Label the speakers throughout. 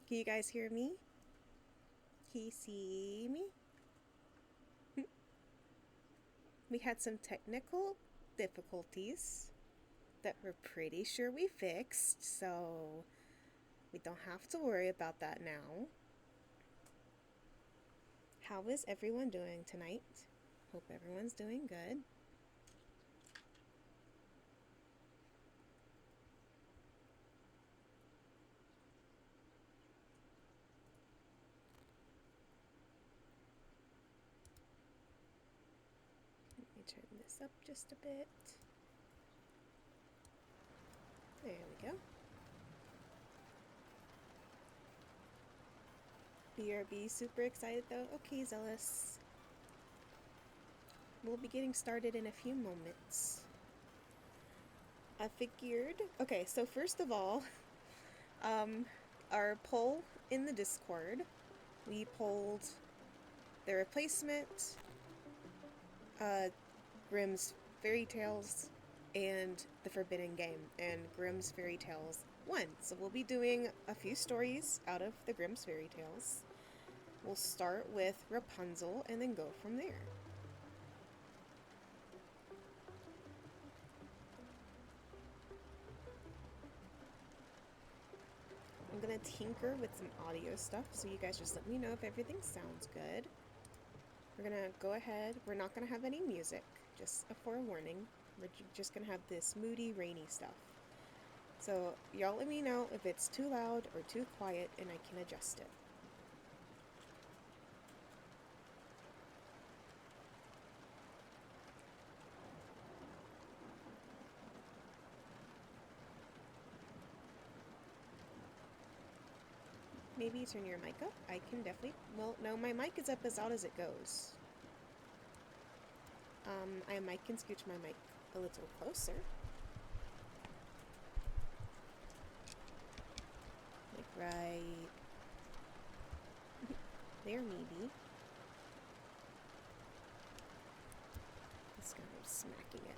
Speaker 1: Can you guys hear me? Can you see me? We had some technical difficulties that we're pretty sure we fixed, so we don't have to worry about that now. How is everyone doing tonight? Hope everyone's doing good. Let me turn this up just a bit. There we go. BRB super excited though. Okay, Zealous. We'll be getting started in a few moments. I figured. Okay, so first of all, our poll in the Discord, we polled the replacement, Grimm's Fairy Tales, and the Forbidden Game, and Grimm's Fairy Tales won. So we'll be doing a few stories out of the Grimm's Fairy Tales. We'll start with Rapunzel and then go from there. I'm gonna tinker with some audio stuff, so you guys just let me know if everything sounds good. We're gonna go ahead. We're not gonna have any music, just a forewarning. We're just gonna have this moody, rainy stuff. So y'all let me know if it's too loud or too quiet, and I can adjust it. Maybe turn your mic up. I can definitely. Well, no, my mic is up as loud as it goes. I might can scooch my mic a little closer. Like right there, maybe. Just kind of smacking it.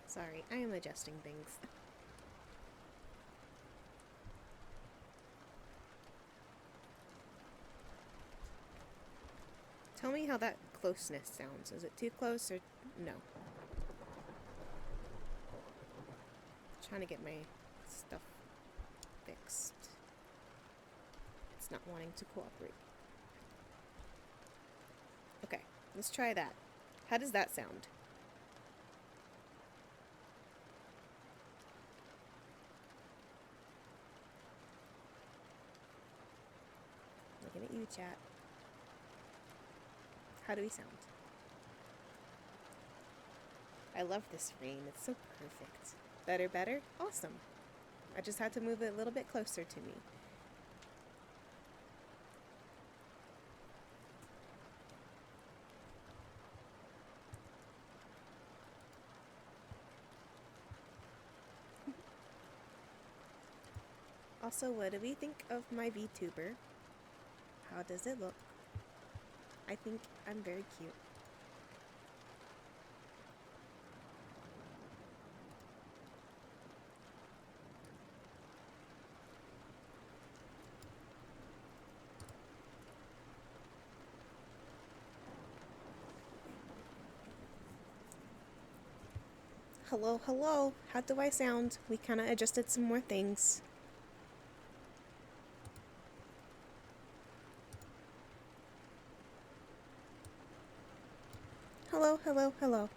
Speaker 1: Sorry, I am adjusting things. Tell me how that closeness sounds. Is it too close or no? Trying to get my stuff fixed. It's not wanting to cooperate. Okay, let's try that. How does that sound? Looking at you, chat. How do we sound? I love this frame. It's so perfect. Better, better? Awesome. I just had to move it a little bit closer to me. Also, what do we think of my VTuber? How does it look? I think I'm very cute. Hello, hello. How do I sound? We kind of adjusted some more things. Hello, hello, hello.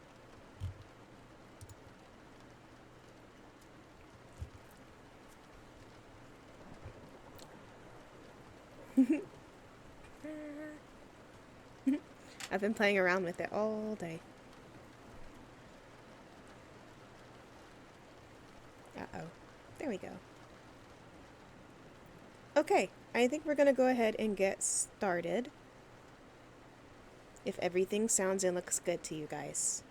Speaker 1: I've been playing around with it all day. Uh-oh. There we go. Okay, I think we're gonna go ahead and get started. If everything sounds and looks good to you guys.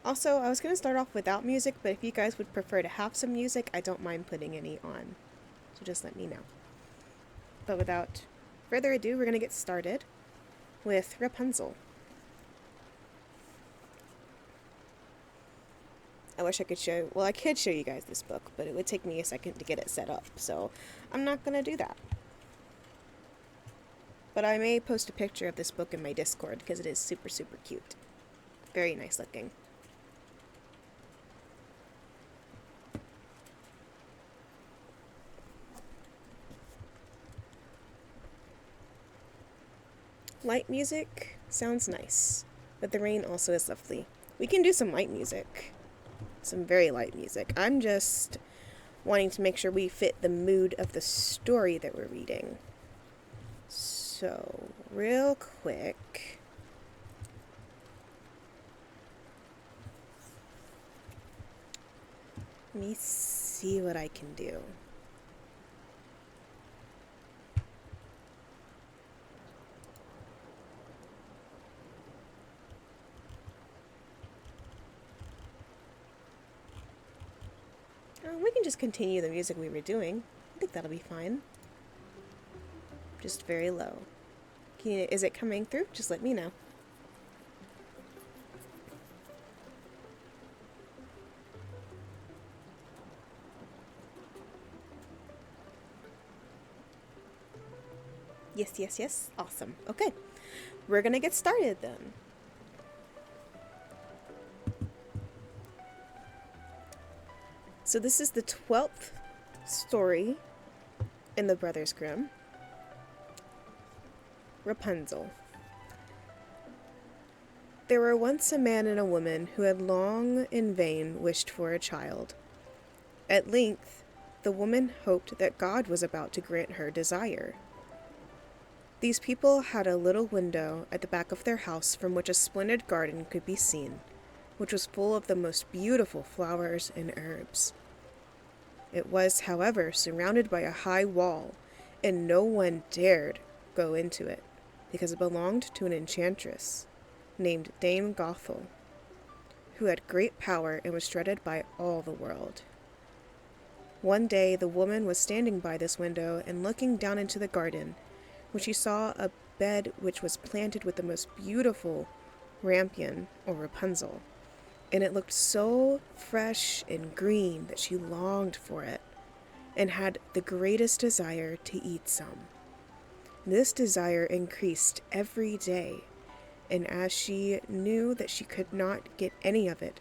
Speaker 1: Also, I was gonna start off without music, but if you guys would prefer to have some music, I don't mind putting any on. So just let me know. But without further ado, we're gonna get started with Rapunzel. I wish I could show, well, I could show you guys this book, but it would take me a second to get it set up, so I'm not gonna do that. But I may post a picture of this book in my Discord because it is super, super cute. Very nice looking. Light music sounds nice, but the rain also is lovely. We can do some light music. Some very light music. I'm just wanting to make sure we fit the mood of the story that we're reading. So, real quick. Let me see what I can do. We can just continue the music we were doing. I think that'll be fine. Just very low. Is it coming through? Just let me know. Yes, yes, yes. Awesome. Okay. We're gonna get started then. So this is the 12th story in the Brothers Grimm. Rapunzel. There were once a man and a woman who had long in vain wished for a child. At length, the woman hoped that God was about to grant her desire. These people had a little window at the back of their house from which a splendid garden could be seen, which was full of the most beautiful flowers and herbs. It was, however, surrounded by a high wall, and no one dared go into it, because it belonged to an enchantress named Dame Gothel, who had great power and was dreaded by all the world. One day the woman was standing by this window and looking down into the garden, when she saw a bed which was planted with the most beautiful rampion, or Rapunzel, and it looked so fresh and green that she longed for it, and had the greatest desire to eat some. This desire increased every day, and as she knew that she could not get any of it,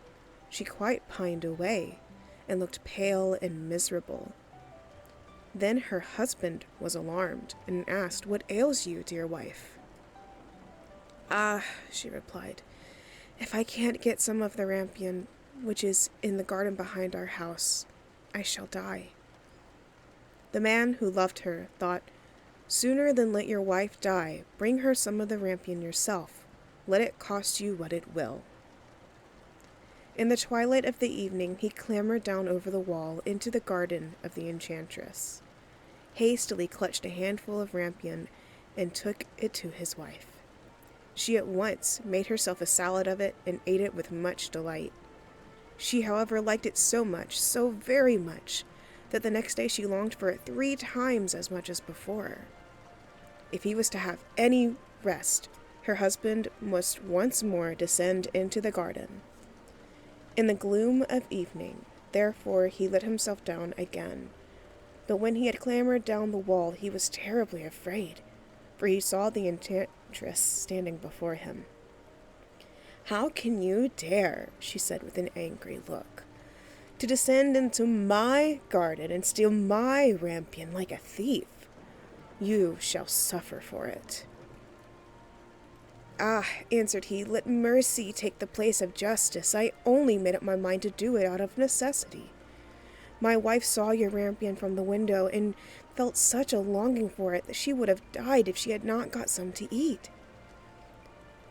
Speaker 1: she quite pined away, and looked pale and miserable. Then her husband was alarmed, and asked, "What ails you, dear wife?" "Ah," she replied, "if I can't get some of the rampion, which is in the garden behind our house, I shall die." The man, who loved her, thought, "Sooner than let your wife die, bring her some of the rampion yourself, let it cost you what it will." In the twilight of the evening he clambered down over the wall into the garden of the enchantress, hastily clutched a handful of rampion, and took it to his wife. She at once made herself a salad of it, and ate it with much delight. She, however, liked it so much, so very much, that the next day she longed for it 3 times as much as before. If he was to have any rest, her husband must once more descend into the garden. In the gloom of evening, therefore, he let himself down again. But when he had clambered down the wall, he was terribly afraid, for he saw the enchantress standing before him. "How can you dare," she said with an angry look, "to descend into my garden and steal my rampion like a thief? You shall suffer for it." "Ah," answered he, "let mercy take the place of justice. I only made up my mind to do it out of necessity. My wife saw your rampion from the window, and felt such a longing for it that she would have died if she had not got some to eat."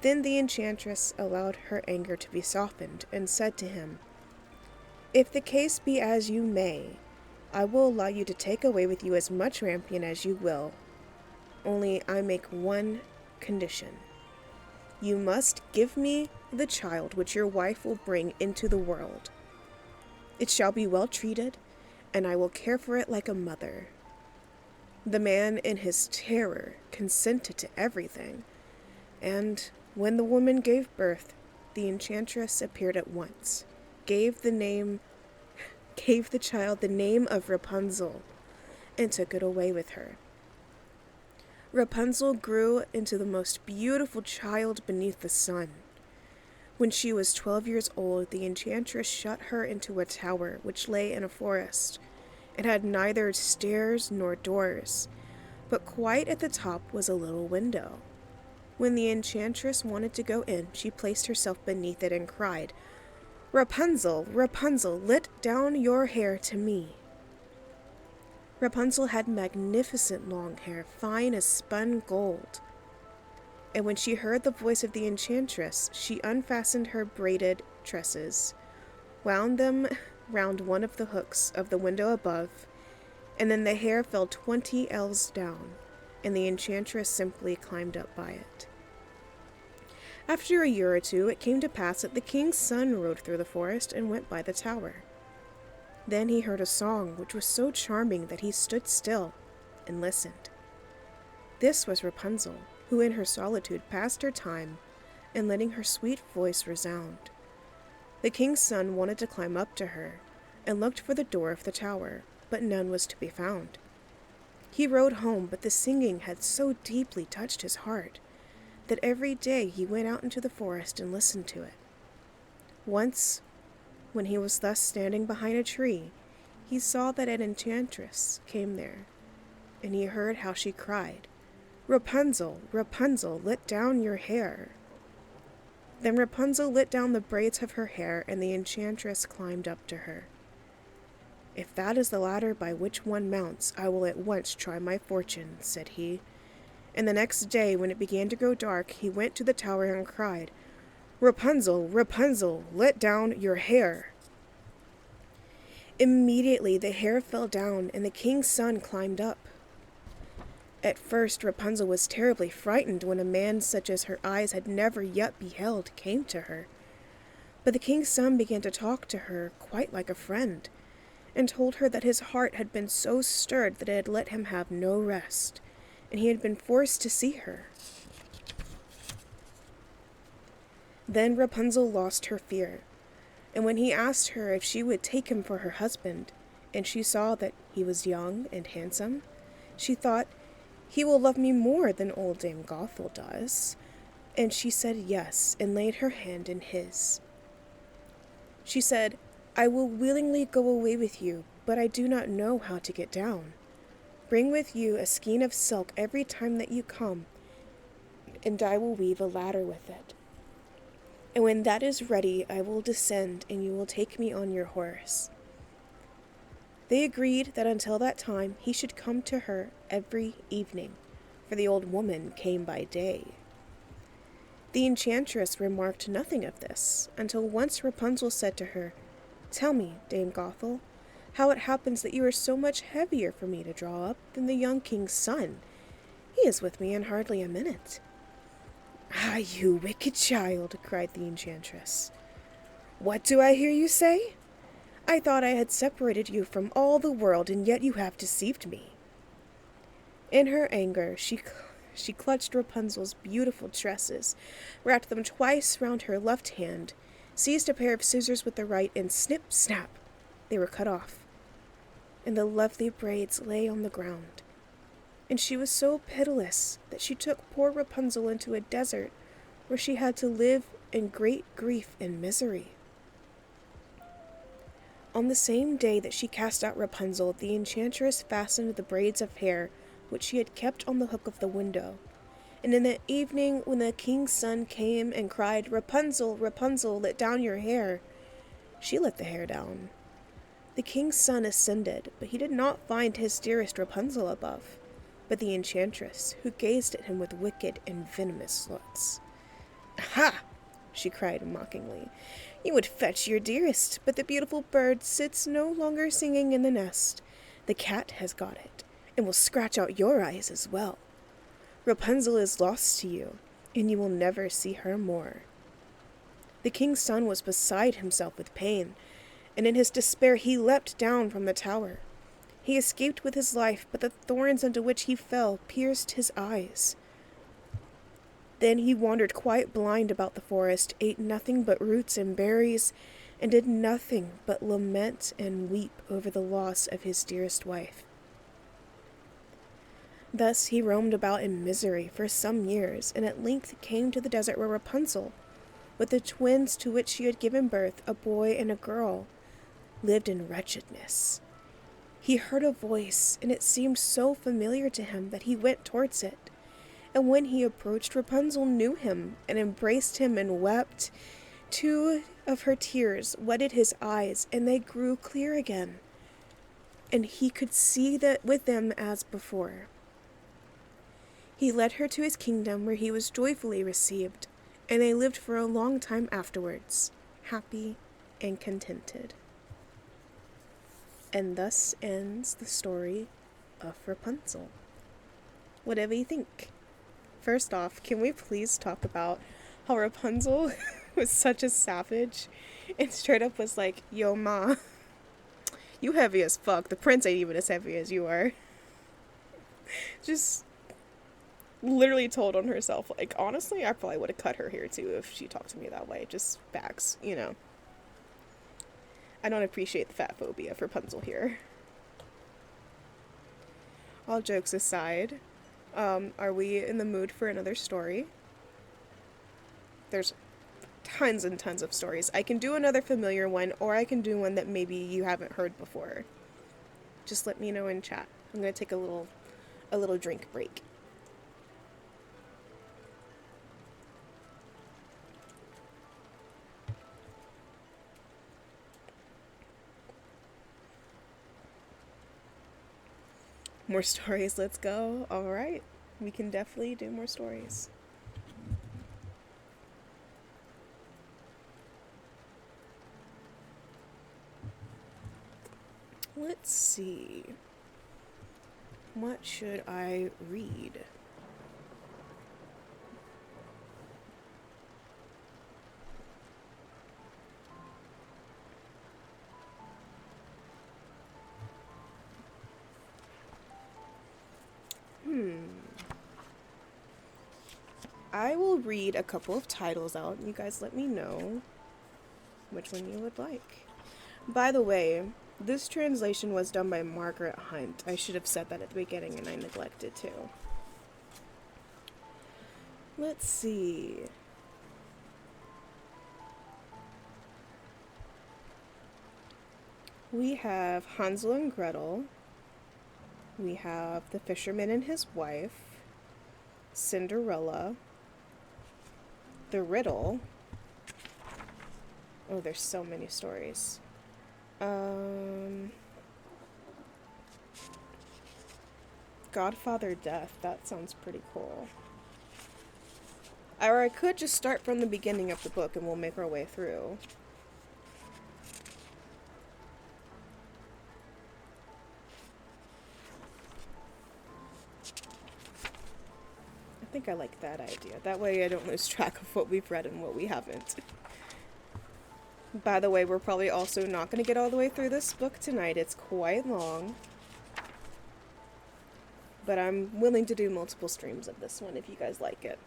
Speaker 1: Then the enchantress allowed her anger to be softened, and said to him, "If the case be as you may, I will allow you to take away with you as much rampion as you will. Only I make one condition. You must give me the child which your wife will bring into the world. It shall be well treated, and I will care for it like a mother." The man, in his terror, consented to everything, and when the woman gave birth, the enchantress appeared at once, gave the child the name of Rapunzel, and took it away with her. Rapunzel grew into the most beautiful child beneath the sun. When she was 12 years old, the enchantress shut her into a tower which lay in a forest. It had neither stairs nor doors, but quite at the top was a little window. When the enchantress wanted to go in, she placed herself beneath it and cried, "Rapunzel, Rapunzel, let down your hair to me." Rapunzel had magnificent long hair, fine as spun gold. And when she heard the voice of the enchantress, she unfastened her braided tresses, wound them round one of the hooks of the window above, and then the hair fell 20 ells down, and the enchantress simply climbed up by it. After a year or two, it came to pass that the king's son rode through the forest and went by the tower. Then he heard a song which was so charming that he stood still and listened. This was Rapunzel, who in her solitude passed her time in letting her sweet voice resound. The king's son wanted to climb up to her and looked for the door of the tower, but none was to be found. He rode home, but the singing had so deeply touched his heart that every day he went out into the forest and listened to it. Once, when he was thus standing behind a tree, he saw that an enchantress came there, and he heard how she cried, "Rapunzel, Rapunzel, let down your hair." Then Rapunzel let down the braids of her hair, and the enchantress climbed up to her. "If that is the ladder by which one mounts, I will at once try my fortune," said he. And the next day, when it began to grow dark, he went to the tower and cried, "Rapunzel, Rapunzel, let down your hair." Immediately the hair fell down, and the king's son climbed up. At first Rapunzel was terribly frightened when a man such as her eyes had never yet beheld came to her. But the king's son began to talk to her quite like a friend, and told her that his heart had been so stirred that it had let him have no rest, and he had been forced to see her. Then Rapunzel lost her fear, and when he asked her if she would take him for her husband, and she saw that he was young and handsome, she thought, "He will love me more than old Dame Gothel does." And she said yes, and laid her hand in his. She said, "I will willingly go away with you, but I do not know how to get down. Bring with you a skein of silk every time that you come, and I will weave a ladder with it. And when that is ready, I will descend, and you will take me on your horse." They agreed that until that time he should come to her every evening, for the old woman came by day. The enchantress remarked nothing of this, until once Rapunzel said to her, "Tell me, Dame Gothel, how it happens that you are so much heavier for me to draw up than the young king's son. He is with me in hardly a minute." "Ah, you wicked child," cried the enchantress. "What do I hear you say? I thought I had separated you from all the world, and yet you have deceived me." In her anger, she clutched Rapunzel's beautiful tresses, wrapped them twice round her left hand, seized a pair of scissors with the right, and snip, snap, they were cut off, and the lovely braids lay on the ground. And she was so pitiless that she took poor Rapunzel into a desert, where she had to live in great grief and misery. On the same day that she cast out Rapunzel, the enchantress fastened the braids of hair which she had kept on the hook of the window. And in the evening, when the king's son came and cried, "Rapunzel, Rapunzel, let down your hair," she let the hair down. The king's son ascended, but he did not find his dearest Rapunzel above, but the enchantress, who gazed at him with wicked and venomous looks. "Ha!" she cried mockingly. "You would fetch your dearest, but the beautiful bird sits no longer singing in the nest, The cat has got it, and will scratch out your eyes as well. Rapunzel is lost to you, and you will never see her more." The king's son was beside himself with pain, and in his despair he leapt down from the tower. He escaped with his life, but the thorns into which he fell pierced his eyes. Then he wandered quite blind about the forest, ate nothing but roots and berries, and did nothing but lament and weep over the loss of his dearest wife. Thus he roamed about in misery for some years, and at length came to the desert where Rapunzel, with the twins to which she had given birth, a boy and a girl, lived in wretchedness. He heard a voice, and it seemed so familiar to him that he went towards it. And when he approached, Rapunzel knew him and embraced him and wept. 2 of her tears wetted his eyes, and they grew clear again, and he could see that with them as before. He led her to his kingdom, where he was joyfully received, and they lived for a long time afterwards, happy and contented. And thus ends the story of Rapunzel. Whatever you think. First off, can we please talk about how Rapunzel was such a savage and straight up was like, "Yo, ma, you heavy as fuck. The prince ain't even as heavy as you are." Just literally told on herself. Like, honestly, I probably would have cut her hair too if she talked to me that way. Just facts, you know. I don't appreciate the fat phobia for Rapunzel here. All jokes aside, are we in the mood for another story? There's tons and tons of stories. I can do another familiar one, or I can do one that maybe you haven't heard before. Just let me know in chat. I'm gonna take a little drink break. More stories, let's go. All right, we can definitely do more stories. Let's see. What should I read? I will read a couple of titles out, and you guys let me know which one you would like. By the way, this translation was done by Margaret Hunt. I should have said that at the beginning, and I neglected to. Let's see. We have Hansel and Gretel. We have The Fisherman and His Wife. Cinderella. The Riddle. Oh, there's so many stories. Godfather Death. That sounds pretty cool. Or I could just start from the beginning of the book and we'll make our way through. I think I like that idea. That way I don't lose track of what we've read and what we haven't. By the way, we're probably also not going to get all the way through this book tonight. It's quite long. But I'm willing to do multiple streams of this one if you guys like it.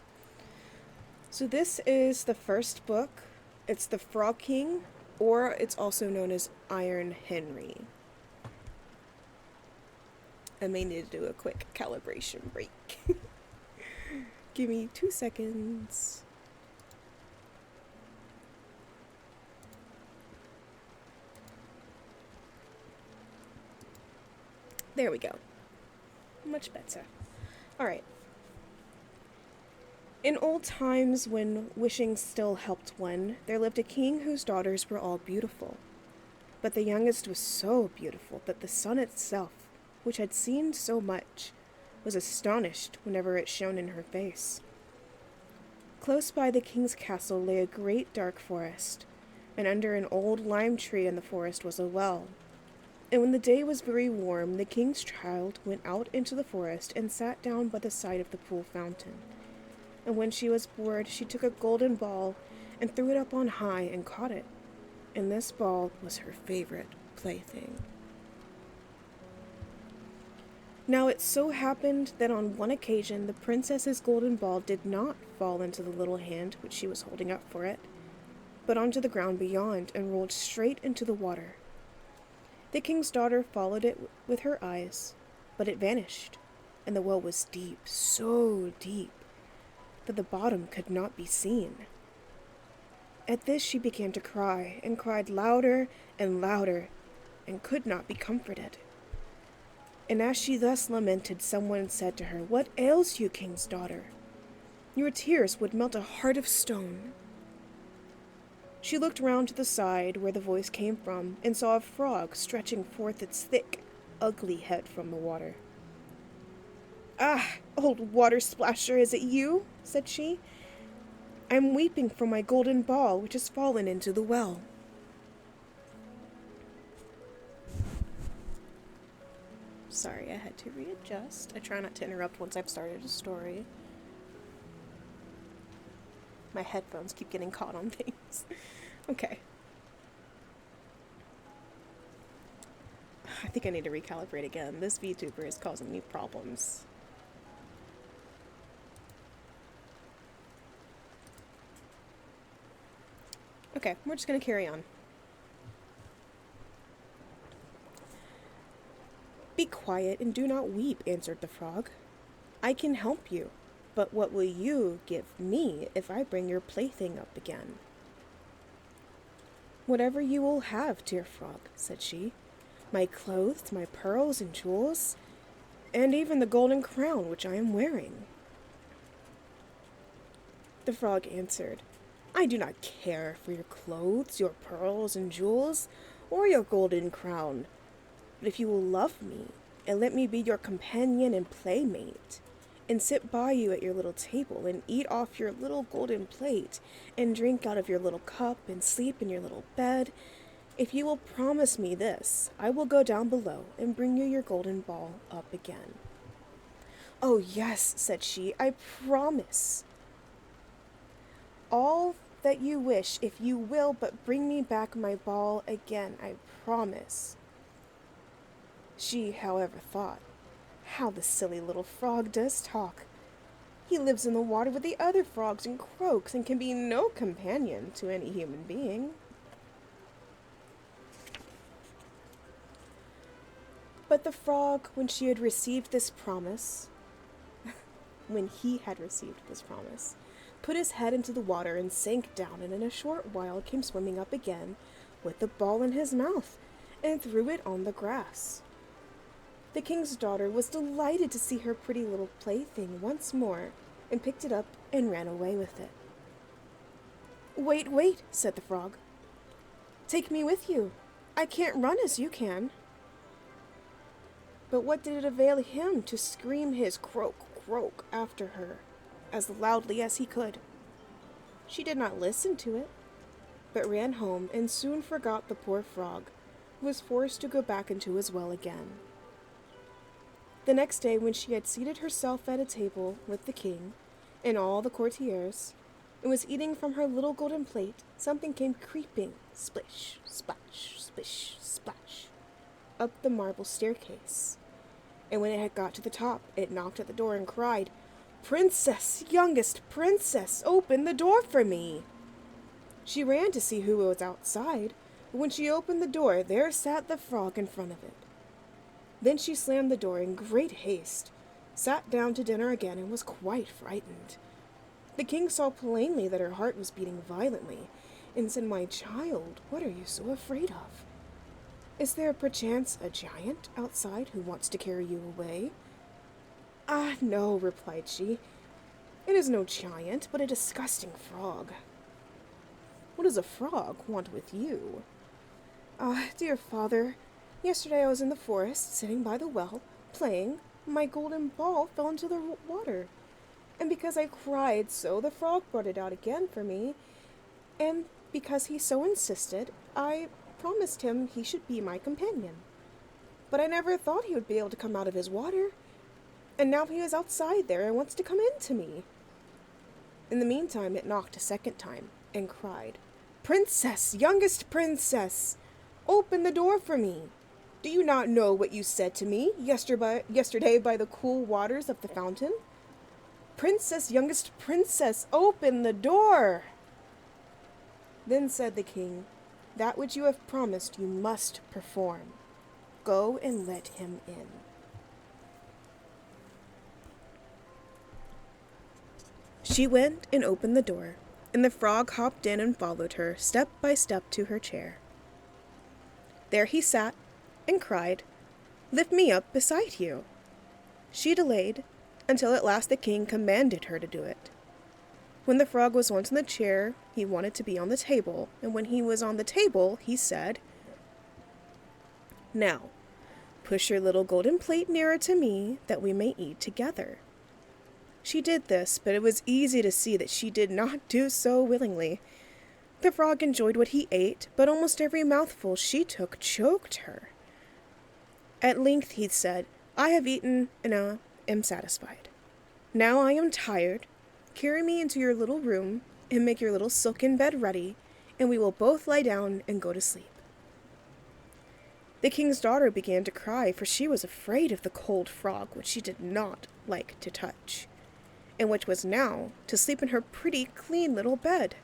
Speaker 1: So this is the first book. It's The Frog King, or it's also known as Iron Henry. I may need to do a quick calibration break. Give me 2 seconds. There we go. Much better. Alright. In old times, when wishing still helped one, there lived a king whose daughters were all beautiful. But the youngest was so beautiful that the sun itself, which had seen so much, was astonished whenever it shone in her face. Close by the king's castle lay a great dark forest, and under an old lime tree in the forest was a well. And when the day was very warm, the king's child went out into the forest and sat down by the side of the pool fountain. And when she was bored, she took a golden ball and threw it up on high and caught it. And this ball was her favorite plaything. Now it so happened that on one occasion the princess's golden ball did not fall into the little hand which she was holding up for it, but onto the ground beyond and rolled straight into the water. The king's daughter followed it with her eyes, but it vanished, and the well was deep, so deep, that the bottom could not be seen. At this she began to cry, and cried louder and louder, and could not be comforted. And as she thus lamented, someone said to her, "What ails you, king's daughter? Your tears would melt a heart of stone." She looked round to the side where the voice came from, and saw a frog stretching forth its thick, ugly head from the water. "Ah, old water splasher, is it you?" said she. "I'm weeping for my golden ball, which has fallen into the well." Sorry, I had to readjust. I try not to interrupt once I've started a story. My headphones keep getting caught on things. Okay. I think I need to recalibrate again. This VTuber is causing me problems. Okay, we're just gonna carry on. "Be quiet and do not weep," answered the frog. "I can help you, but what will you give me if I bring your plaything up again?" "Whatever you will have, dear frog," said she. "My clothes, my pearls and jewels, and even the golden crown which I am wearing." The frog answered, "I do not care for your clothes, your pearls and jewels, or your golden crown. But if you will love me, and let me be your companion and playmate, and sit by you at your little table, and eat off your little golden plate, and drink out of your little cup, and sleep in your little bed, if you will promise me this, I will go down below and bring you your golden ball up again." "Oh yes," said she, "I promise. All that you wish, if you will but bring me back my ball again, I promise." She, however, thought, "How the silly little frog does talk. He lives in the water with the other frogs and croaks, and can be no companion to any human being." But the frog, when he had received this promise, put his head into the water and sank down, and in a short while came swimming up again with the ball in his mouth, and threw it on the grass. The king's daughter was delighted to see her pretty little plaything once more, and picked it up and ran away with it. "Wait, wait," said the frog. "Take me with you. I can't run as you can." But what did it avail him to scream his croak, croak after her as loudly as he could? She did not listen to it, but ran home and soon forgot the poor frog, who was forced to go back into his well again. The next day, when she had seated herself at a table with the king and all the courtiers, and was eating from her little golden plate, something came creeping, splish, splash, splish, splash, up the marble staircase. And when it had got to the top, it knocked at the door and cried, "Princess, youngest princess, open the door for me." She ran to see who was outside, but when she opened the door, there sat the frog in front of it. Then she slammed the door in great haste, sat down to dinner again, and was quite frightened. The king saw plainly that her heart was beating violently, and said, "My child, what are you so afraid of? Is there perchance a giant outside who wants to carry you away?" "Ah, no," replied she. "It is no giant, but a disgusting frog." "What does a frog want with you?" "Ah, dear father, yesterday I was in the forest, sitting by the well, playing. My golden ball fell into the water, and because I cried so, the frog brought it out again for me, and because he so insisted, I promised him he should be my companion. but I never thought he would be able to come out of his water. And now he is outside there and wants to come into me." In the meantime, it knocked a second time and cried, "Princess, youngest princess, open the door for me. Do you not know what you said to me yesterday by the cool waters of the fountain? Princess, youngest princess, open the door." Then said the king, "That which you have promised you must perform. Go and let him in." She went and opened the door, and the frog hopped in and followed her, step by step, to her chair. There he sat and cried, "Lift me up beside you." She delayed until at last the king commanded her to do it. When the frog was once on the chair, he wanted to be on the table, and when he was on the table, he said, "Now, push your little golden plate nearer to me, that we may eat together." She did this, but it was easy to see that she did not do so willingly. The frog enjoyed what he ate, but almost every mouthful she took choked her. At length he said, "I have eaten and am satisfied. Now I am tired. Carry me into your little room and make your little silken bed ready, and we will both lie down and go to sleep." The king's daughter began to cry, for she was afraid of the cold frog, which she did not like to touch, and which was now to sleep in her pretty, clean little bed.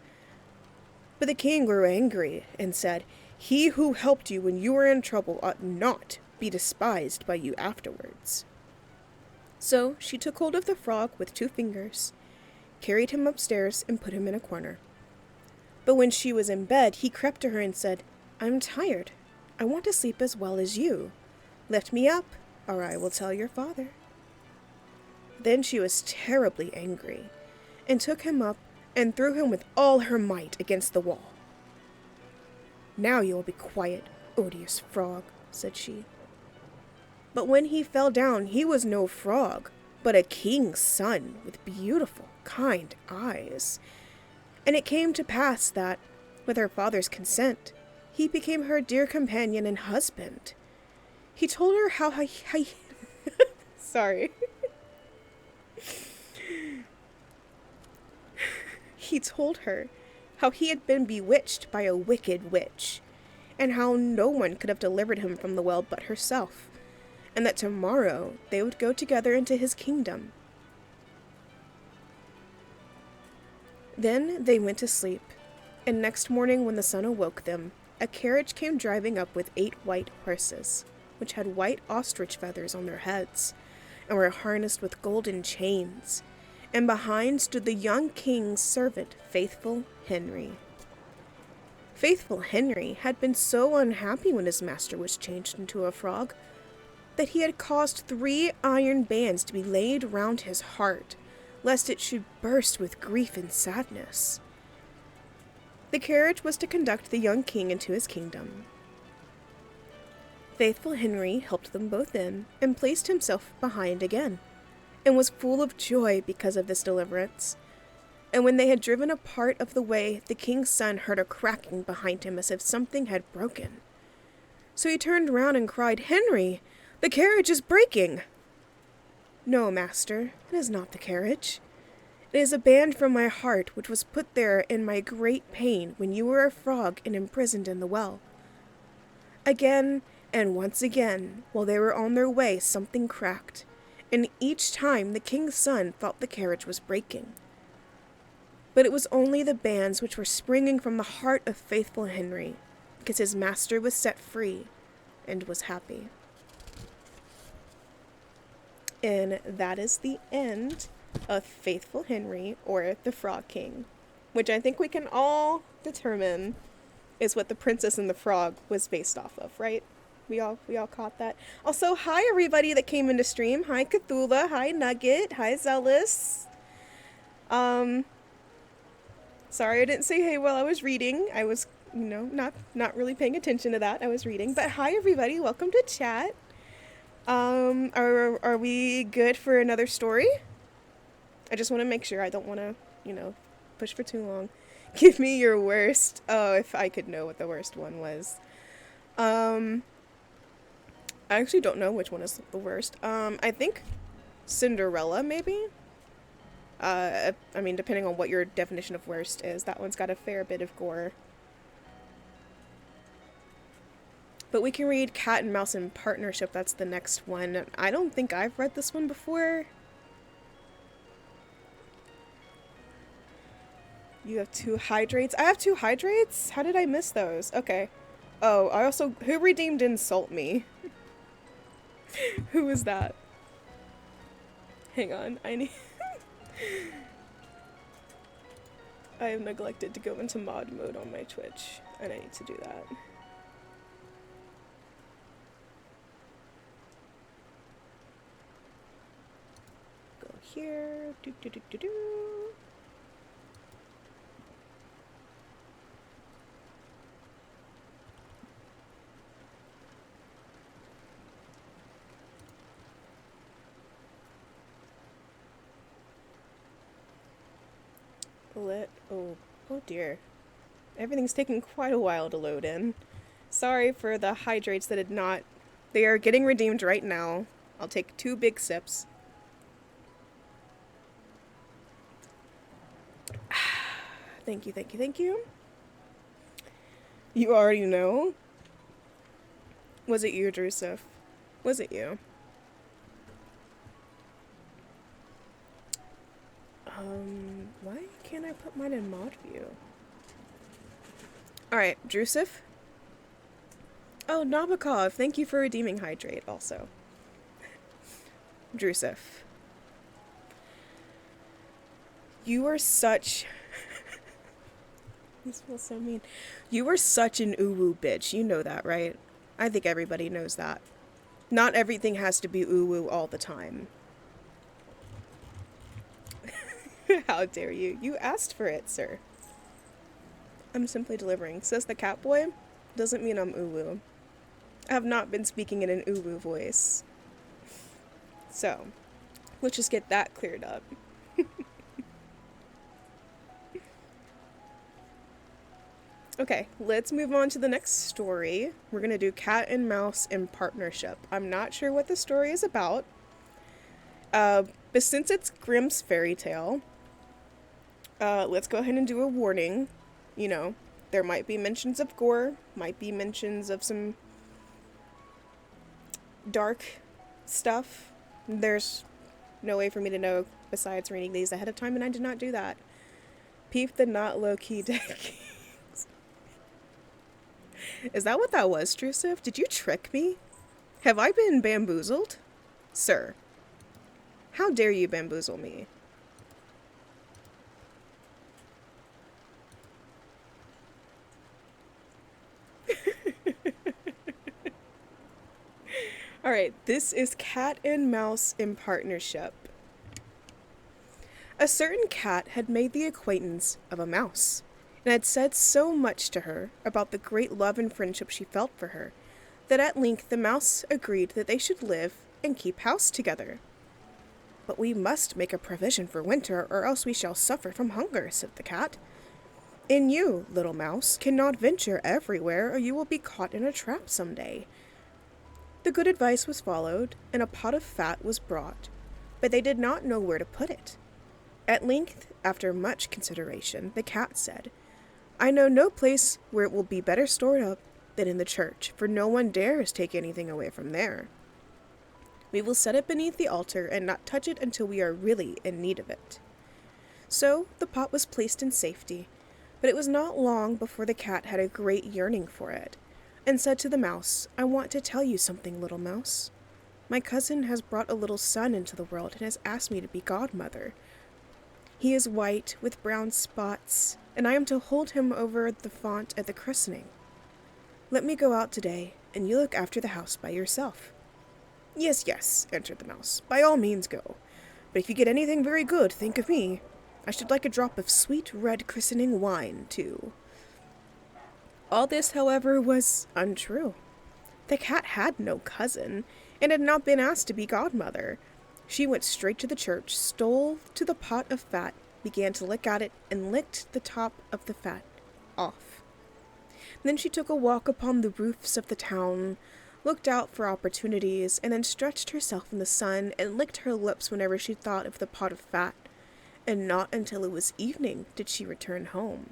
Speaker 1: But the king grew angry and said, "He who helped you when you were in trouble ought not be despised by you afterwards." So she took hold of the frog with 2 fingers, carried him upstairs, and put him in a corner. But when she was in bed, he crept to her and said, "I'm tired. I want to sleep as well as you. Lift me up, or I will tell your father." Then she was terribly angry, and took him up and threw him with all her might against the wall. "Now you will be quiet, odious frog," said she. But when he fell down, he was no frog, but a king's son with beautiful, kind eyes. And it came to pass that, with her father's consent, he became her dear companion and husband. He told her how sorry. He told her how he had been bewitched by a wicked witch, and how no one could have delivered him from the well but herself, and that tomorrow they would go together into his kingdom. Then they went to sleep, and next morning when the sun awoke them, a carriage came driving up with 8 white horses, which had white ostrich feathers on their heads, and were harnessed with golden chains, and behind stood the young king's servant, Faithful Henry. Faithful Henry had been so unhappy when his master was changed into a frog that he had caused 3 iron bands to be laid round his heart, lest it should burst with grief and sadness. The carriage was to conduct the young king into his kingdom. Faithful Henry helped them both in, and placed himself behind again, and was full of joy because of this deliverance. And when they had driven a part of the way, the king's son heard a cracking behind him as if something had broken. So he turned round and cried, "Henry, the carriage is breaking!" "No, master, it is not the carriage. It is a band from my heart, which was put there in my great pain when you were a frog and imprisoned in the well." Again, and once again, while they were on their way, something cracked, and each time the king's son thought the carriage was breaking. But it was only the bands which were springing from the heart of Faithful Henry, because his master was set free and was happy. And that is the end of Faithful Henry, or the Frog King, which I think we can all determine is what the Princess and the Frog was based off of, right? We all caught that. Also, hi everybody that came into stream. Hi Cthulhu, hi Nugget, hi Zealous. Sorry I didn't say hey while I was reading. I was, not really paying attention to that. I was reading. But hi everybody, welcome to chat. Are we good for another story? I just want to make sure. I don't want to, push for too long. Give me your worst. Oh, if I could know what the worst one was. I actually don't know which one is the worst. I think Cinderella, maybe? I mean, depending on what your definition of worst is, that one's got a fair bit of gore. But we can read Cat and Mouse in Partnership, that's the next one. I don't think I've read this one before. You have 2 hydrates? I have 2 hydrates? How did I miss those? Okay. Oh, I also... Who redeemed Insult Me? Who was that? Hang on, I need... I have neglected to go into mod mode on my Twitch, and I need to do that. Go here. Do do do do do. Oh dear. Everything's taking quite a while to load in. Sorry for the hydrates that did not... They are getting redeemed right now. I'll take 2 big sips. Thank you, thank you, thank you. You already know? Was it you, Drusif? Was it you? Why can't I put mine in mod view? Alright, Drusif? Oh, Nabokov, thank you for redeeming Hydrate also. Drusif. You are such... This feels so mean. You are such an uwu bitch, you know that, right? I think everybody knows that. Not everything has to be uwu all the time. How dare you? You asked for it, sir. I'm simply delivering. Says the cat boy. Doesn't mean I'm uwu. I have not been speaking in an uwu voice. So, let's just get that cleared up. Okay, let's move on to the next story. We're gonna do Cat and Mouse in Partnership. I'm not sure what the story is about. But since it's Grimm's fairy tale, let's go ahead and do a warning. You know, there might be mentions of gore, might be mentions of some dark stuff. There's no way for me to know besides reading these ahead of time, and I did not do that. Peep the not low-key deck. Is that what that was, Drusif? Did you trick me? Have I been bamboozled? Sir, how dare you bamboozle me? Alright, this is Cat and Mouse in Partnership. A certain cat had made the acquaintance of a mouse, and had said so much to her about the great love and friendship she felt for her, that at length the mouse agreed that they should live and keep house together. "But we must make a provision for winter, or else we shall suffer from hunger," said the cat. "And you, little mouse, cannot venture everywhere, or you will be caught in a trap some day." The good advice was followed, and a pot of fat was brought, but they did not know where to put it. At length, after much consideration, the cat said, "I know no place where it will be better stored up than in the church, for no one dares take anything away from there. We will set it beneath the altar and not touch it until we are really in need of it." So the pot was placed in safety, but it was not long before the cat had a great yearning for it, and said to the mouse, "I want to tell you something, little mouse. My cousin has brought a little son into the world and has asked me to be godmother. He is white with brown spots, and I am to hold him over the font at the christening. Let me go out today, and you look after the house by yourself." "Yes, yes," answered the mouse, "by all means go. But if you get anything very good, think of me. I should like a drop of sweet red christening wine, too." All this, however, was untrue. The cat had no cousin, and had not been asked to be godmother. She went straight to the church, stole to the pot of fat, began to lick at it, and licked the top of the fat off. Then she took a walk upon the roofs of the town, looked out for opportunities, and then stretched herself in the sun and licked her lips whenever she thought of the pot of fat. And not until it was evening did she return home.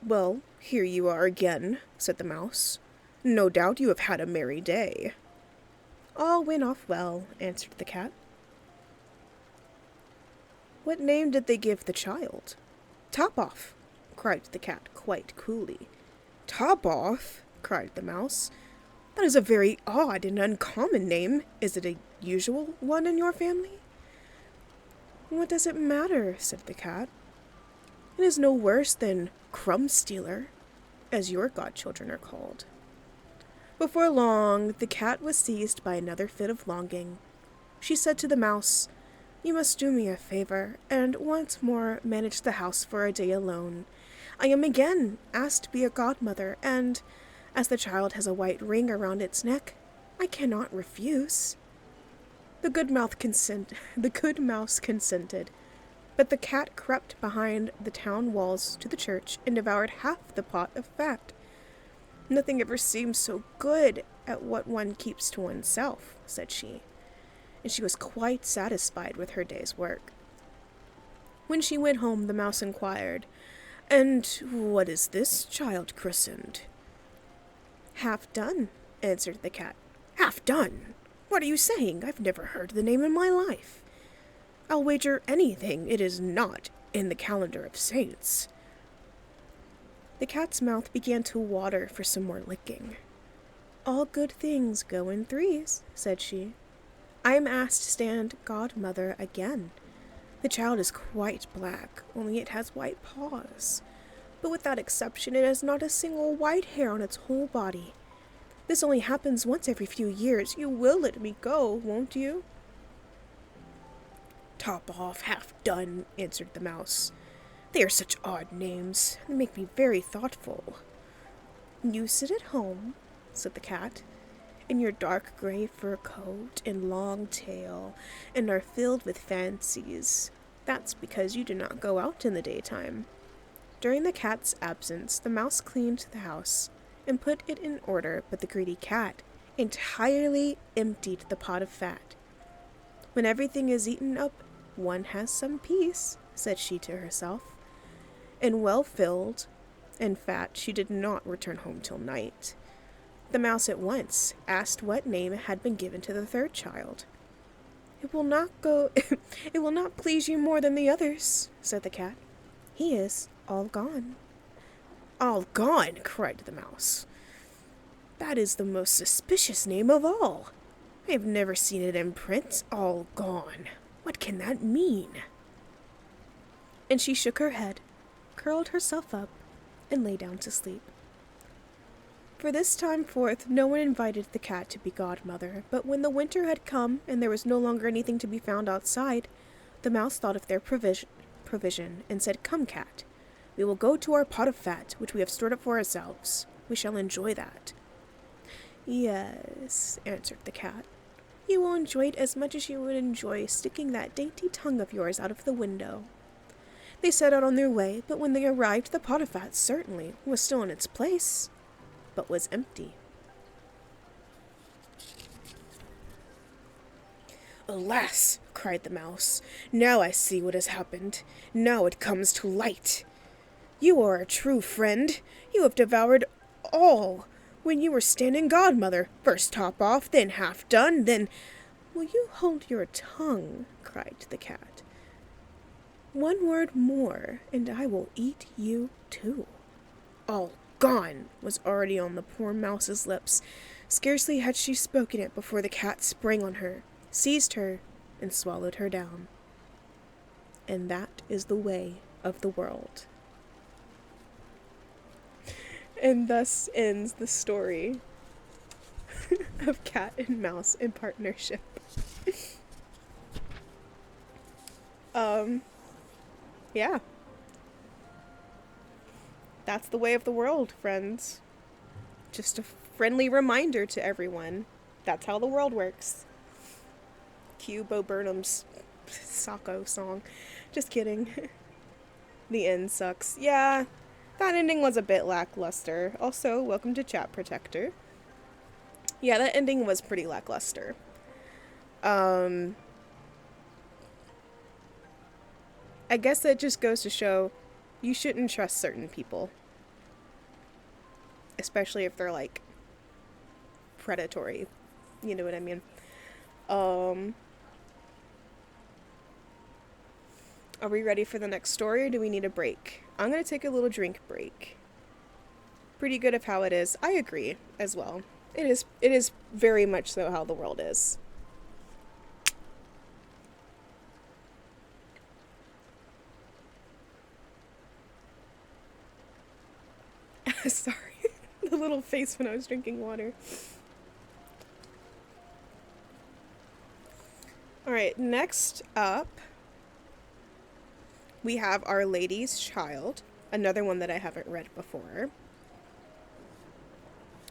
Speaker 1: "Well, here you are again," said the mouse. "No doubt you have had a merry day." "All went off well," answered the cat. "What name did they give the child?" "Top off," cried the cat quite coolly. "Top off?" cried the mouse. "That is a very odd and uncommon name. Is it a usual one in your family?" "What does it matter?" said the cat. "It is no worse than Crumb Stealer, as your godchildren are called." Before long, the cat was seized by another fit of longing. She said to the mouse, "You must do me a favor, and once more manage the house for a day alone. I am again asked to be a godmother, and, as the child has a white ring around its neck, I cannot refuse." The good mouse consented, but the cat crept behind the town walls to the church and devoured half the pot of fat. "Nothing ever seems so good at what one keeps to oneself," said she, and she was quite satisfied with her day's work. When she went home, the mouse inquired, "And what is this child christened?" "Half Done," answered the cat. "Half Done? What are you saying? I've never heard the name in my life. I'll wager anything it is not in the calendar of saints." The cat's mouth began to water for some more licking. "All good things go in threes," said she. "I am asked to stand godmother again. The child is quite black, only it has white paws. But with that exception, it has not a single white hair on its whole body. This only happens once every few years. You will let me go, won't you?" "Top off, Half Done," answered the mouse. "They are such odd names. They make me very thoughtful." "You sit at home," said the cat, "in your dark gray fur coat and long tail, and are filled with fancies. That's because you do not go out in the daytime." During the cat's absence, the mouse cleaned the house and put it in order, but the greedy cat entirely emptied the pot of fat. "When everything is eaten up, one has some peace," said she to herself. And well filled and fat, she did not return home till night. The mouse at once asked what name had been given to the third child. It will not please you more than the others," said the cat. "He is all gone." "All gone?" cried the mouse. "That is the most suspicious name of all. I have never seen it in print. All gone. What can that mean?" And she shook her head, curled herself up, and lay down to sleep. For this time forth, no one invited the cat to be godmother, but when the winter had come and there was no longer anything to be found outside, the mouse thought of their provision and said, "Come, cat, we will go to our pot of fat, which we have stored up for ourselves. We shall enjoy that." "Yes," answered the cat, "you will enjoy it as much as you would enjoy sticking that dainty tongue of yours out of the window." They set out on their way, but when they arrived, the pot of fat certainly was still in its place, but was empty. "Alas!" cried the mouse, "now I see what has happened. Now it comes to light. You are a true friend. You have devoured all when you were standing godmother. First Top Off, then Half Done, then—" "Will you hold your tongue?" cried the cat. "One word more, and I will eat you too." "All gone" was already on the poor mouse's lips. Scarcely had she spoken it before the cat sprang on her, seized her, and swallowed her down. And that is the way of the world. And thus ends the story of cat and mouse in partnership. Yeah. That's the way of the world, friends. Just a friendly reminder to everyone. That's how the world works. Cue Bo Burnham's Sacco song. Just kidding. The end sucks. Yeah, That ending was a bit lackluster. Also, welcome to Chat Protector. Yeah, that ending was pretty lackluster. I guess that just goes to show you shouldn't trust certain people. Especially if they're like predatory. You know what I mean? Are we ready for the next story or do we need a break? I'm gonna take a little drink break. Pretty good of how it is. I agree as well. It is very much so how the world is. Sorry. The little face when I was drinking water. Alright, next up we have Our Lady's Child, another one that I haven't read before.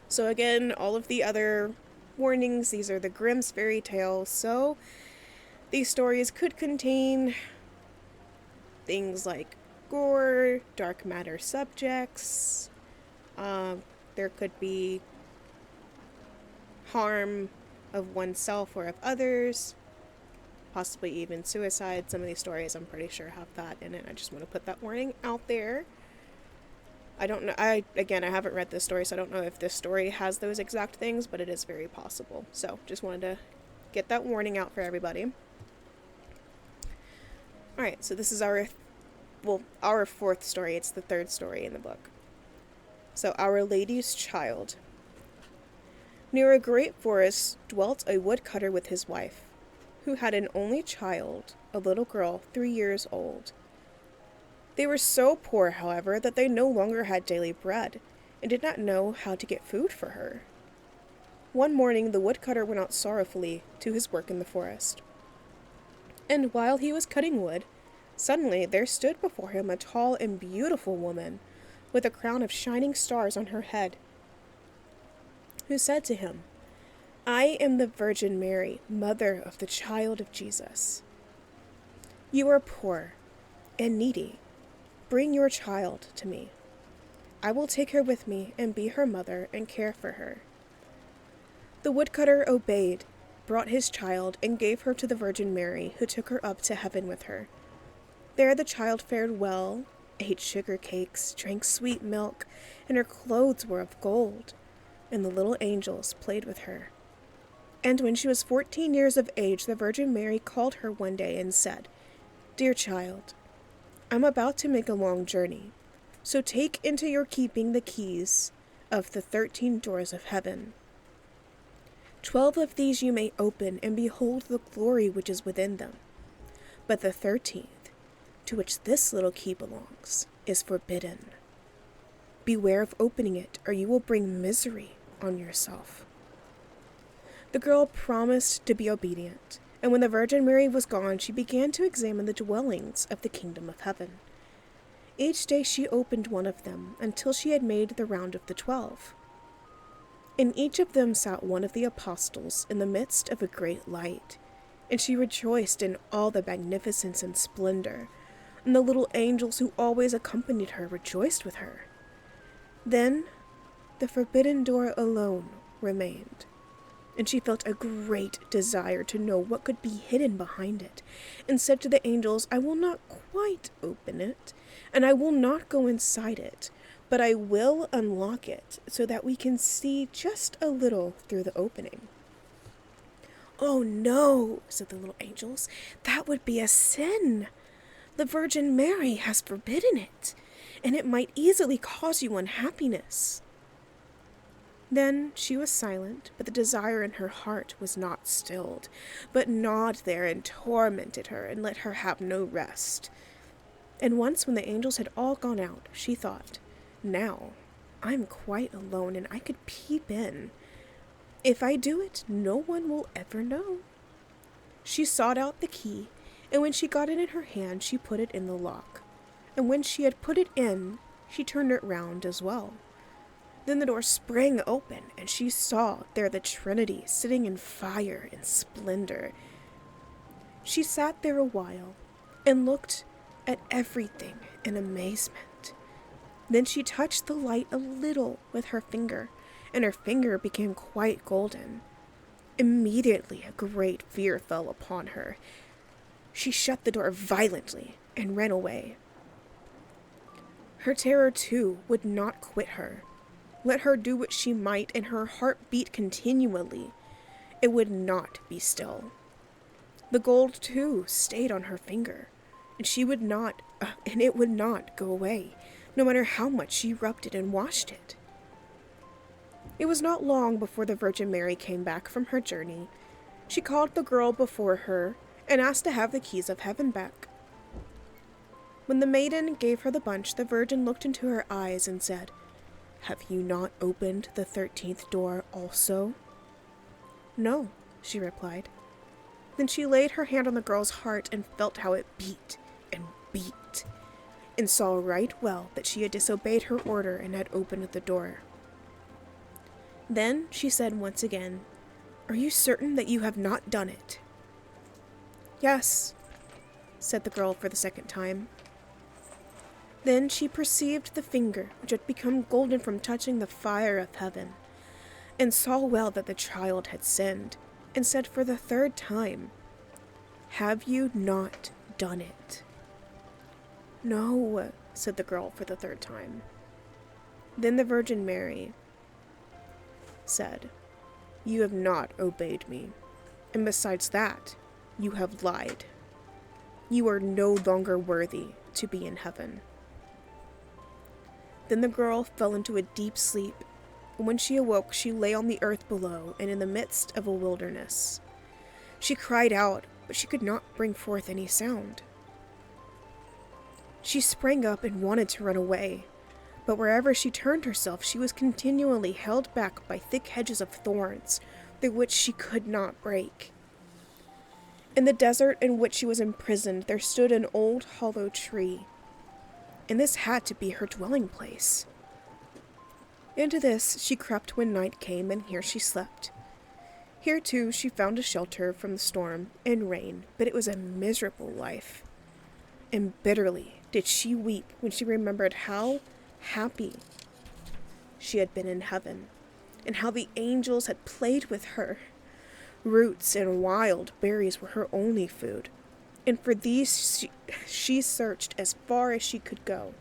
Speaker 1: So again, all of the other warnings, these are the Grimm's fairy tales, so these stories could contain things like gore, dark matter subjects, there could be harm of oneself or of others, possibly even suicide. Some of these stories I'm pretty sure have that in it. I just want to put that warning out there. I don't know. I haven't read this story, so I don't know if this story has those exact things, but it is very possible. So just wanted to get that warning out for everybody. Alright, so this is our fourth story. It's the third story in the book. So, Our Lady's Child. Near a great forest dwelt a woodcutter with his wife, who had an only child, a little girl 3 years old. They were so poor, however, that they no longer had daily bread, and did not know how to get food for her. One morning the woodcutter went out sorrowfully to his work in the forest. And while he was cutting wood, suddenly there stood before him a tall and beautiful woman, with a crown of shining stars on her head, who said to him, "I am the Virgin Mary, mother of the child of Jesus. You are poor and needy. Bring your child to me. I will take her with me and be her mother and care for her." The woodcutter obeyed, brought his child, and gave her to the Virgin Mary, who took her up to heaven with her. There the child fared well, ate sugar cakes, drank sweet milk, and her clothes were of gold, and the little angels played with her. And when she was 14 years of age, the Virgin Mary called her one day and said, "Dear child, I'm about to make a long journey, so take into your keeping the keys of the 13 doors of heaven. 12 of these you may open and behold the glory which is within them, but the 13th, to which this little key belongs, is forbidden. Beware of opening it, or you will bring misery on yourself." The girl promised to be obedient, and when the Virgin Mary was gone, she began to examine the dwellings of the kingdom of heaven. Each day she opened one of them, until she had made the round of the 12. In each of them sat one of the apostles in the midst of a great light, and she rejoiced in all the magnificence and splendor, and the little angels who always accompanied her rejoiced with her. Then the forbidden door alone remained, and she felt a great desire to know what could be hidden behind it, and said to the angels, "I will not quite open it, and I will not go inside it, but I will unlock it so that we can see just a little through the opening." "Oh no," said the little angels, "that would be a sin. The Virgin Mary has forbidden it, and it might easily cause you unhappiness." Then she was silent, but the desire in her heart was not stilled, but gnawed there and tormented her and let her have no rest. And once when the angels had all gone out, she thought, "Now I'm quite alone and I could peep in. If I do it, no one will ever know." She sought out the key, and when she got it in her hand, she put it in the lock. And when she had put it in, she turned it round as well. Then the door sprang open, and she saw there the Trinity sitting in fire and splendor. She sat there a while, and looked at everything in amazement. Then she touched the light a little with her finger, and her finger became quite golden. Immediately a great fear fell upon her. She shut the door violently and ran away. Her terror, too, would not quit her. Let her do what she might, and her heart beat continually. It would not be still. The gold, too, stayed on her finger, and it would not go away, no matter how much she rubbed it and washed it. It was not long before the Virgin Mary came back from her journey. She called the girl before her and asked to have the keys of heaven back. When the maiden gave her the bunch, the Virgin looked into her eyes and said, "Have you not opened the 13th door also?" "No," she replied. Then she laid her hand on the girl's heart and felt how it beat and beat, and saw right well that she had disobeyed her order and had opened the door. Then she said once again, "Are you certain that you have not done it?" "Yes," said the girl for the second time. Then she perceived the finger, which had become golden from touching the fire of heaven, and saw well that the child had sinned, and said for the third time, "Have you not done it?" "No," said the girl for the third time. Then the Virgin Mary said, "You have not obeyed me, and besides that, you have lied. You are no longer worthy to be in heaven." Then the girl fell into a deep sleep, and when she awoke, she lay on the earth below and in the midst of a wilderness. She cried out, but she could not bring forth any sound. She sprang up and wanted to run away, but wherever she turned herself, she was continually held back by thick hedges of thorns, through which she could not break. In the desert in which she was imprisoned, there stood an old hollow tree, and this had to be her dwelling place. Into this she crept when night came, and here she slept. Here, too, she found a shelter from the storm and rain, but it was a miserable life. And bitterly did she weep when she remembered how happy she had been in heaven, and how the angels had played with her. Roots and wild berries were her only food, and for these she searched as far as she could go.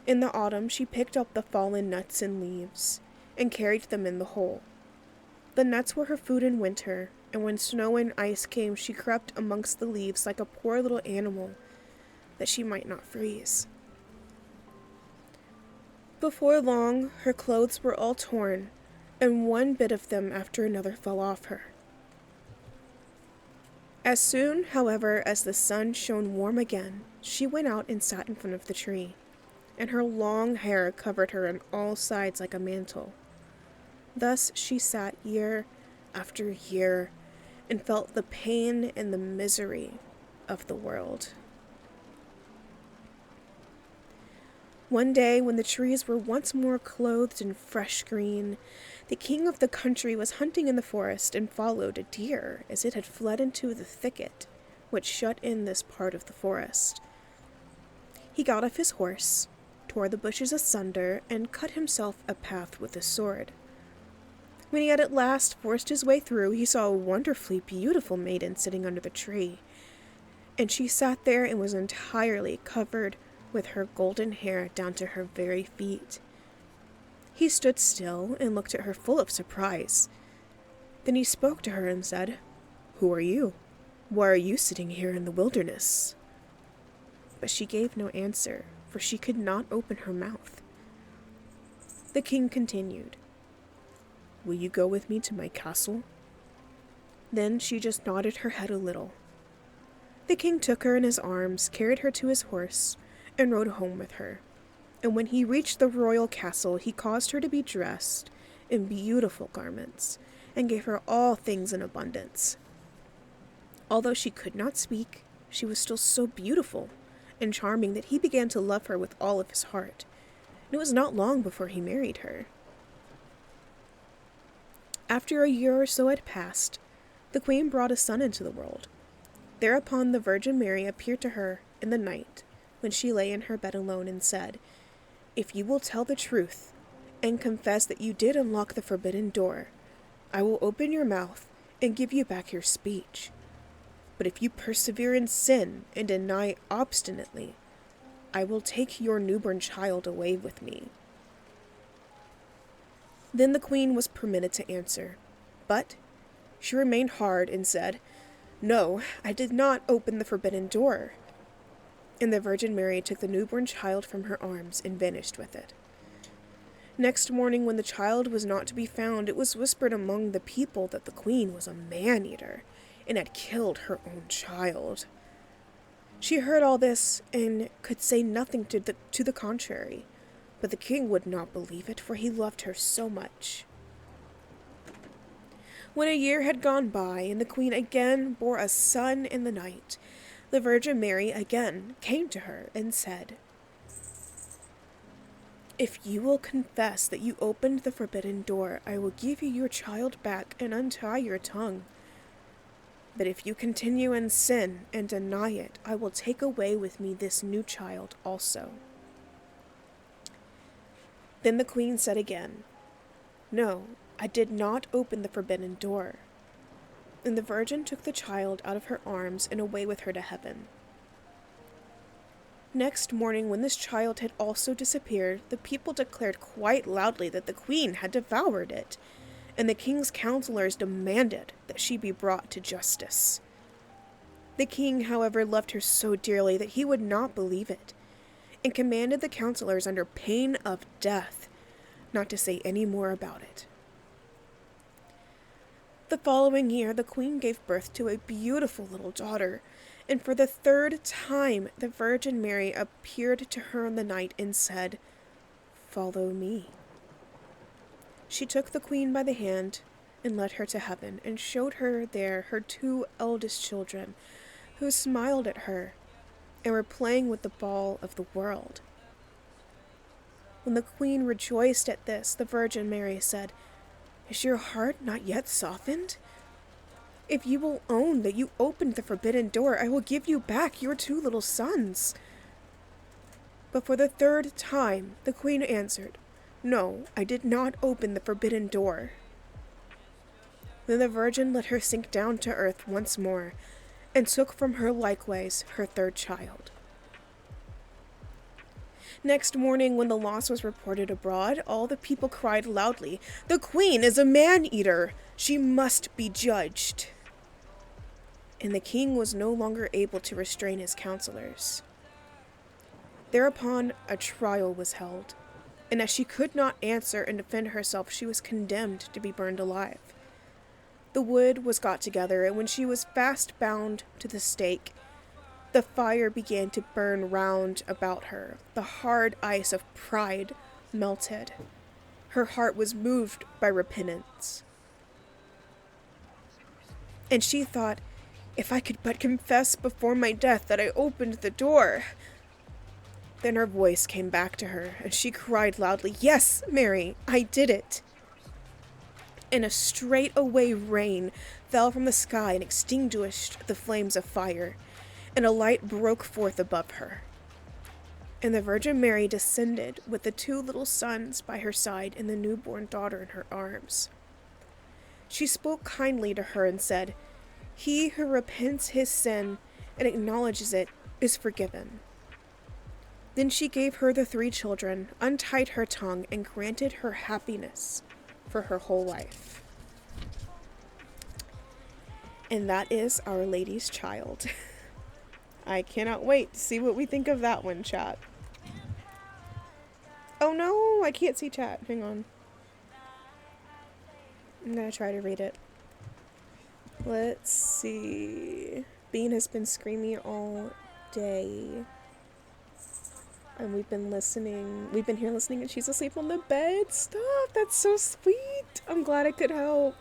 Speaker 1: In the autumn she picked up the fallen nuts and leaves, and carried them in the hole. The nuts were her food in winter, and when snow and ice came, she crept amongst the leaves like a poor little animal, that she might not freeze. Before long, her clothes were all torn, and one bit of them after another fell off her. As soon, however, as the sun shone warm again, she went out and sat in front of the tree, and her long hair covered her on all sides like a mantle. Thus she sat year after year, and felt the pain and the misery of the world. One day, when the trees were once more clothed in fresh green, the king of the country was hunting in the forest and followed a deer as it had fled into the thicket which shut in this part of the forest. He got off his horse, tore the bushes asunder, and cut himself a path with his sword. When he had at last forced his way through, he saw a wonderfully beautiful maiden sitting under the tree, and she sat there and was entirely covered with her golden hair down to her very feet. He stood still and looked at her full of surprise. Then he spoke to her and said, "Who are you? Why are you sitting here in the wilderness?" But she gave no answer, for she could not open her mouth. The king continued, "Will you go with me to my castle?" Then she just nodded her head a little. The king took her in his arms, carried her to his horse, and rode home with her. And when he reached the royal castle, he caused her to be dressed in beautiful garments, and gave her all things in abundance. Although she could not speak, she was still so beautiful and charming that he began to love her with all of his heart, and it was not long before he married her. After a year or so had passed, the queen brought a son into the world. Thereupon the Virgin Mary appeared to her in the night when she lay in her bed alone and said, "If you will tell the truth and confess that you did unlock the forbidden door, I will open your mouth and give you back your speech. But if you persevere in sin and deny obstinately, I will take your newborn child away with me." Then the queen was permitted to answer, but she remained hard and said, "No, I did not open the forbidden door." And the Virgin Mary took the newborn child from her arms and vanished with it. Next morning, when the child was not to be found, it was whispered among the people that the queen was a man-eater and had killed her own child. She heard all this and could say nothing to the contrary, but the king would not believe it, for he loved her so much. When a year had gone by and the queen again bore a son in the night, the Virgin Mary again came to her and said, "If you will confess that you opened the forbidden door, I will give you your child back and untie your tongue. But if you continue in sin and deny it, I will take away with me this new child also." Then the queen said again, "No, I did not open the forbidden door." And the Virgin took the child out of her arms and away with her to heaven. Next morning, when this child had also disappeared, the people declared quite loudly that the queen had devoured it, and the king's counselors demanded that she be brought to justice. The king, however, loved her so dearly that he would not believe it, and commanded the counselors under pain of death not to say any more about it. The following year, the queen gave birth to a beautiful little daughter, and for the third time the Virgin Mary appeared to her in the night and said, "Follow me." She took the queen by the hand and led her to heaven, and showed her there her two eldest children, who smiled at her and were playing with the ball of the world. When the queen rejoiced at this, the Virgin Mary said, "Is your heart not yet softened? If you will own that you opened the forbidden door, I will give you back your two little sons." But for the third time, the queen answered, "No, I did not open the forbidden door." Then the Virgin let her sink down to earth once more, and took from her likewise her third child. Next morning, when the loss was reported abroad, all the people cried loudly, "The queen is a man-eater! She must be judged!" And the king was no longer able to restrain his counselors. Thereupon a trial was held, and as she could not answer and defend herself, she was condemned to be burned alive. The wood was got together, and when she was fast bound to the stake, the fire began to burn round about her. The hard ice of pride melted. Her heart was moved by repentance. And she thought, "If I could but confess before my death that I opened the door." Then her voice came back to her, and she cried loudly, "Yes, Mary, I did it." And a straightaway rain fell from the sky and extinguished the flames of fire, and a light broke forth above her. And the Virgin Mary descended with the two little sons by her side and the newborn daughter in her arms. She spoke kindly to her and said, "He who repents his sin and acknowledges it is forgiven." Then she gave her the three children, untied her tongue, and granted her happiness for her whole life. And that is Our Lady's Child. I cannot wait to see what we think of that one, chat. Oh no, I can't see chat. Hang on. I'm gonna try to read it. Let's see. Bean has been screaming all day. And we've been here listening, and she's asleep on the bed. Stop, that's so sweet. I'm glad I could help.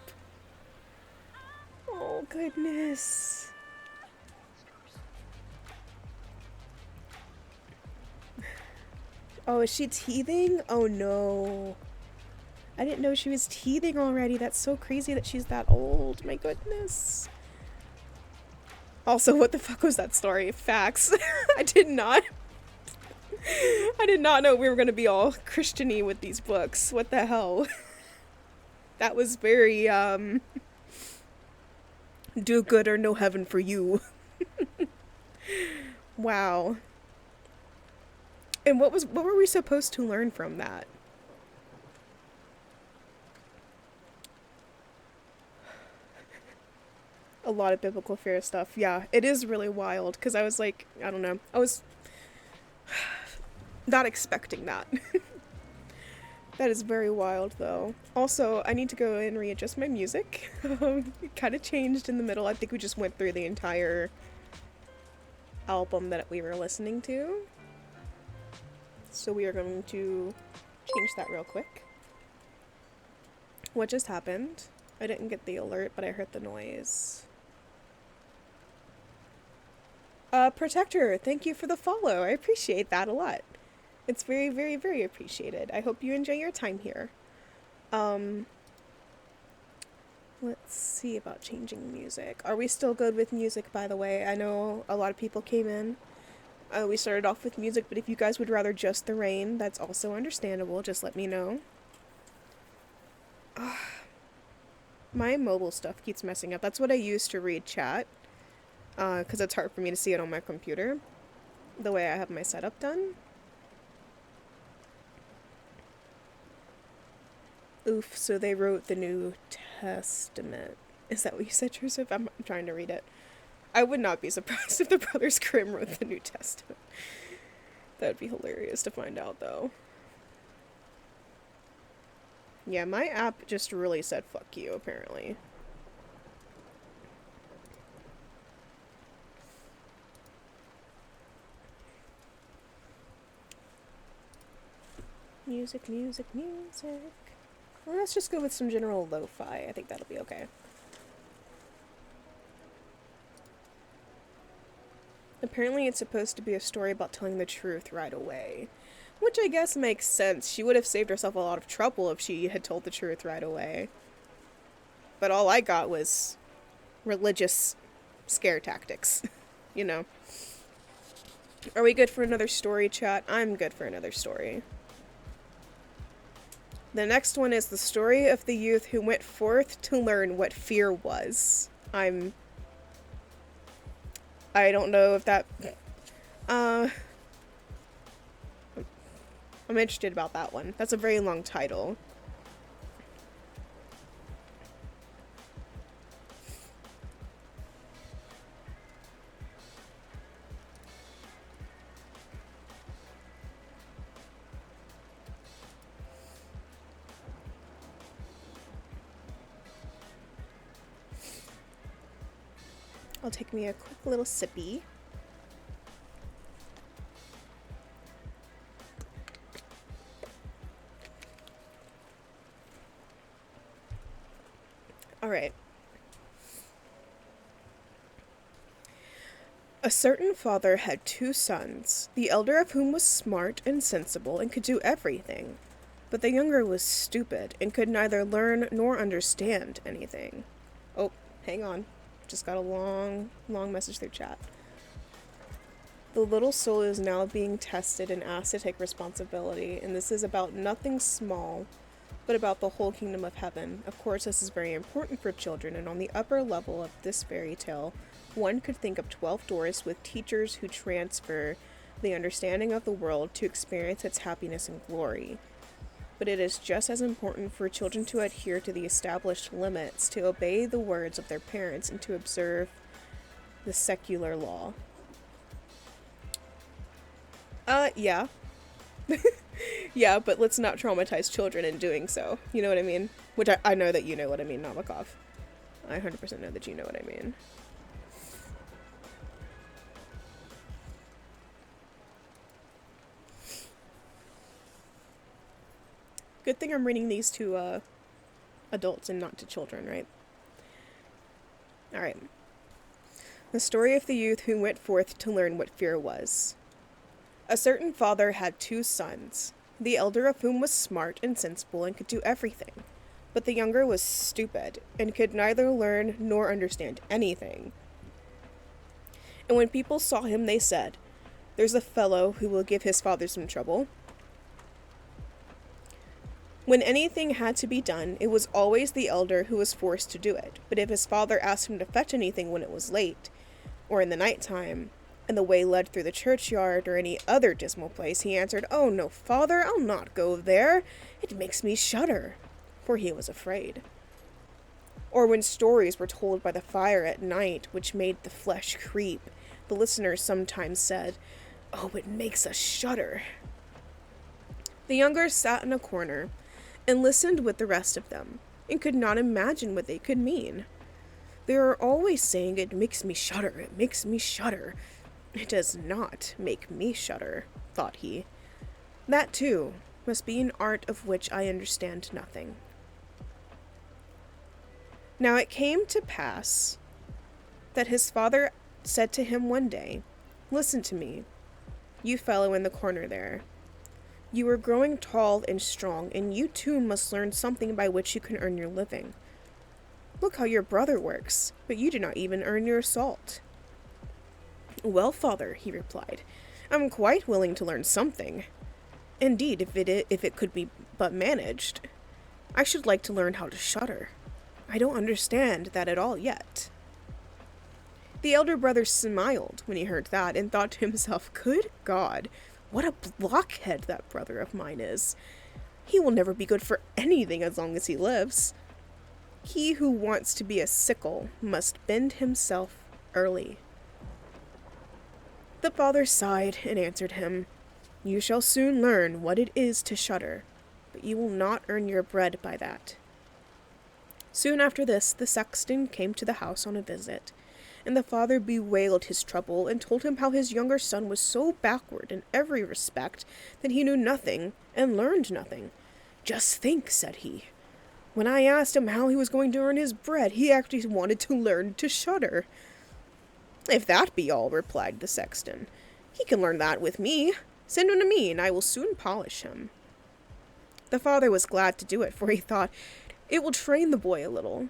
Speaker 1: Oh, goodness. Oh, is she teething? Oh, no. I didn't know she was teething already. That's so crazy that she's that old. My goodness. Also, what the fuck was that story? Facts. I did not I did not know we were going to be all Christian-y with these books. What the hell? That was very, do good or no heaven for you. Wow. And what were we supposed to learn from that? A lot of biblical fear stuff. Yeah, it is really wild because I was like, I don't know. I was not expecting that. That is very wild, though. Also, I need to go and readjust my music. It kind of changed in the middle. I think we just went through the entire album that we were listening to. So we are going to change that real quick. What just happened? I didn't get the alert, but I heard the noise. Protector, thank you for the follow. I appreciate that a lot. It's very, very, very appreciated. I hope you enjoy your time here. Let's see about changing music. Are we still good with music, by the way? I know a lot of people came in. We started off with music, but if you guys would rather just the rain, that's also understandable. Just let me know. My mobile stuff keeps messing up. That's what I use to read chat. Because it's hard for me to see it on my computer. The way I have my setup done. Oof, so they wrote the New Testament. Is that what you said, Joseph? I'm trying to read it. I would not be surprised if the Brothers Grimm wrote the New Testament. That'd be hilarious to find out, though. Yeah, my app just really said fuck you, apparently. Music, music, music. Well, let's just go with some general lo-fi. I think that'll be okay. Apparently it's supposed to be a story about telling the truth right away. Which I guess makes sense. She would have saved herself a lot of trouble if she had told the truth right away. But all I got was religious scare tactics. You know. Are we good for another story, chat? I'm good for another story. The next one is the story of the youth who went forth to learn what fear was. I don't know if that... I'm interested about that one. That's a very long title. I'll take me a quick little sippy. Alright. A certain father had 2 sons, the elder of whom was smart and sensible and could do everything, but the younger was stupid and could neither learn nor understand anything. Oh, hang on. Just got a long message through chat. The little soul is now being tested and asked to take responsibility, and this is about nothing small, but about the whole kingdom of heaven. Of course, this is very important for children, and on the upper level of this fairy tale, one could think of 12 doors with teachers who transfer the understanding of the world to experience its happiness and glory. But it is just as important for children to adhere to the established limits, to obey the words of their parents, and to observe the secular law. Yeah. Yeah, but let's not traumatize children in doing so. You know what I mean? Which I know that you know what I mean, Namakov. I 100% know that you know what I mean. Good thing I'm reading these to adults and not to children, right? Alright. The story of the youth who went forth to learn what fear was. A certain father had 2 sons, the elder of whom was smart and sensible and could do everything, but the younger was stupid and could neither learn nor understand anything. And when people saw him, they said, There's a fellow who will give his father some trouble. When anything had to be done, it was always the elder who was forced to do it. But if his father asked him to fetch anything when it was late, or in the night time, and the way led through the churchyard or any other dismal place, he answered, "Oh, no, father, I'll not go there. It makes me shudder," for he was afraid. Or when stories were told by the fire at night, which made the flesh creep, the listeners sometimes said, "Oh, it makes us shudder." The younger sat in a corner and listened with the rest of them, and could not imagine what they could mean. They are always saying, "It makes me shudder, it makes me shudder." "It does not make me shudder," thought he. "That, too, must be an art of which I understand nothing." Now it came to pass that his father said to him one day, "Listen to me, you fellow in the corner there. You are growing tall and strong, and you too must learn something by which you can earn your living. Look how your brother works, but you do not even earn your salt." "Well, father," he replied, "I'm quite willing to learn something. Indeed, if it could be but managed. I should like to learn how to shudder. I don't understand that at all yet." The elder brother smiled when he heard that, and thought to himself, "Good God, what a blockhead that brother of mine is. He will never be good for anything as long as he lives. He who wants to be a sickle must bend himself early." The father sighed and answered him, "You shall soon learn what it is to shudder, but you will not earn your bread by that." Soon after this, the sexton came to the house on a visit, and the father bewailed his trouble and told him how his younger son was so backward in every respect that he knew nothing and learned nothing. "Just think," said he, "when I asked him how he was going to earn his bread, he actually wanted to learn to shudder." "If that be all," replied the sexton, "he can learn that with me. Send him to me, and I will soon polish him." The father was glad to do it, for he thought, "It will train the boy a little."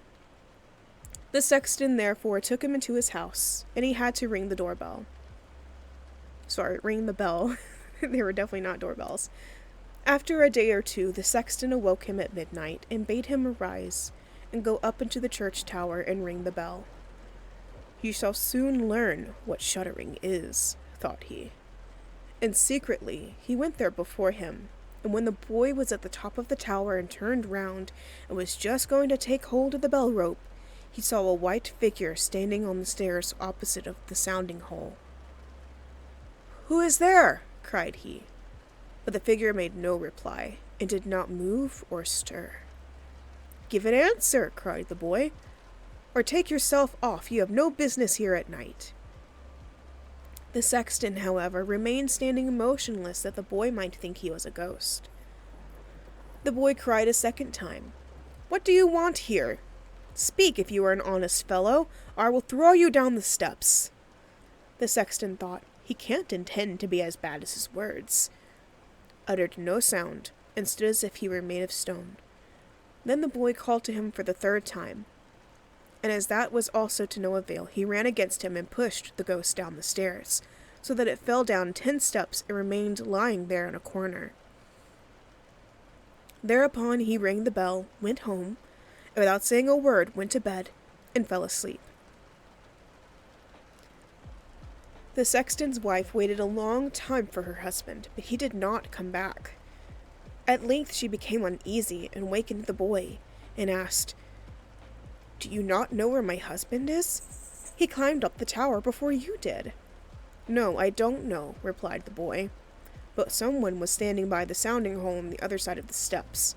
Speaker 1: The sexton therefore took him into his house, and he had to ring the bell. They were definitely not doorbells. After a day or two, the sexton awoke him at midnight, and bade him arise, and go up into the church tower and ring the bell. "You shall soon learn what shuddering is," thought he. And secretly he went there before him, and when the boy was at the top of the tower and turned round, and was just going to take hold of the bell rope, he saw a white figure standing on the stairs opposite of the sounding hole. "Who is there?" cried he. But the figure made no reply, and did not move or stir. "Give an answer," cried the boy, "or take yourself off. You have no business here at night." The sexton, however, remained standing motionless, that the boy might think he was a ghost. The boy cried a second time, "What do you want here? Speak if you are an honest fellow, or I will throw you down the steps." The sexton thought, "He can't intend to be as bad as his words," uttered no sound, and stood as if he were made of stone. Then the boy called to him for the third time, and as that was also to no avail, he ran against him and pushed the ghost down the stairs, so that it fell down 10 steps and remained lying there in a corner. Thereupon he rang the bell, went home, and without saying a word went to bed and fell asleep. The sexton's wife waited a long time for her husband, but he did not come back. At length she became uneasy and wakened the boy, and asked, "Do you not know where my husband is? He climbed up the tower before you did." "No, I don't know," replied the boy, "but someone was standing by the sounding hole on the other side of the steps,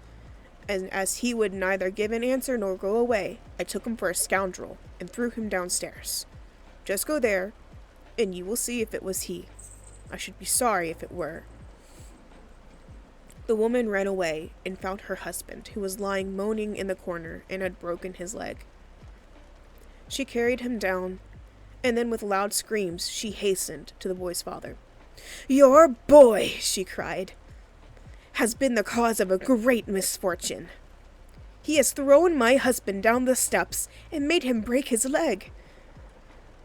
Speaker 1: and as he would neither give an answer nor go away, I took him for a scoundrel and threw him downstairs. Just go there, and you will see if it was he. I should be sorry if it were." The woman ran away and found her husband, who was lying moaning in the corner and had broken his leg. She carried him down, and then with loud screams she hastened to the boy's father. "Your boy," she cried, "has been the cause of a great misfortune. He has thrown my husband down the steps and made him break his leg.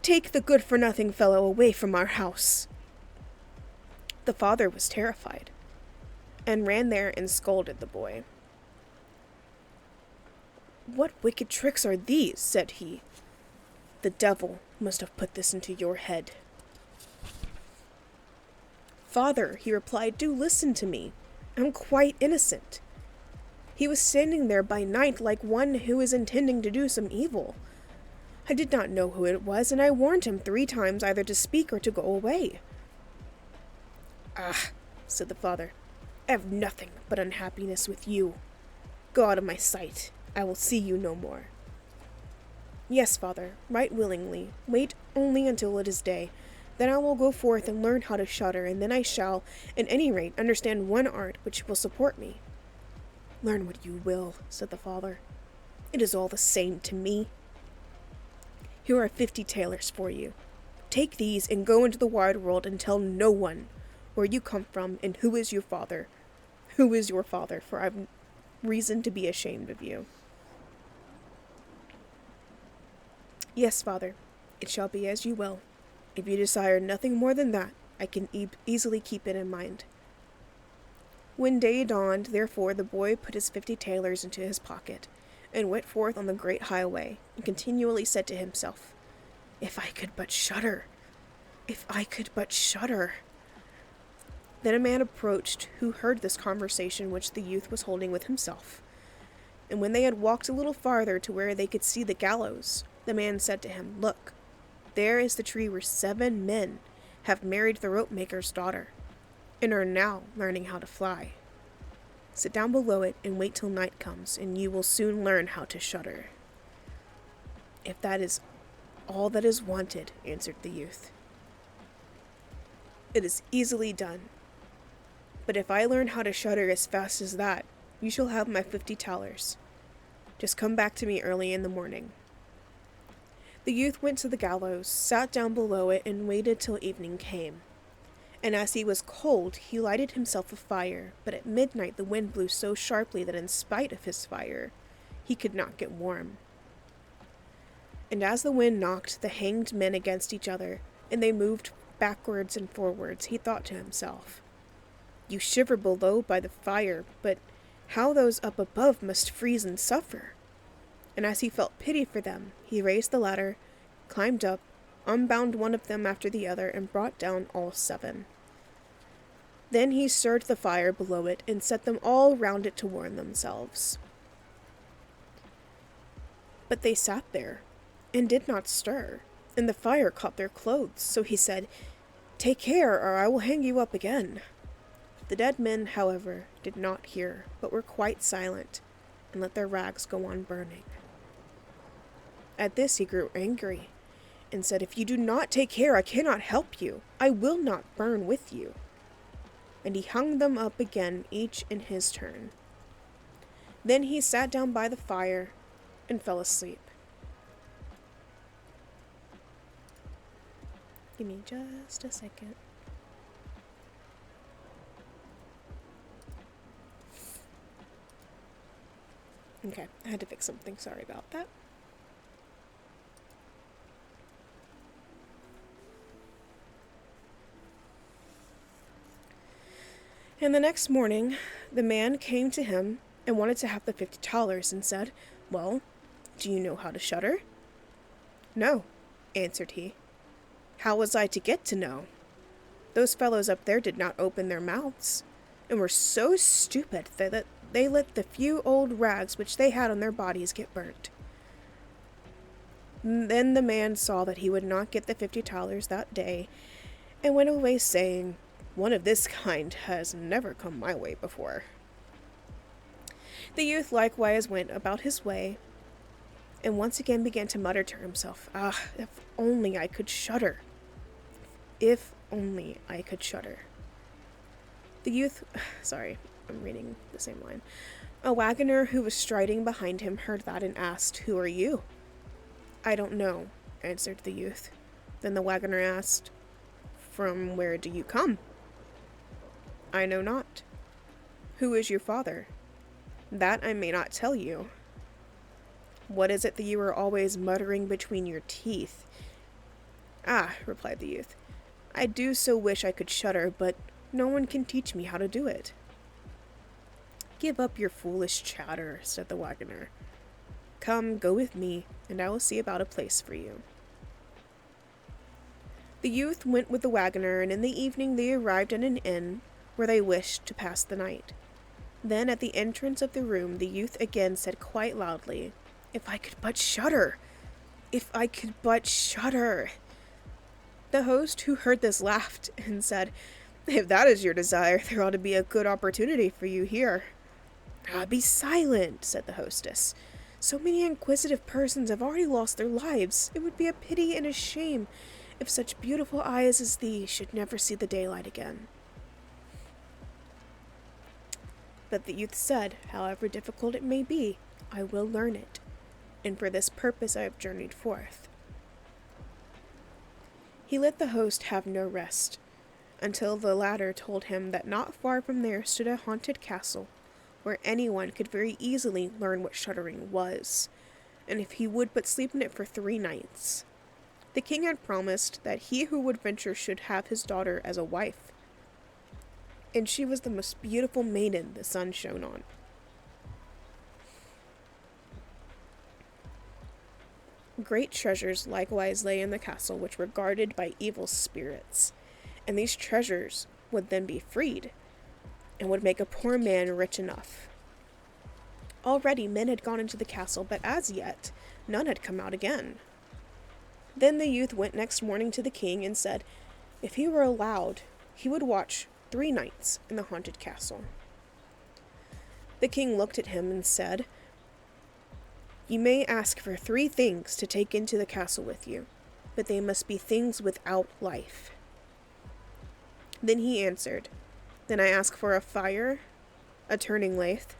Speaker 1: Take the good-for-nothing fellow away from our house." The father was terrified, and ran there and scolded the boy. "What wicked tricks are these?" said he. "The devil must have put this into your head." "Father," he replied, "do listen to me. I'm quite innocent. He was standing there by night like one who is intending to do some evil. I did not know who it was, and I warned him 3 times either to speak or to go away." "Ah," said the father, "I have nothing but unhappiness with you. Go out of my sight. I will see you no more." "Yes, father, right willingly. Wait only until it is day. Then I will go forth and learn how to shudder, and then I shall, at any rate, understand one art which will support me." "Learn what you will," said the father. "It is all the same to me. Here are 50 thalers for you. Take these and go into the wide world and tell no one where you come from and who is your father. Who is your father, for I have reason to be ashamed of you." "Yes, father, it shall be as you will. If you desire nothing more than that, I can easily keep it in mind." When day dawned, therefore, the boy put his 50 thalers into his pocket, and went forth on the great highway, and continually said to himself, "If I could but shudder! If I could but shudder!" Then a man approached who heard this conversation which the youth was holding with himself. And when they had walked a little farther to where they could see the gallows, the man said to him, "Look, there is the tree where 7 men have married the rope maker's daughter, and are now learning how to fly. Sit down below it and wait till night comes, and you will soon learn how to shudder." "If that is all that is wanted," answered the youth, "it is easily done. But if I learn how to shudder as fast as that, you shall have my 50 thalers. Just come back to me early in the morning." The youth went to the gallows, sat down below it, and waited till evening came. And as he was cold, he lighted himself a fire, but at midnight the wind blew so sharply that in spite of his fire, he could not get warm. And as the wind knocked the hanged men against each other, and they moved backwards and forwards, he thought to himself, "You shiver below by the fire, but how those up above must freeze and suffer." And as he felt pity for them, he raised the ladder, climbed up, unbound one of them after the other, and brought down all 7. Then he stirred the fire below it, and set them all round it to warm themselves. But they sat there, and did not stir, and the fire caught their clothes. So he said, "Take care, or I will hang you up again." The dead men, however, did not hear, but were quite silent, and let their rags go on burning. At this he grew angry, and said, "If you do not take care, I cannot help you. I will not burn with you." And he hung them up again, each in his turn. Then he sat down by the fire and fell asleep. Give me just a second. Okay, I had to fix something. Sorry about that. And the next morning, the man came to him and wanted to have the 50 thalers, and said, "Well, do you know how to shudder?" "No," answered he. "How was I to get to know? Those fellows up there did not open their mouths, and were so stupid that they let the few old rags which they had on their bodies get burnt." Then the man saw that he would not get the 50 thalers that day, and went away saying, "One of this kind has never come my way before." The youth likewise went about his way, and once again began to mutter to himself, "Ah, if only I could shudder! If only I could shudder!" The youth, sorry, I'm reading the same line. A wagoner who was striding behind him heard that and asked, "Who are you?" "I don't know," answered the youth. Then the wagoner asked, "From where do you come?" "I know not." "Who is your father?" "That I may not tell you." "What is it that you are always muttering between your teeth?" "Ah," replied the youth, "I do so wish I could shudder, but No one can teach me how to do it." "Give up your foolish chatter," said the wagoner. "Come, go with me, and I will see about a place for you." The youth went with the wagoner, and in the evening they arrived at an inn where they wished to pass the night. Then at the entrance of the room the youth again said quite loudly, "If I could but shudder! If I could but shudder!" The host, who heard this, laughed and said, "If that is your desire, there ought to be a good opportunity for you here." "Ah, be silent," said the hostess. "So many inquisitive persons have already lost their lives. It would be a pity and a shame if such beautiful eyes as these should never see the daylight again." But the youth said, "However difficult it may be, I will learn it, and for this purpose I have journeyed forth." He let the host have no rest, until the latter told him that not far from there stood a haunted castle, where anyone could very easily learn what shuddering was, and if he would but sleep in it for 3 nights. The king had promised that he who would venture should have his daughter as a wife, and she was the most beautiful maiden the sun shone on. Great treasures likewise lay in the castle which were guarded by evil spirits, and these treasures would then be freed, and would make a poor man rich enough. Already men had gone into the castle, but as yet none had come out again. Then the youth went next morning to the king and said, if he were allowed, he would watch 3 nights in the haunted castle. The king looked at him and said, "You may ask for 3 things to take into the castle with you, but they must be things without life." Then he answered, "Then I ask for a fire, a turning lathe,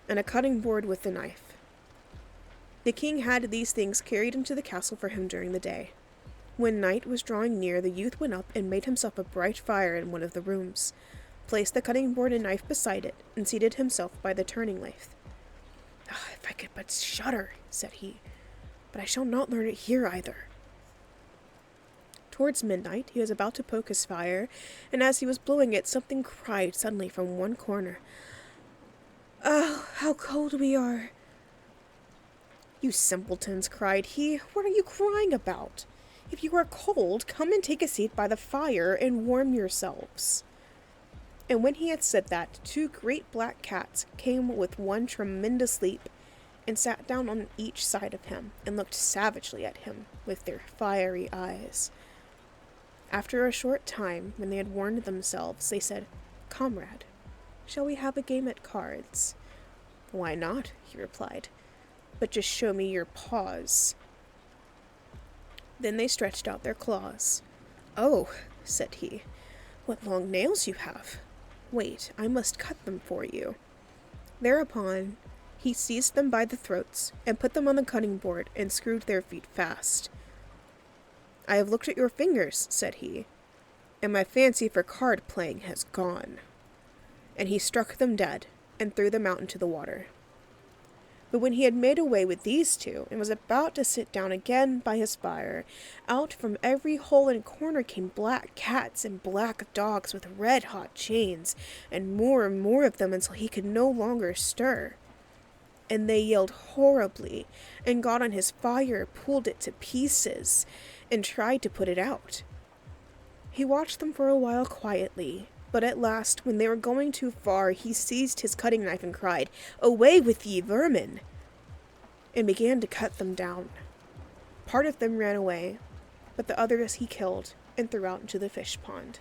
Speaker 1: and a cutting board with the knife." The king had these things carried into the castle for him during the day. When night was drawing near, the youth went up and made himself a bright fire in one of the rooms, placed the cutting board and knife beside it, and seated himself by the turning lathe. "Ah, if I could but shudder," said he, "but I shall not learn it here either." Towards midnight, he was about to poke his fire, and as he was blowing it, something cried suddenly from one corner, "Oh, how cold we are!" "You simpletons," cried he, "what are you crying about? If you are cold, come and take a seat by the fire and warm yourselves." And when he had said that, 2 great black cats came with one tremendous leap, and sat down on each side of him, and looked savagely at him with their fiery eyes. After a short time, when they had warmed themselves, they said, "Comrade, shall we have a game at cards?" "Why not?" he replied, "but just show me your paws." Then they stretched out their claws. "Oh," said he, "what long nails you have! Wait, I must cut them for you." Thereupon he seized them by the throats, and put them on the cutting board, and screwed their feet fast. "I have looked at your fingers," said he, "and my fancy for card playing has gone." And he struck them dead, and threw them out into the water. But when he had made away with these 2, and was about to sit down again by his fire, out from every hole and corner came black cats and black dogs with red-hot chains, and more of them until he could no longer stir. And they yelled horribly, and got on his fire, pulled it to pieces, and tried to put it out. He watched them for a while quietly, but at last, when they were going too far, he seized his cutting knife and cried, "Away with ye, vermin!" and began to cut them down. Part of them ran away, but the others he killed and threw out into the fish pond.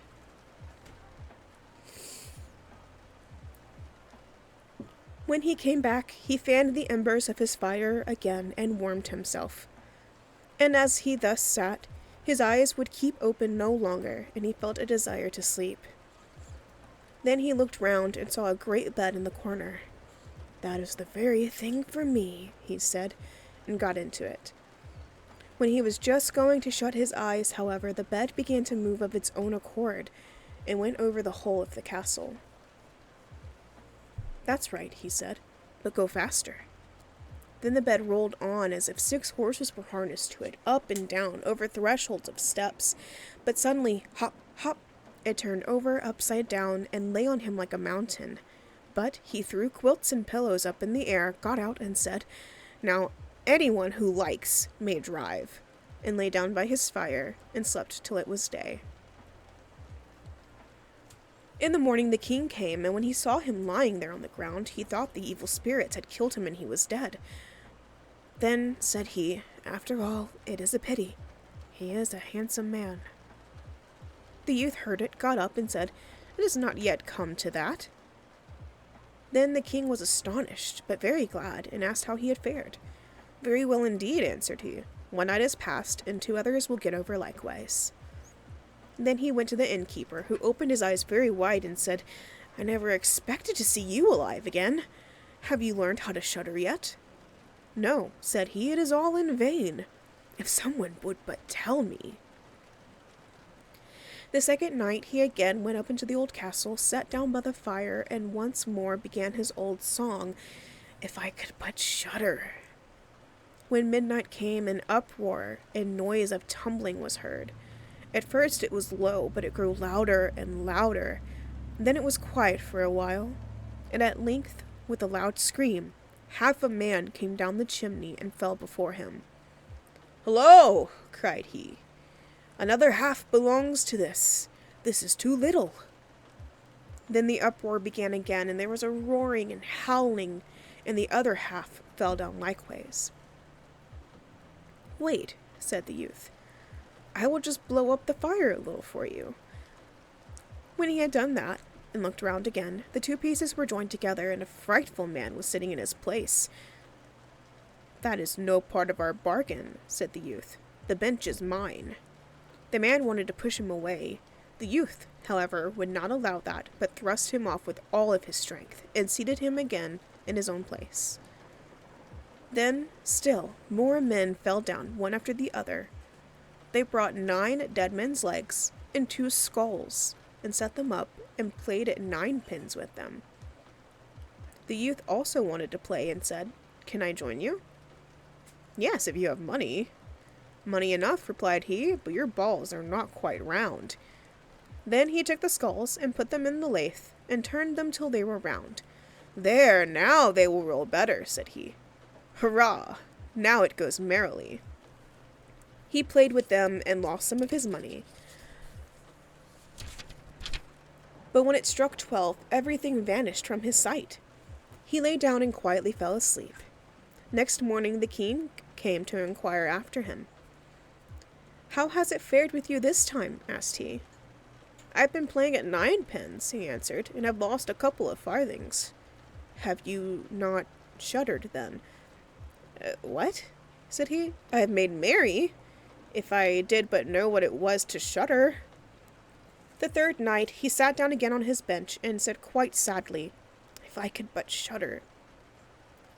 Speaker 1: When he came back, he fanned the embers of his fire again and warmed himself. And as he thus sat, his eyes would keep open no longer, and he felt a desire to sleep. Then he looked round and saw a great bed in the corner. "That is the very thing for me," he said, and got into it. When he was just going to shut his eyes, however, the bed began to move of its own accord, and went over the whole of the castle. "That's right," he said, "but go faster." Then the bed rolled on as if 6 horses were harnessed to it, up and down, over thresholds of steps. But suddenly, hop, hop, It turned over upside down and lay on him like a mountain. But he threw quilts and pillows up in the air, got out, and said, "Now, anyone who likes may drive," and lay down by his fire and slept till it was day. In the morning the king came, and when he saw him lying there on the ground, he thought the evil spirits had killed him and he was dead. Then said he, "After all, it is a pity. He is a handsome man." The youth heard it, got up, and said, "It has not yet come to that." Then the king was astonished, but very glad, and asked how he had fared. "Very well indeed," answered he. "One night is past, and 2 others will get over likewise." Then he went to the innkeeper, who opened his eyes very wide and said, "I never expected to see you alive again. Have you learned how to shudder yet?" "No," said he, "it is all in vain. If someone would but tell me." The second night he again went up into the old castle, sat down by the fire, and once more began his old song, "If I could but shudder." When midnight came, an uproar and noise of tumbling was heard. At first it was low, but it grew louder and louder. Then it was quiet for a while, and at length, with a loud scream, half a man came down the chimney and fell before him. "Hello!" cried he. "Another half belongs to this. This is too little." Then the uproar began again, and there was a roaring and howling, and the other half fell down likewise. "Wait," said the youth. "I will just blow up the fire a little for you." When he had done that, and looked round again, the 2 pieces were joined together, and a frightful man was sitting in his place. "That is no part of our bargain," said the youth. "The bench is mine." The man wanted to push him away. The youth, however, would not allow that, but thrust him off with all of his strength, and seated him again in his own place. Then, still, more men fell down, one after the other. They brought 9 dead men's legs and 2 skulls, and set them up, and played at 9 pins with them. The youth also wanted to play, and said, "Can I join you?" "Yes, if you have money." "Money enough," replied he, "but your balls are not quite round." Then he took the skulls, and put them in the lathe, and turned them till they were round. "There, now they will roll better," said he. "Hurrah! Now it goes merrily." He played with them, and lost some of his money. But when it struck 12, everything vanished from his sight. He lay down and quietly fell asleep. Next morning the king came to inquire after him. "How has it fared with you this time?" asked he. "I've been playing at 9 pins," he answered, "and have lost a couple of farthings." "Have you not shuddered, then?" What?" said he. "I have made merry, if I did but know what it was to shudder." The third night he sat down again on his bench, and said quite sadly, "If I could but shudder."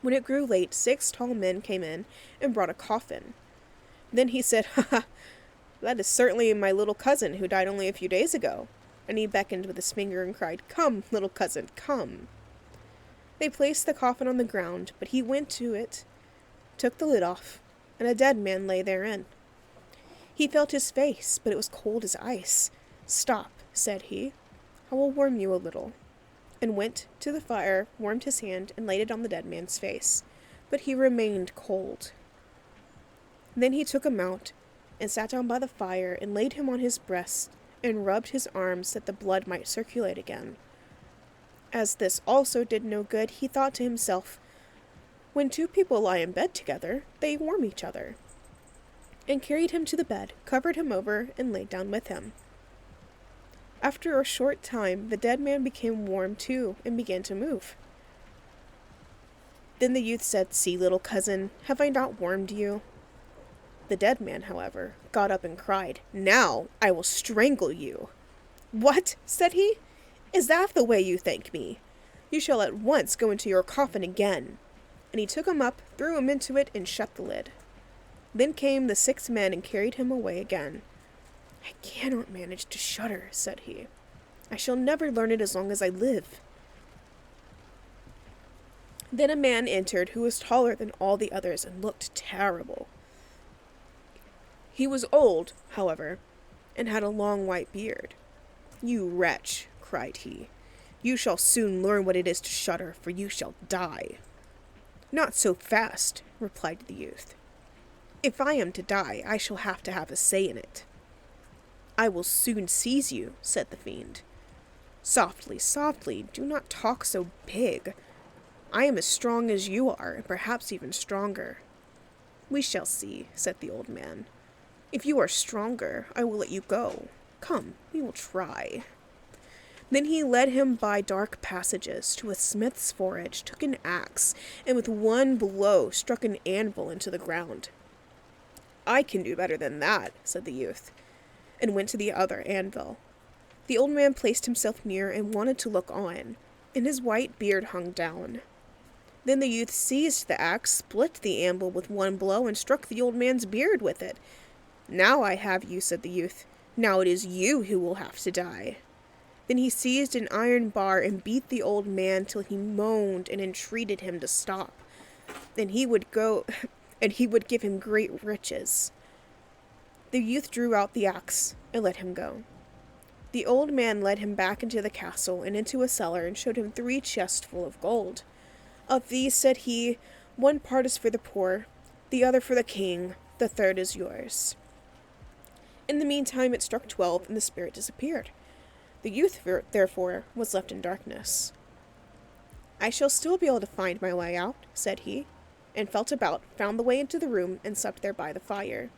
Speaker 1: When it grew late, 6 tall men came in and brought a coffin. Then he said, "Ha ha! That is certainly my little cousin, who died only a few days ago." And he beckoned with his finger and cried, "Come, little cousin, come." They placed the coffin on the ground, but he went to it, took the lid off, and a dead man lay therein. He felt his face, but it was cold as ice. "Stop," said he, "I will warm you a little," and went to the fire, warmed his hand, and laid it on the dead man's face, but he remained cold. Then he took him out, and sat down by the fire, and laid him on his breast, and rubbed his arms that the blood might circulate again. As this also did no good, he thought to himself, "When 2 people lie in bed together, they warm each other," and carried him to the bed, covered him over, and laid down with him. After a short time, the dead man became warm too, and began to move. Then the youth said, "See, little cousin, have I not warmed you?" The dead man, however, got up and cried, "Now I will strangle you." "What?" said he. "Is that the way you thank me? You shall at once go into your coffin again." And he took him up, threw him into it, and shut the lid. Then came the 6 men and carried him away again. "I cannot manage to shudder," said he. "I shall never learn it as long as I live." Then a man entered who was taller than all the others and looked terrible. He was old, however, and had a long white beard. "You wretch," cried he, "you shall soon learn what it is to shudder, for you shall die." "Not so fast," replied the youth. "If I am to die, I shall have to have a say in it." "I will soon seize you," said the fiend. "Softly, softly, do not talk so big. I am as strong as you are, and perhaps even stronger." "We shall see," said the old man. "If you are stronger, I will let you go. Come, we will try." Then he led him by dark passages to a smith's forge, took an axe, and with one blow struck an anvil into the ground. "I can do better than that," said the youth, and went to the other anvil. The old man placed himself near and wanted to look on, and his white beard hung down. Then the youth seized the axe, split the anvil with one blow, and struck the old man's beard with it. "Now I have you," said the youth. "Now it is you who will have to die." Then he seized an iron bar and beat the old man till he moaned and entreated him to stop. Then he would give him great riches. The youth drew out the axe and let him go. The old man led him back into the castle and into a cellar and showed him 3 chests full of gold. "Of these," said he, "one part is for the poor, the other for the king, the third is yours." In the meantime it struck 12 and the spirit disappeared. The youth, therefore, was left in darkness. "I shall still be able to find my way out," said he, and felt about, found the way into the room, and slept there by the fire.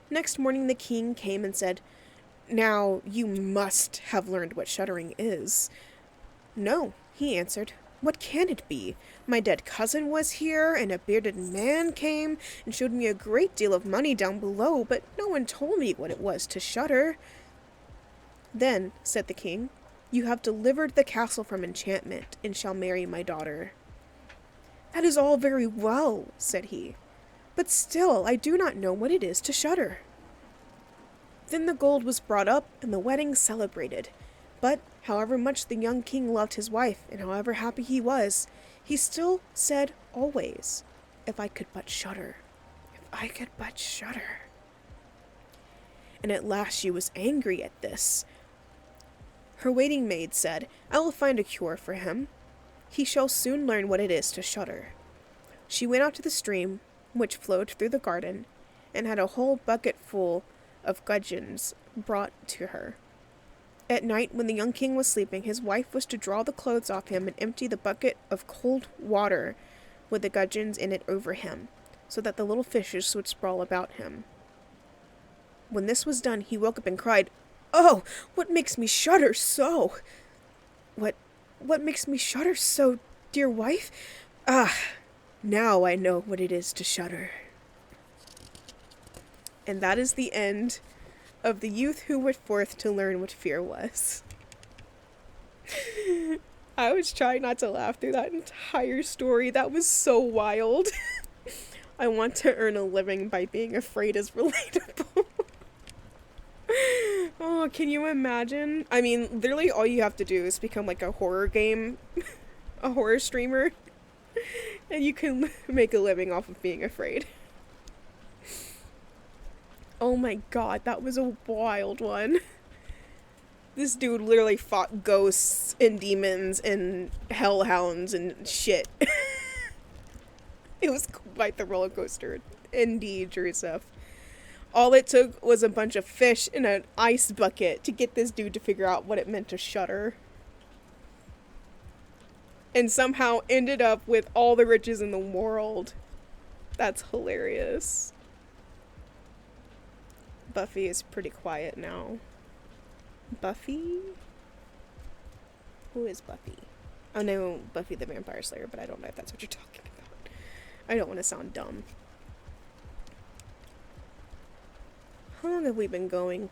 Speaker 1: Next morning the king came and said, "Now you must have learned what shuddering is." "No," he answered. "What can it be? My dead cousin was here, and a bearded man came and showed me a great deal of money down below, but no one told me what it was to shudder." "Then," said the king, "you have delivered the castle from enchantment, and shall marry my daughter." "That is all very well," said he, "but still I do not know what it is to shudder." Then the gold was brought up, and the wedding celebrated. But, however much the young king loved his wife, and however happy he was, he still said always, "If I could but shudder, if I could but shudder." And at last she was angry at this. Her waiting maid said, "I will find a cure for him. He shall soon learn what it is to shudder." She went out to the stream, which flowed through the garden, and had a whole bucket full of gudgeons brought to her. At night, when the young king was sleeping, his wife was to draw the clothes off him and empty the bucket of cold water with the gudgeons in it over him, so that the little fishes would sprawl about him. When this was done, he woke up and cried, "Oh, what makes me shudder so? What makes me shudder so, dear wife? Ah, now I know what it is to shudder." And that is the end of the youth who went forth to learn what fear was. I was trying not to laugh through that entire story. That was so wild. I want to earn a living by being afraid is relatable. Oh, can you imagine? I mean, literally all you have to do is become like a horror game, a horror streamer, and you can make a living off of being afraid. Oh my god, that was a wild one. This dude literally fought ghosts and demons and hellhounds and shit. It was quite the roller coaster. Indeed, Joseph. All it took was a bunch of fish in an ice bucket to get this dude to figure out what it meant to shudder. And somehow ended up with all the riches in the world. That's hilarious. Buffy is pretty quiet now. Buffy? Who is Buffy? I know Buffy the Vampire Slayer, but I don't know if that's what you're talking about. I don't want to sound dumb. How long have we been going?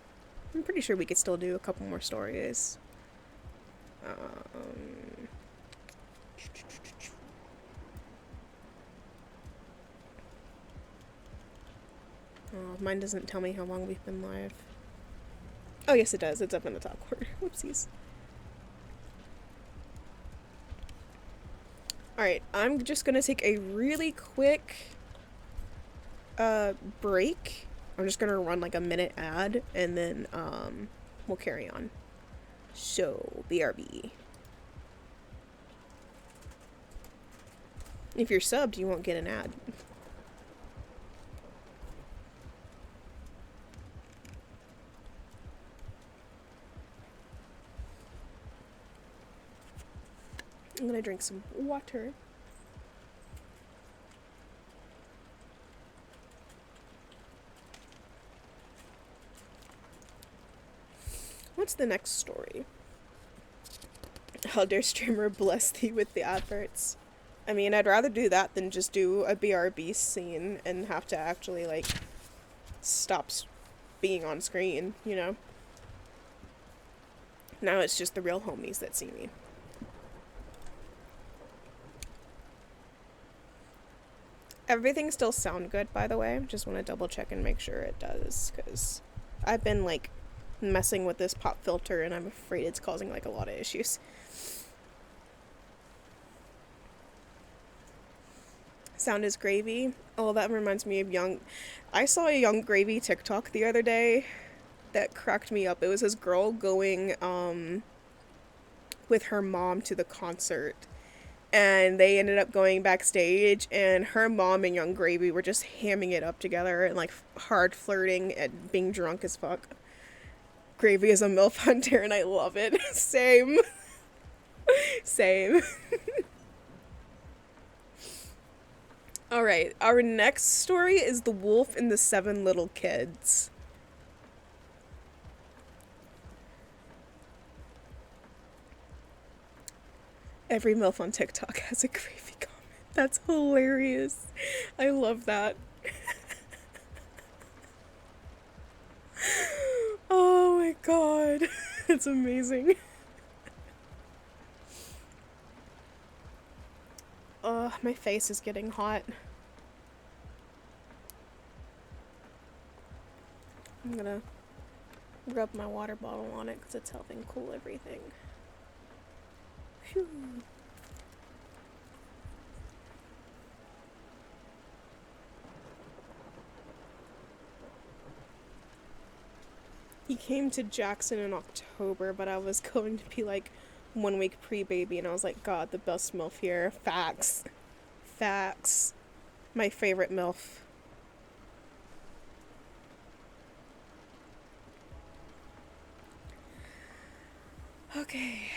Speaker 1: I'm pretty sure we could still do a couple more stories. Oh, mine doesn't tell me how long we've been live. Oh, yes, it does. It's up in the top corner. Whoopsies. Alright, I'm just gonna take a really quick break. I'm just gonna run like a minute ad, and then we'll carry on. So, BRB. If you're subbed, you won't get an ad. I'm gonna drink some water. What's the next story? How dare streamer bless thee with the adverts? I mean, I'd rather do that than just do a BRB scene and have to actually, like, stop being on screen, you know? Now it's just the real homies that see me. Everything still sound good, by the way. Just want to double check and make sure it does, because I've been, like, messing with this pop filter and I'm afraid it's causing, like, a lot of issues. Sound is gravy. Oh, that reminds me of I saw a Young Gravy TikTok the other day that cracked me up. It was this girl going with her mom to the concert, and they ended up going backstage, and her mom and Young Gravy were just hamming it up together and, like, hard flirting and being drunk as fuck. Gravy is a MILF hunter and I love it. Same. Same. Alright, our next story is The Wolf and the Seven Little Kids. Every MILF on TikTok has a gravy comment. That's hilarious. I love that. Oh my god. It's amazing. My face is getting hot. I'm gonna rub my water bottle on it because it's helping cool everything. Phew. He came to Jackson in October, but I was going to be like 1 week pre-baby, and I was like, God, the best MILF here. Facts. Facts. My favorite MILF. Okay.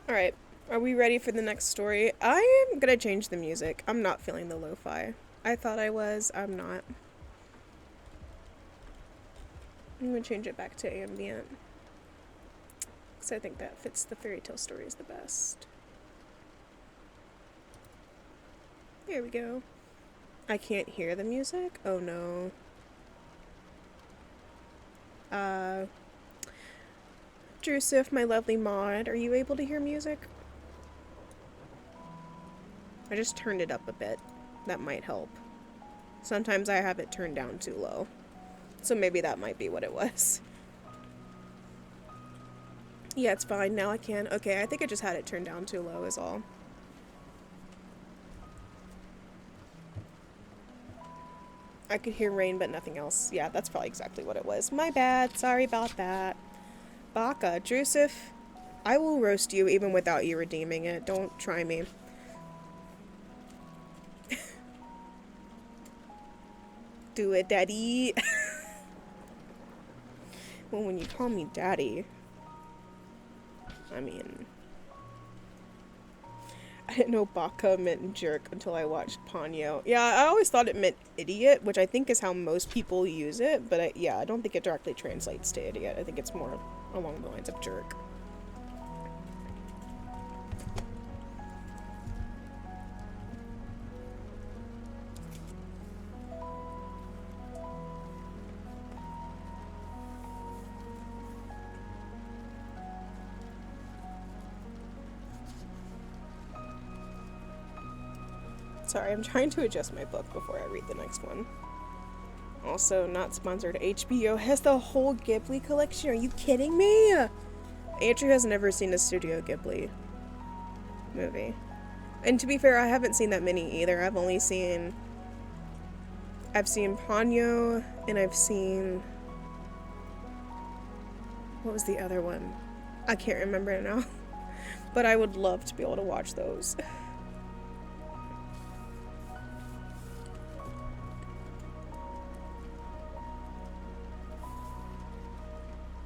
Speaker 1: Alright, are we ready for the next story? I am gonna change the music. I'm not feeling the lo-fi. I thought I was, I'm not. I'm gonna change it back to ambient, because I think that fits the fairy tale stories the best. There we go. I can't hear the music? Oh no. Drusif, my lovely mod, are you able to hear music? I just turned it up a bit. That might help. Sometimes I have it turned down too low. So maybe that might be what it was. Yeah, it's fine. Now I can. Okay, I think I just had it turned down too low is all. I could hear rain, but nothing else. Yeah, that's probably exactly what it was. My bad. Sorry about that. Baka, Drusif, I will roast you even without you redeeming it. Don't try me. Do it, daddy. Well, when you call me daddy, I mean, I didn't know baka meant jerk until I watched Ponyo. Yeah, I always thought it meant idiot, which I think is how most people use it, but yeah, I don't think it directly translates to idiot. I think it's more along the lines of jerk. Sorry, I'm trying to adjust my book before I read the next one. Also, not sponsored. HBO has the whole Ghibli collection. Are you kidding me? Andrew has never seen a Studio Ghibli movie. And to be fair, I haven't seen that many either. I've only seen I've seen Ponyo, and I've seen... What was the other one? I can't remember now. But I would love to be able to watch those.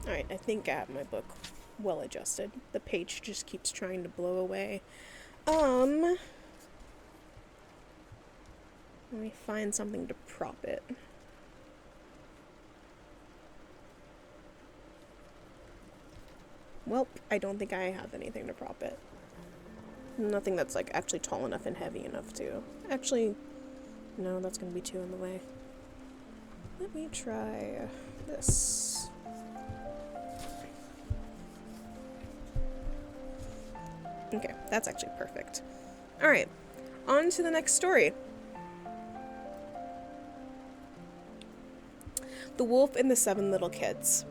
Speaker 1: Alright, I think I have my book well adjusted. The page just keeps trying to blow away. Let me find something to prop it. Welp, I don't think I have anything to prop it. Nothing that's like actually tall enough and heavy enough to. Actually, no, that's gonna be too in the way. Let me try this. Okay, that's actually perfect. Alright, on to the next story. The Wolf and the 7 Little Kids.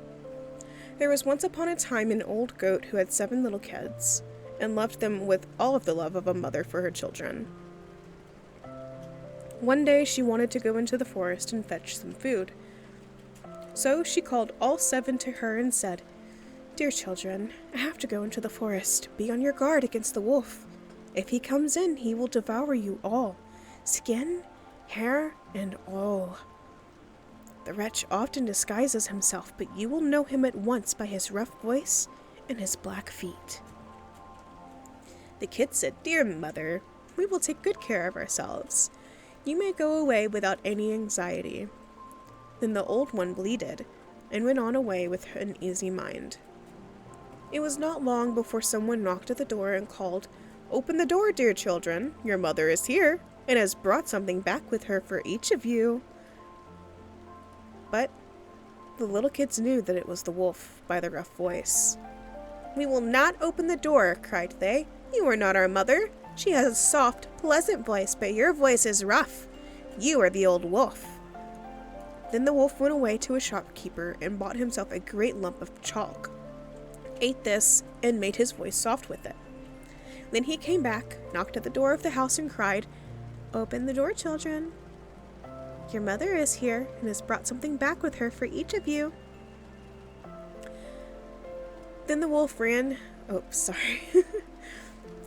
Speaker 1: There was once upon a time an old goat who had 7 little kids, and loved them with all of the love of a mother for her children. One day she wanted to go into the forest and fetch some food. So she called all 7 to her and said, "Dear children, I have to go into the forest. Be on your guard against the wolf. If he comes in, he will devour you all, skin, hair, and all. The wretch often disguises himself, but you will know him at once by his rough voice and his black feet." The kids said, "Dear mother, we will take good care of ourselves. You may go away without any anxiety." Then the old one bleated and went on away with an easy mind. It was not long before someone knocked at the door and called, "Open the door, dear children. Your mother is here and has brought something back with her for each of you." But the little kids knew that it was the wolf by the rough voice. "We will not open the door," cried they. "You are not our mother. She has a soft, pleasant voice, but your voice is rough. You are the old wolf." Then the wolf went away to a shopkeeper and bought himself a great lump of chalk, ate this, and made his voice soft with it. Then he came back, knocked at the door of the house, and cried, "Open the door, children. Your mother is here and has brought something back with her for each of you." Then the wolf ran.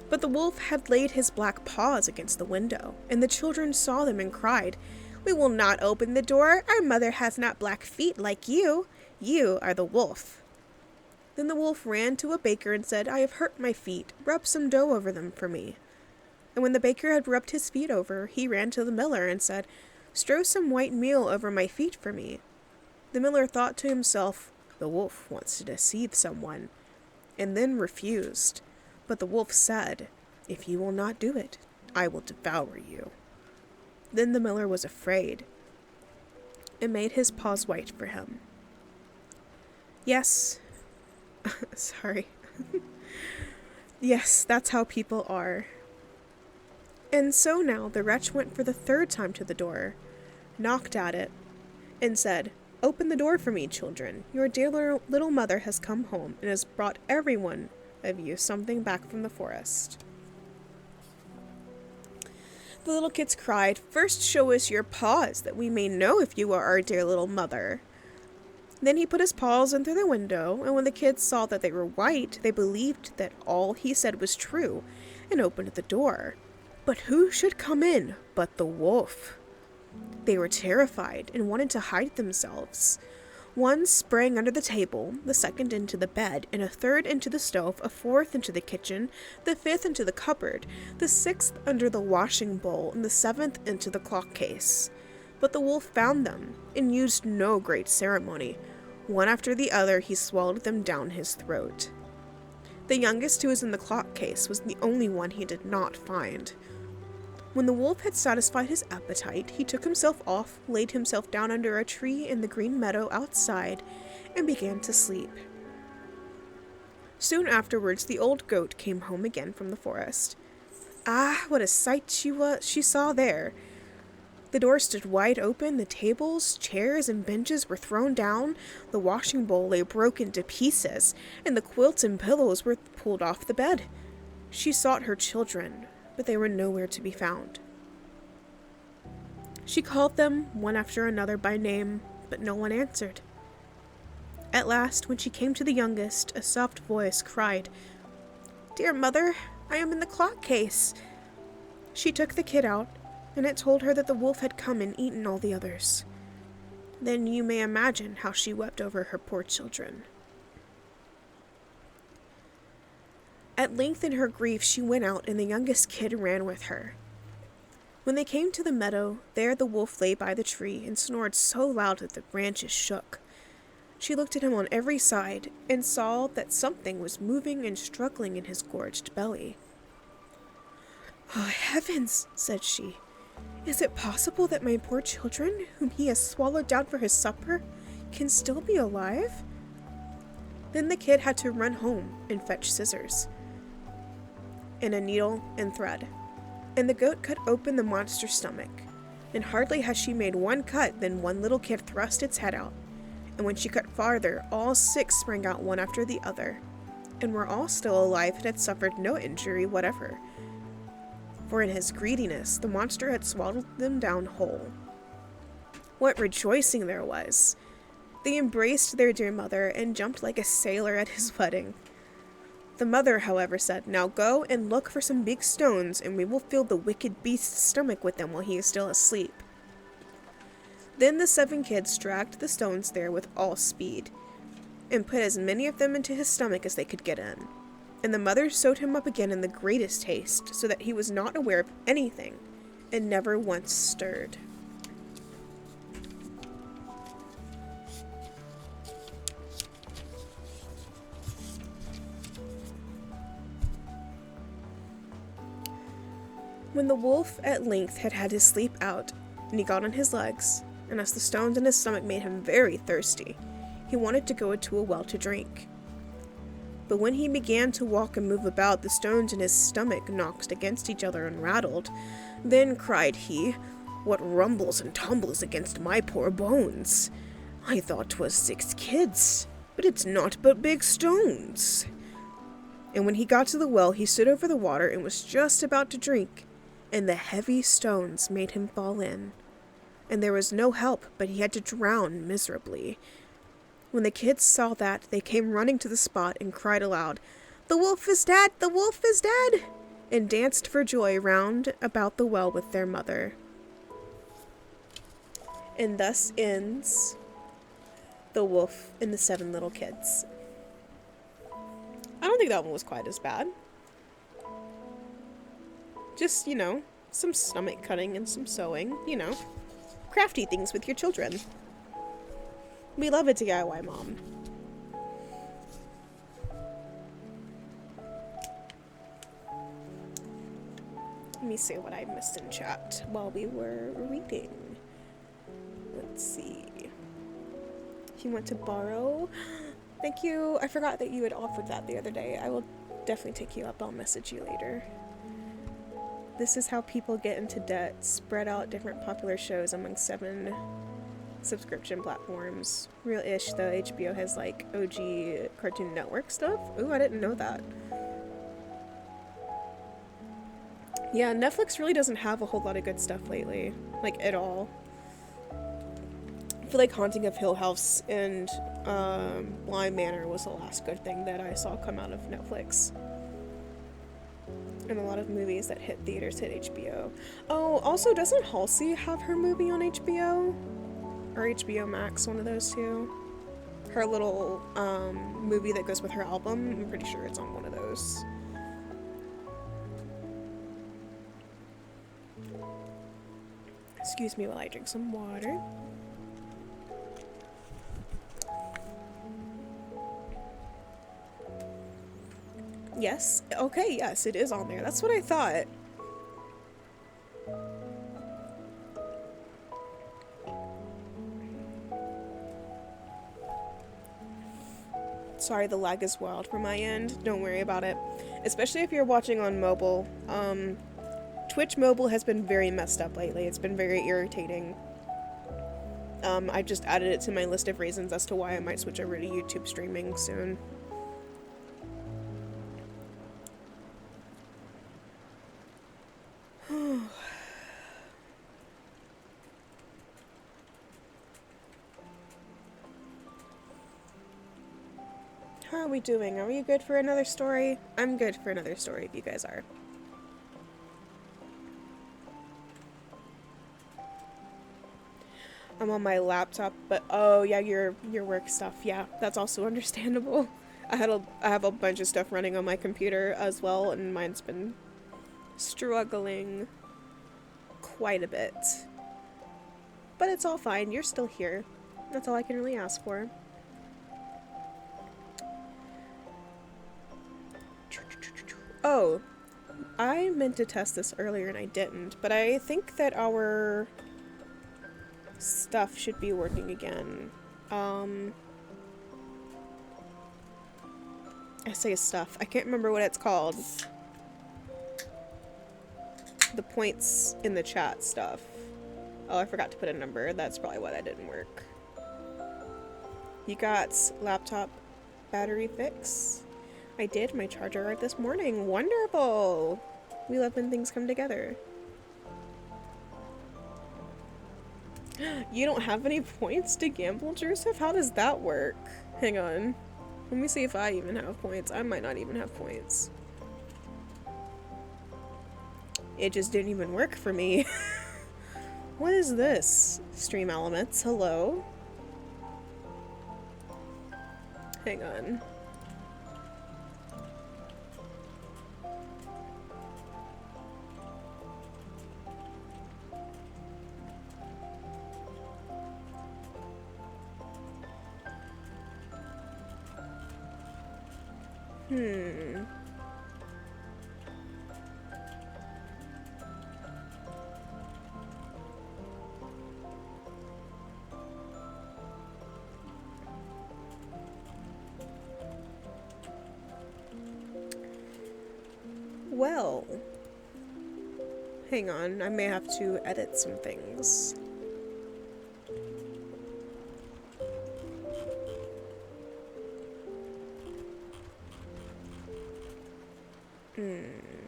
Speaker 1: But the wolf had laid his black paws against the window, and the children saw them and cried, "We will not open the door. Our mother has not black feet like you. You are the wolf." Then the wolf ran to a baker and said, "I have hurt my feet. Rub some dough over them for me." And when the baker had rubbed his feet over, he ran to the miller and said, "Strew some white meal over my feet for me." The miller thought to himself, "The wolf wants to deceive someone," and then refused. But the wolf said, "If you will not do it, I will devour you." Then the miller was afraid and made his paws white for him. Yes, sorry. Yes, that's how people are. And so now the wretch went for the 3rd time to the door, knocked at it, and said, "Open the door for me, children. Your dear little mother has come home and has brought every one of you something back from the forest." The little kids cried, "First show us your paws, that we may know if you are our dear little mother." Then he put his paws in through the window, and when the kids saw that they were white, they believed that all he said was true, and opened the door. But who should come in but the wolf? They were terrified and wanted to hide themselves. One sprang under the table, the 2nd into the bed, and a 3rd into the stove, a 4th into the kitchen, the 5th into the cupboard, the 6th under the washing bowl, and the 7th into the clock case. But the wolf found them, and used no great ceremony. One after the other he swallowed them down his throat. The youngest, who was in the clock case, was the only one he did not find. When the wolf had satisfied his appetite, he took himself off, laid himself down under a tree in the green meadow outside, and began to sleep. Soon afterwards the old goat came home again from the forest. Ah, what a sight she saw there! The door stood wide open, the tables, chairs, and benches were thrown down, the washing bowl lay broken to pieces, and the quilts and pillows were pulled off the bed. She sought her children, but they were nowhere to be found. She called them one after another by name, but no one answered. At last, when she came to the youngest, a soft voice cried, "Dear mother, I am in the clock case." She took the kid out, and it told her that the wolf had come and eaten all the others. Then you may imagine how she wept over her poor children. At length in her grief she went out, and the youngest kid ran with her. When they came to the meadow, there the wolf lay by the tree and snored so loud that the branches shook. She looked at him on every side and saw that something was moving and struggling in his gorged belly. "Oh, heavens," said she. "Is it possible that my poor children, whom he has swallowed down for his supper, can still be alive?" Then the kid had to run home and fetch scissors and a needle and thread, and the goat cut open the monster's stomach, and hardly had she made one cut than one little kid thrust its head out, and when she cut farther, all 6 sprang out one after the other, and were all still alive and had suffered no injury whatever, for in his greediness the monster had swallowed them down whole. What rejoicing there was! They embraced their dear mother and jumped like a sailor at his wedding. The mother, however, said, "Now go and look for some big stones, and we will fill the wicked beast's stomach with them while he is still asleep." Then the 7 kids dragged the stones there with all speed, and put as many of them into his stomach as they could get in. And the mother sewed him up again in the greatest haste, so that he was not aware of anything, and never once stirred. When the wolf at length had had his sleep out, and he got on his legs, and as the stones in his stomach made him very thirsty, he wanted to go to a well to drink. But when he began to walk and move about, the stones in his stomach knocked against each other and rattled. Then cried he, "What rumbles and tumbles against my poor bones? I thought 'twas 6 kids, but it's naught but big stones." And when he got to the well, he stood over the water and was just about to drink, and the heavy stones made him fall in, and there was no help, but he had to drown miserably. When the kids saw that, they came running to the spot and cried aloud, "The wolf is dead! The wolf is dead!" and danced for joy round about the well with their mother. And thus ends The Wolf and the 7 Little Kids. I don't think that one was quite as bad. Just, some stomach cutting and some sewing, crafty things with your children. We love a DIY mom. Let me see what I missed in chat while we were reading. Let's see. If you want to borrow, thank you. I forgot that you had offered that the other day. I will definitely take you up. I'll message you later. This is how people get into debt. Spread out different popular shows among 7 subscription platforms. Real-ish, though. HBO has, OG Cartoon Network stuff. Ooh, I didn't know that. Yeah, Netflix really doesn't have a whole lot of good stuff lately. At all. I feel like Haunting of Hill House and Bly Manor was the last good thing that I saw come out of Netflix. And a lot of movies that hit theaters hit HBO. Oh, also, doesn't Halsey have her movie on HBO? Or HBO Max, one of those two? Her little movie that goes with her album, I'm pretty sure it's on one of those. Excuse me while I drink some water. Yes. Okay, yes, it is on there. That's what I thought. Sorry, the lag is wild from my end. Don't worry about it. Especially if you're watching on mobile. Twitch mobile has been very messed up lately. It's been very irritating. I just added it to my list of reasons as to why I might switch over to YouTube streaming soon. How are we doing? Are we good for another story? I'm good for another story if you guys are. I'm on my laptop, but oh yeah, your work stuff. Yeah, that's also understandable. I have a bunch of stuff running on my computer as well, and mine's been struggling quite a bit. But it's all fine. You're still here. That's all I can really ask for. Oh, I meant to test this earlier and I didn't, but I think that our stuff should be working again. I say stuff. I can't remember what it's called. The points in the chat stuff. Oh, I forgot to put a number. That's probably why that didn't work. You got laptop battery fix? I did. My charger arrived this morning. Wonderful! We love when things come together. You don't have any points to gamble, Joseph? How does that work? Hang on. Let me see if I even have points. I might not even have points. It just didn't even work for me. What is this? Stream elements. Hello? Hang on. Well, hang on, I may have to edit some things.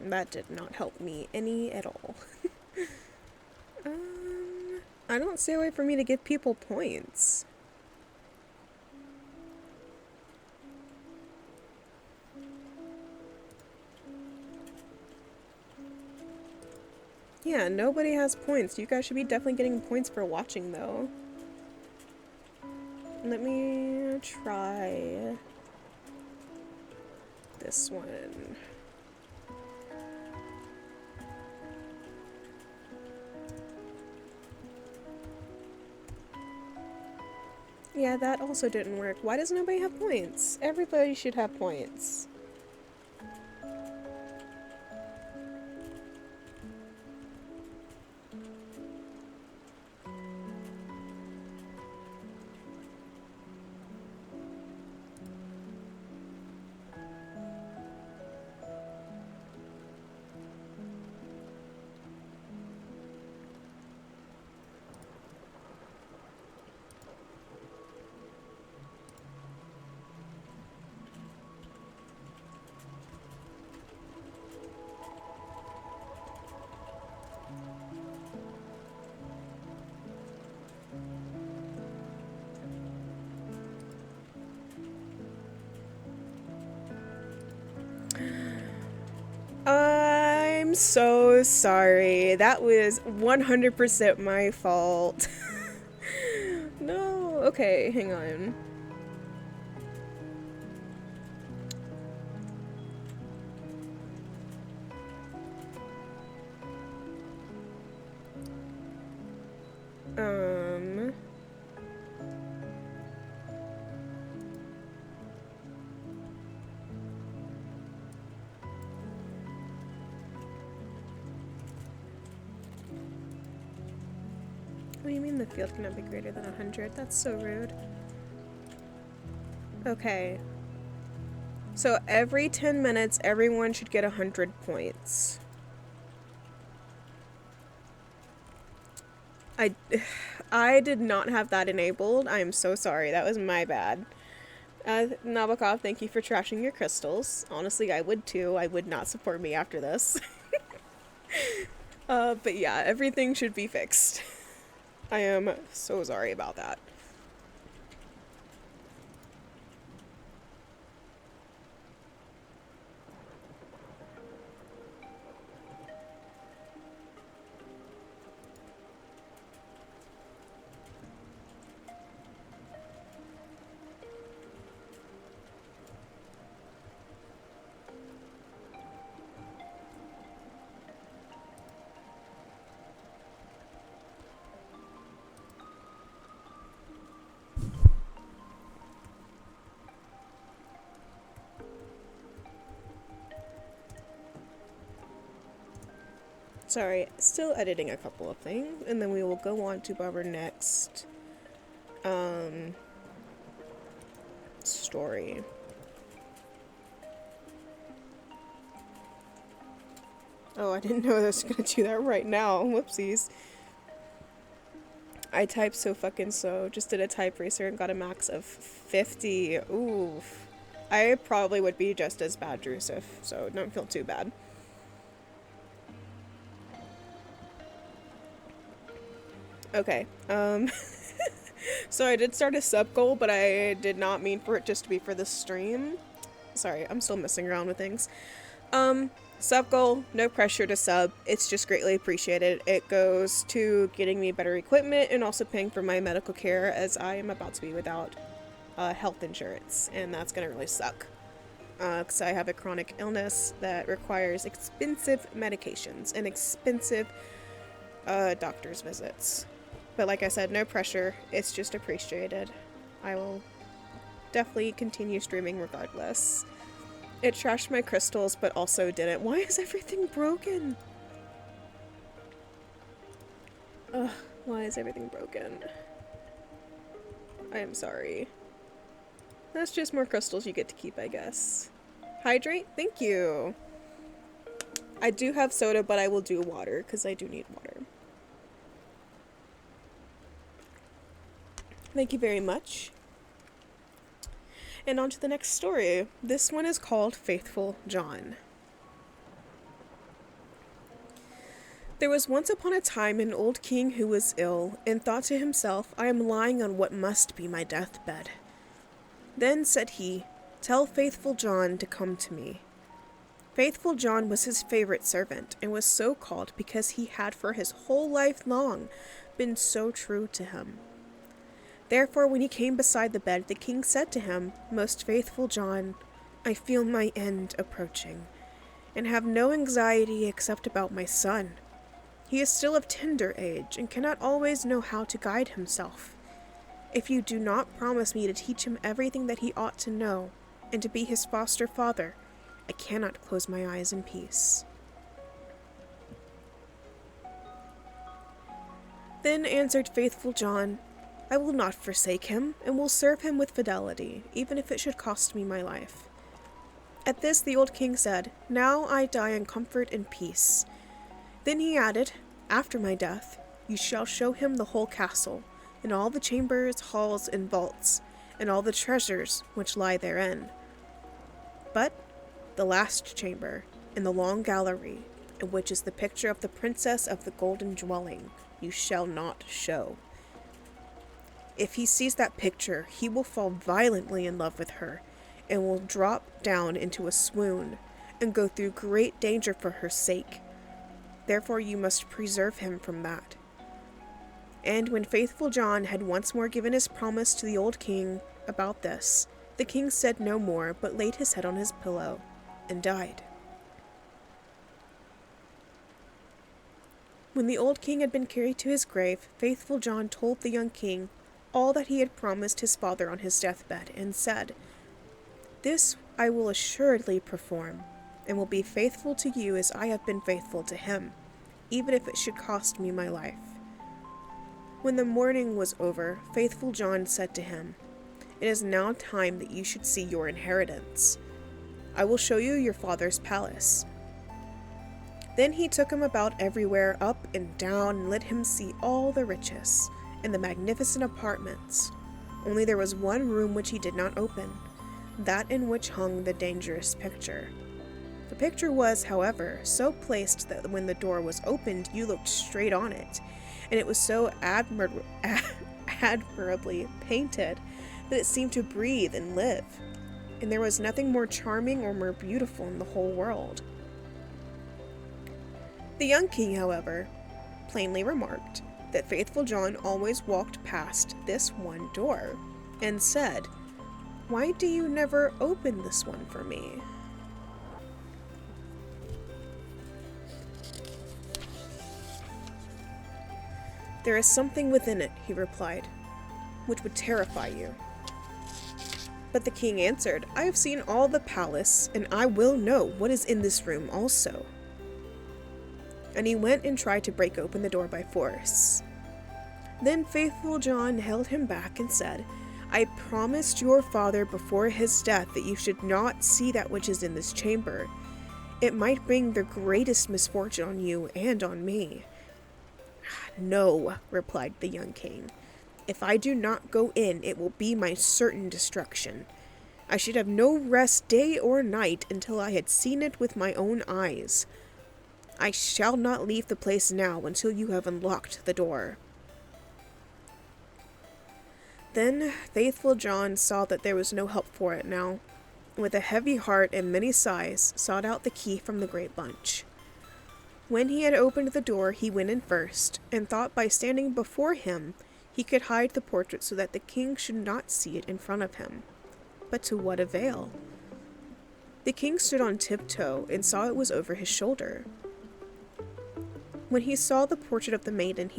Speaker 1: That did not help me any at all. I don't see a way for me to give people points. Yeah, nobody has points. You guys should be definitely getting points for watching, though. Let me try this one. Yeah, that also didn't work. Why does nobody have points? Everybody should have points. I'm so sorry. That was 100% my fault. No. Okay, hang on. What do you mean the field cannot be greater than 100? That's so rude. Okay. So every 10 minutes, everyone should get 100 points. I did not have that enabled. I am so sorry. That was my bad. Nabokov, thank you for trashing your crystals. Honestly, I would too. I would not support me after this. But yeah, everything should be fixed. I am so sorry about that. Sorry, still editing a couple of things, and then we will go on to our next story. Oh, I didn't know I was gonna do that right now. Whoopsies. I typed so fucking slow. Just did a type racer and got a max of 50. Oof. I probably would be just as bad, Drusif, so don't feel too bad. Okay, so I did start a sub goal, but I did not mean for it just to be for the stream. Sorry, I'm still messing around with things. Sub goal, no pressure to sub. It's just greatly appreciated. It goes to getting me better equipment and also paying for my medical care, as I am about to be without health insurance, and that's gonna really suck. Because I have a chronic illness that requires expensive medications and expensive doctor's visits. But like I said, no pressure. It's just appreciated. I will definitely continue streaming regardless. It trashed my crystals, but also didn't. Why is everything broken? Ugh, why is everything broken? I am sorry. That's just more crystals you get to keep, I guess. Hydrate? Thank you! I do have soda, but I will do water, because I do need water. Thank you very much. And on to the next story. This one is called Faithful John. There was once upon a time an old king who was ill, and thought to himself, I am lying on what must be my deathbed. Then said he, Tell Faithful John to come to me. Faithful John was his favorite servant, and was so called because he had for his whole life long been so true to him. Therefore, when he came beside the bed, the king said to him, Most faithful John, I feel my end approaching, and have no anxiety except about my son. He is still of tender age, and cannot always know how to guide himself. If you do not promise me to teach him everything that he ought to know, and to be his foster father, I cannot close my eyes in peace. Then answered Faithful John, I will not forsake him, and will serve him with fidelity, even if it should cost me my life. At this the old king said, Now I die in comfort and peace. Then he added, After my death, you shall show him the whole castle, and all the chambers, halls, and vaults, and all the treasures which lie therein. But the last chamber, in the long gallery, in which is the picture of the princess of the golden dwelling, you shall not show. If he sees that picture, he will fall violently in love with her, and will drop down into a swoon, and go through great danger for her sake. Therefore you must preserve him from that. And when Faithful John had once more given his promise to the old king about this, the king said no more, but laid his head on his pillow, and died. When the old king had been carried to his grave, Faithful John told the young king all that he had promised his father on his deathbed, and said, This I will assuredly perform, and will be faithful to you as I have been faithful to him, even if it should cost me my life. When the mourning was over, Faithful John said to him, It is now time that you should see your inheritance. I will show you your father's palace. Then he took him about everywhere, up and down, and let him see all the riches and the magnificent apartments. Only there was one room which he did not open, that in which hung the dangerous picture. The picture was, however, so placed that when the door was opened, you looked straight on it, and it was so admirably painted that it seemed to breathe and live, and there was nothing more charming or more beautiful in the whole world. The young king, however, plainly remarked that Faithful John always walked past this one door, and said, Why do you never open this one for me? There is something within it, he replied, which would terrify you. But the king answered, I have seen all the palace, and I will know what is in this room also. and he went and tried to break open the door by force. Then Faithful John held him back and said, "I promised your father before his death that you should not see that which is in this chamber. It might bring the greatest misfortune on you and on me." "No," replied the young king. "If I do not go in, it will be my certain destruction. I should have no rest day or night until I had seen it with my own eyes. I shall not leave the place now until you have unlocked the door." Then Faithful John saw that there was no help for it now. With a heavy heart and many sighs, sought out the key from the great bunch. When he had opened the door, he went in first, and thought by standing before him he could hide the portrait so that the king should not see it in front of him. But to what avail? The king stood on tiptoe and saw it was over his shoulder. When he saw the portrait of the maiden,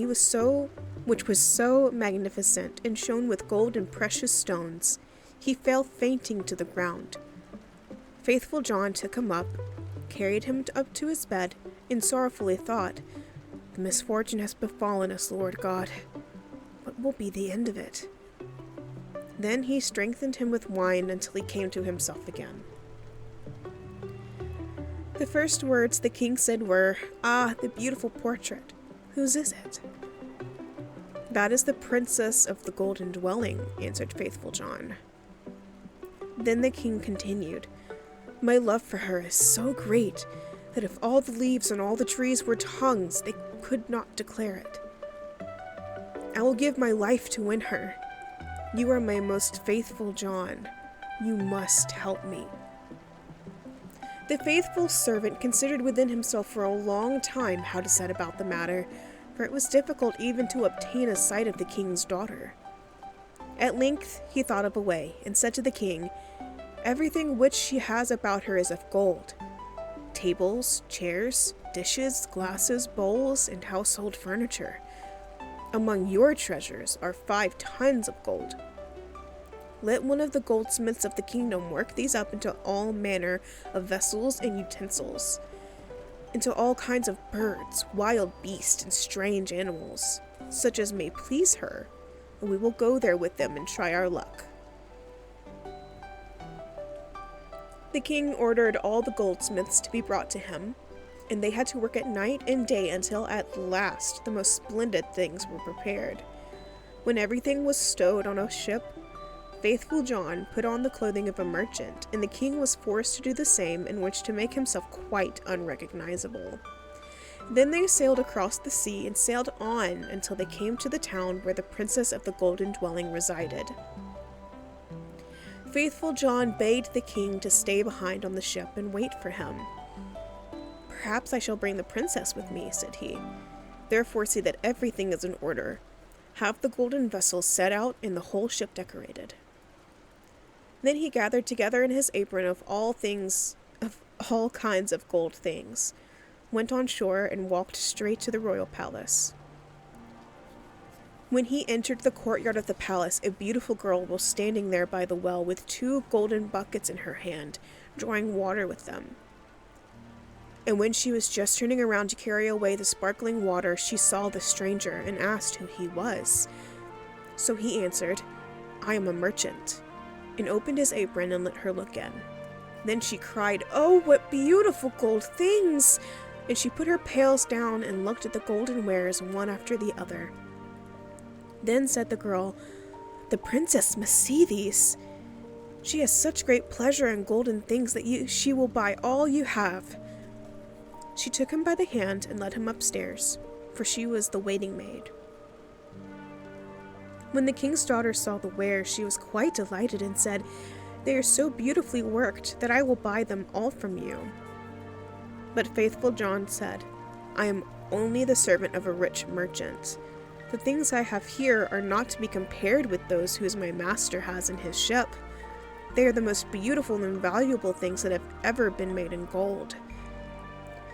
Speaker 1: which was so magnificent and shone with gold and precious stones, he fell fainting to the ground. Faithful John took him up, carried him up to his bed, and sorrowfully thought, "The misfortune has befallen us, Lord God. What will be the end of it?" Then he strengthened him with wine until he came to himself again. The first words the king said were, "Ah, the beautiful portrait. Whose is it?" "That is the princess of the Golden Dwelling," answered Faithful John. Then the king continued, "My love for her is so great that if all the leaves on all the trees were tongues, they could not declare it. I will give my life to win her. You are my most faithful John. You must help me." The faithful servant considered within himself for a long time how to set about the matter, for it was difficult even to obtain a sight of the king's daughter. At length he thought of a way, and said to the king, "Everything which she has about her is of gold. Tables, chairs, dishes, glasses, bowls, and household furniture. Among your treasures are 5 tons of gold. Let one of the goldsmiths of the kingdom work these up into all manner of vessels and utensils, into all kinds of birds, wild beasts, and strange animals, such as may please her, and we will go there with them and try our luck." The king ordered all the goldsmiths to be brought to him, and they had to work at night and day until at last the most splendid things were prepared. When everything was stowed on a ship, Faithful John put on the clothing of a merchant, and the king was forced to do the same, in which to make himself quite unrecognizable. Then they sailed across the sea and sailed on until they came to the town where the princess of the Golden Dwelling resided. Faithful John begged the king to stay behind on the ship and wait for him. "Perhaps I shall bring the princess with me," said he. "Therefore see that everything is in order. Have the golden vessels set out and the whole ship decorated." Then he gathered together in his apron of all kinds of gold things, went on shore, and walked straight to the royal palace. When he entered the courtyard of the palace, a beautiful girl was standing there by the well with 2 golden buckets in her hand, drawing water with them. And when she was just turning around to carry away the sparkling water, she saw the stranger and asked who he was. So he answered, "I am a merchant," and opened his apron and let her look in. Then she cried, "Oh, what beautiful gold things!" And she put her pails down and looked at the golden wares one after the other. Then said the girl, "The princess must see these. She has such great pleasure in golden things that she will buy all you have." She took him by the hand and led him upstairs, for she was the waiting maid. When the king's daughter saw the wares, she was quite delighted and said, "They are so beautifully worked that I will buy them all from you." But Faithful John said, "I am only the servant of a rich merchant. The things I have here are not to be compared with those whose my master has in his ship. They are the most beautiful and valuable things that have ever been made in gold."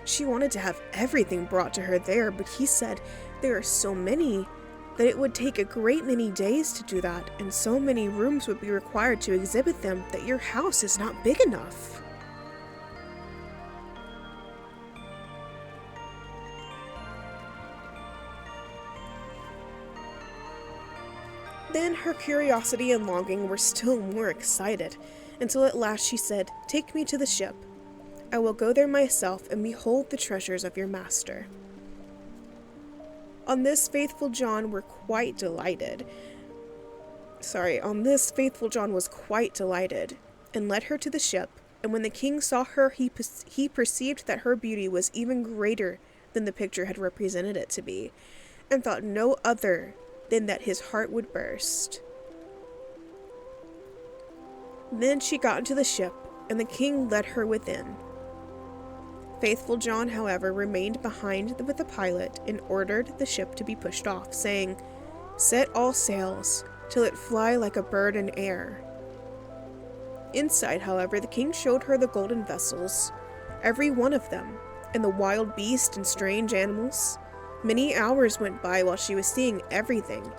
Speaker 1: She wanted to have everything brought to her there, but he said, "There are so many that it would take a great many days to do that, and so many rooms would be required to exhibit them that your house is not big enough." Then her curiosity and longing were still more excited, until at last she said, "Take me to the ship. I will go there myself and behold the treasures of your master." On this faithful John was quite delighted, and led her to the ship, and when the king saw her, he perceived that her beauty was even greater than the picture had represented it to be, and thought no other than that his heart would burst. Then she got into the ship, and the king led her within. Faithful John, however, remained behind with the pilot and ordered the ship to be pushed off, saying, "Set all sails, till it fly like a bird in air." Inside, however, the king showed her the golden vessels, every one of them, and the wild beasts and strange animals. Many hours went by while she was seeing everything,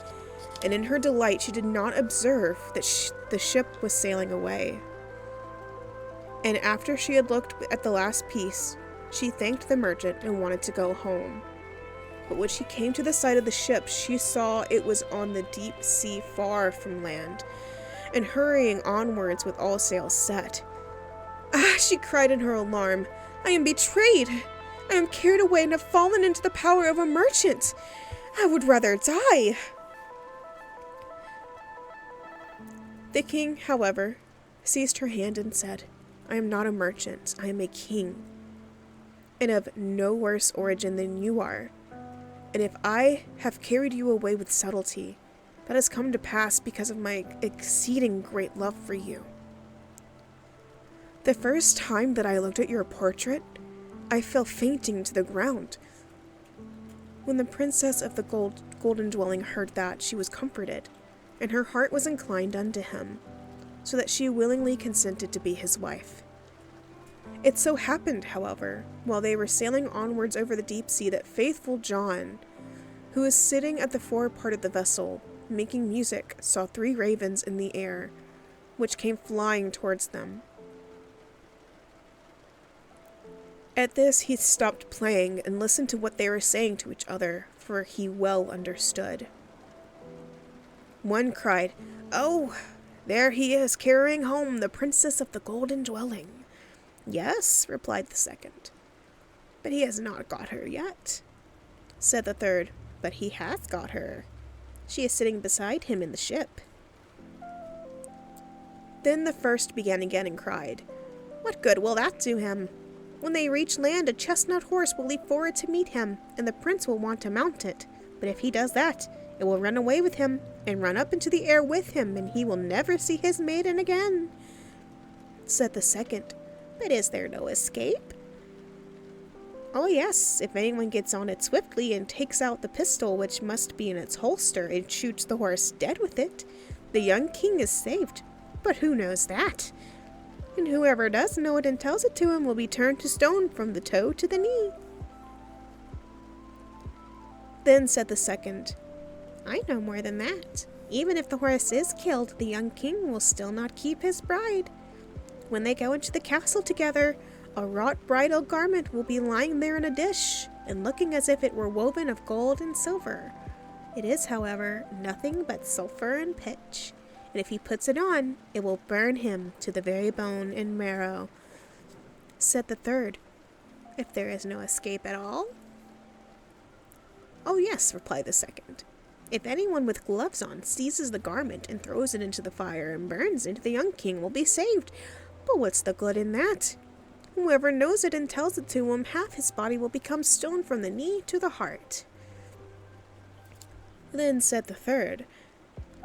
Speaker 1: and in her delight she did not observe that the ship was sailing away. And after she had looked at the last piece, she thanked the merchant and wanted to go home. But when she came to the side of the ship, she saw it was on the deep sea far from land, and hurrying onwards with all sails set. "Ah!" she cried in her alarm, "I am betrayed! I am carried away and have fallen into the power of a merchant! I would rather die!" The king, however, seized her hand and said, "I am not a merchant, I am a king, and of no worse origin than you are. And if I have carried you away with subtlety, that has come to pass because of my exceeding great love for you. The first time that I looked at your portrait, I fell fainting to the ground." When the princess of the golden dwelling heard that, she was comforted, and her heart was inclined unto him, so that she willingly consented to be his wife. It so happened, however, while they were sailing onwards over the deep sea, that faithful John, who was sitting at the fore part of the vessel, making music, saw 3 ravens in the air, which came flying towards them. At this he stopped playing and listened to what they were saying to each other, for he well understood. One cried, "Oh, there he is, carrying home the princess of the golden dwelling." "Yes," replied the second, "but he has not got her yet." Said the third, "But he hath got her. She is sitting beside him in the ship." Then the first began again and cried, "What good will that do him? When they reach land, a chestnut horse will leap forward to meet him, and the prince will want to mount it. But if he does that, it will run away with him, and run up into the air with him, and he will never see his maiden again." Said the second, "But is there no escape?" "Oh yes, if anyone gets on it swiftly and takes out the pistol which must be in its holster and shoots the horse dead with it, the young king is saved. But who knows that? And whoever does know it and tells it to him will be turned to stone from the toe to the knee." Then said the second, "I know more than that. Even if the horse is killed, the young king will still not keep his bride. When they go into the castle together, a wrought bridal garment will be lying there in a dish, and looking as if it were woven of gold and silver. It is, however, nothing but sulphur and pitch, and if he puts it on, it will burn him to the very bone and marrow." Said the third, "If there is no escape at all?" "Oh yes," replied the second. "If anyone with gloves on seizes the garment and throws it into the fire and burns it, the young king will be saved. But what's the good in that? Whoever knows it and tells it to him, half his body will become stone from the knee to the heart." Then said the third,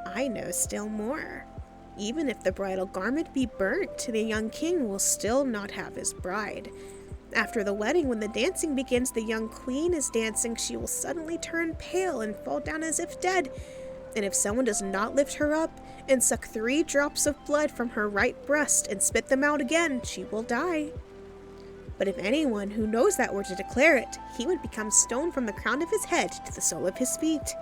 Speaker 1: "I know still more. Even if the bridal garment be burnt, the young king will still not have his bride. After the wedding, when the dancing begins, the young queen is dancing, she will suddenly turn pale and fall down as if dead. And if someone does not lift her up and suck 3 drops of blood from her right breast and spit them out again, she will die. But if anyone who knows that were to declare it, he would become stone from the crown of his head to the sole of his feet."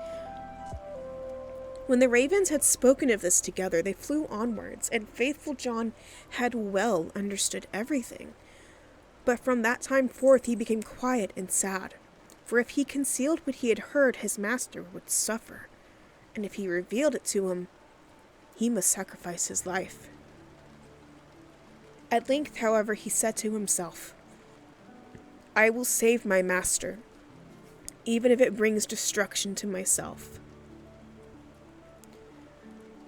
Speaker 1: When the ravens had spoken of this together, they flew onwards, and faithful John had well understood everything. But from that time forth he became quiet and sad, for if he concealed what he had heard, his master would suffer. and if he revealed it to him, he must sacrifice his life. At length, however, he said to himself, "I will save my master, even if it brings destruction to myself."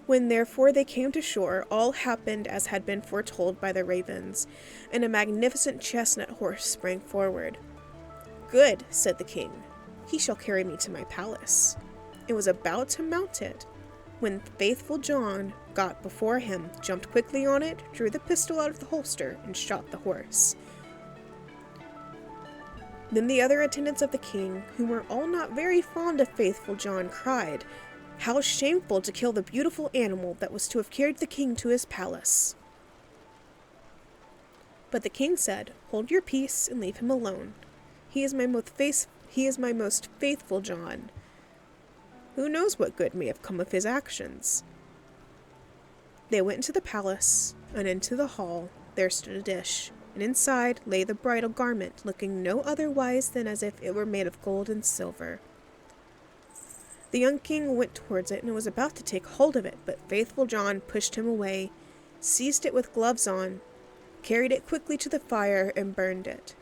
Speaker 1: When therefore they came to shore, all happened as had been foretold by the ravens, and a magnificent chestnut horse sprang forward. "Good," said the king, "he shall carry me to my palace," and was about to mount it, when faithful John got before him, jumped quickly on it, drew the pistol out of the holster, and shot the horse. Then the other attendants of the king, who were all not very fond of faithful John, cried, "How shameful to kill the beautiful animal that was to have carried the king to his palace!" But the king said, "Hold your peace and leave him alone. He is my most faithful John. Who knows what good may have come of his actions?" They went into the palace, and into the hall there stood a dish, and inside lay the bridal garment, looking no otherwise than as if it were made of gold and silver. The young king went towards it and was about to take hold of it, but faithful John pushed him away, seized it with gloves on, carried it quickly to the fire, and burned it.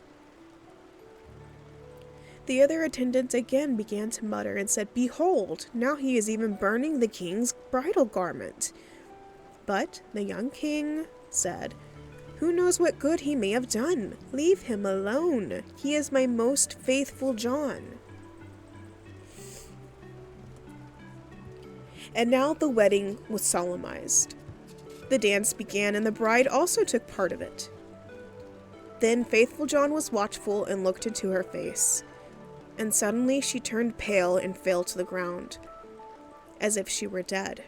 Speaker 1: The other attendants again began to mutter and said, "Behold, now he is even burning the king's bridal garment." But the young king said, "Who knows what good he may have done? Leave him alone. He is my most faithful John." And now the wedding was solemnized. The dance began, and the bride also took part of it. Then faithful John was watchful and looked into her face, and suddenly she turned pale and fell to the ground, as if she were dead.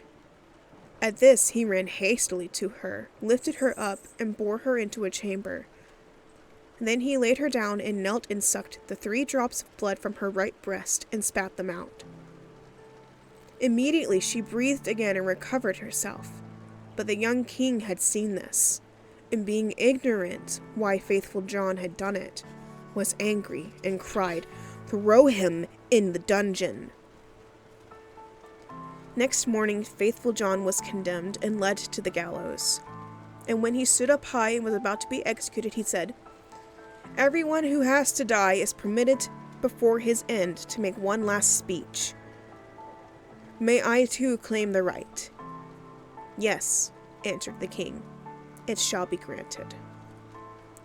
Speaker 1: At this he ran hastily to her, lifted her up, and bore her into a chamber. Then he laid her down and knelt and sucked the 3 drops of blood from her right breast and spat them out. Immediately she breathed again and recovered herself. But the young king had seen this, and being ignorant why faithful John had done it, was angry and cried, "Throw him in the dungeon." Next morning faithful John was condemned and led to the gallows. And when he stood up high and was about to be executed, he said, "Everyone who has to die is permitted before his end to make one last speech. May I too claim the right?" "Yes," answered the king, "it shall be granted."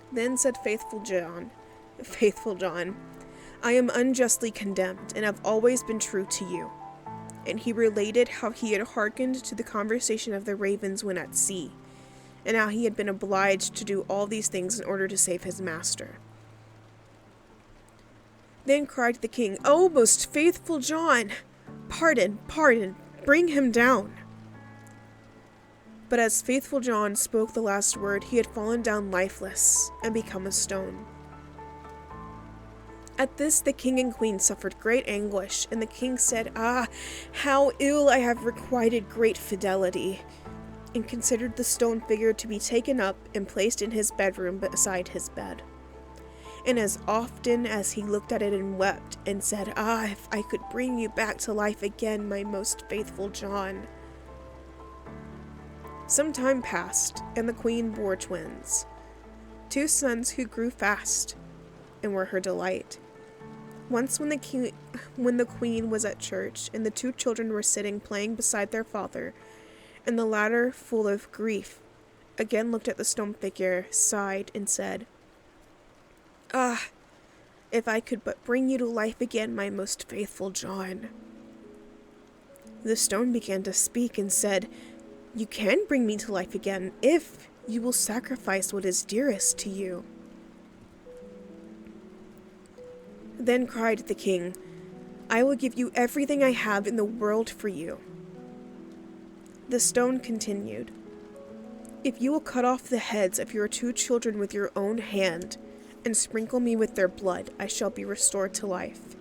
Speaker 1: Then said faithful John, "I am unjustly condemned and have always been true to you." And he related how he had hearkened to the conversation of the ravens when at sea, and how he had been obliged to do all these things in order to save his master. Then cried the king, "O most faithful John, pardon, bring him down." But as faithful John spoke the last word, he had fallen down lifeless and become a stone. At this the king and queen suffered great anguish, and the king said, "Ah, how ill I have requited great fidelity," and considered the stone figure to be taken up and placed in his bedroom beside his bed. And as often as he looked at it and wept, and said, "Ah, if I could bring you back to life again, my most faithful John." Some time passed, and the queen bore twins, 2 sons who grew fast, and were her delight. Once when the queen was at church, and the 2 children were sitting playing beside their father, and the latter, full of grief, again looked at the stone figure, sighed, and said, "Ah, if I could but bring you to life again, my most faithful John." The stone began to speak and said, "You can bring me to life again if you will sacrifice what is dearest to you." Then cried the king, "I will give you everything I have in the world for you." The stone continued, "If you will cut off the heads of your 2 children with your own hand, and sprinkle me with their blood, I shall be restored to life."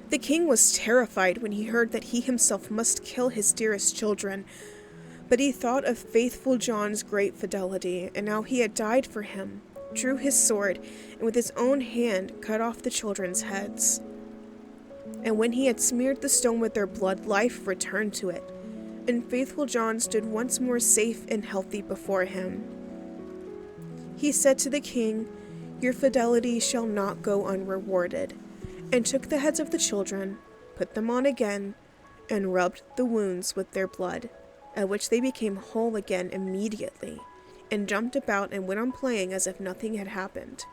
Speaker 1: The king was terrified when he heard that he himself must kill his dearest children, but he thought of faithful John's great fidelity, and how he had died for him, drew his sword, and with his own hand cut off the children's heads. And when he had smeared the stone with their blood, life returned to it, and faithful John stood once more safe and healthy before him. He said to the king, "Your fidelity shall not go unrewarded," and took the heads of the children, put them on again, and rubbed the wounds with their blood, at which they became whole again immediately, and jumped about and went on playing as if nothing had happened.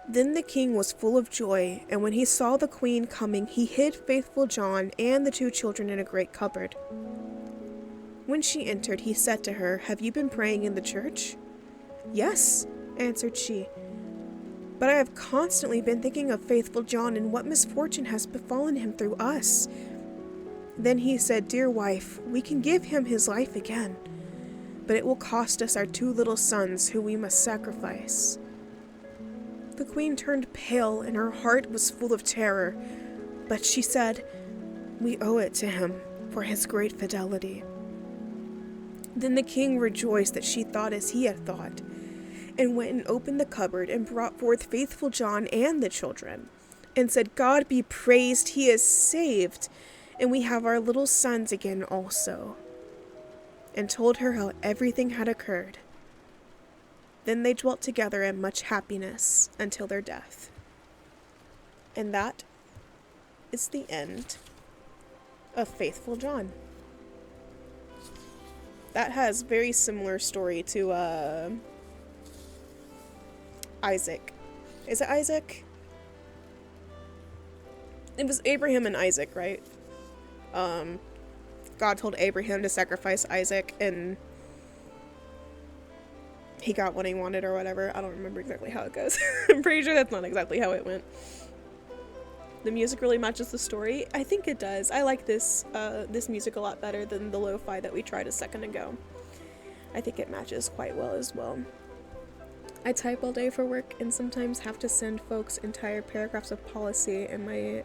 Speaker 1: Then the king was full of joy, and when he saw the queen coming, he hid faithful John and the 2 children in a great cupboard. When she entered, he said to her, "Have you been praying in the church?" "Yes," answered she, "but I have constantly been thinking of faithful John and what misfortune has befallen him through us." Then he said, "Dear wife, we can give him his life again, but it will cost us our 2 little sons who we must sacrifice." The queen turned pale, and her heart was full of terror, but she said, "We owe it to him for his great fidelity." Then the king rejoiced that she thought as he had thought, and went and opened the cupboard and brought forth faithful John and the children, and said, "God be praised, he is saved, and we have our little sons again also," and told her how everything had occurred. Then they dwelt together in much happiness until their death. And that is the end of Faithful John. That has very similar story to Isaac. Is it Isaac? It was Abraham and Isaac, right? God told Abraham to sacrifice Isaac, and he got what he wanted or whatever. I don't remember exactly how it goes. I'm pretty sure that's not exactly how it went. The music really matches the story. I think it does. I like this music a lot better than the lo-fi that we tried a second ago. I think it matches quite well as well. I type all day for work and sometimes have to send folks entire paragraphs of policy, and my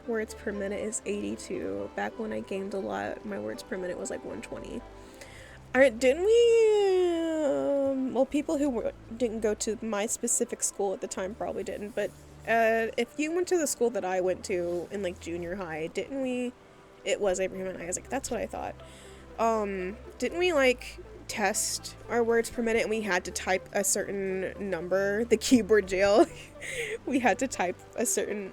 Speaker 1: words per minute is 82. Back when I gamed a lot, my words per minute was like 120. Alright, didn't we, well, people who didn't go to my specific school at the time probably didn't, but if you went to the school that I went to in like junior high, didn't we, it was Abraham and Isaac, that's what I thought. Didn't we like test our words per minute and we had to type a certain number, the keyboard jail? We had to type a certain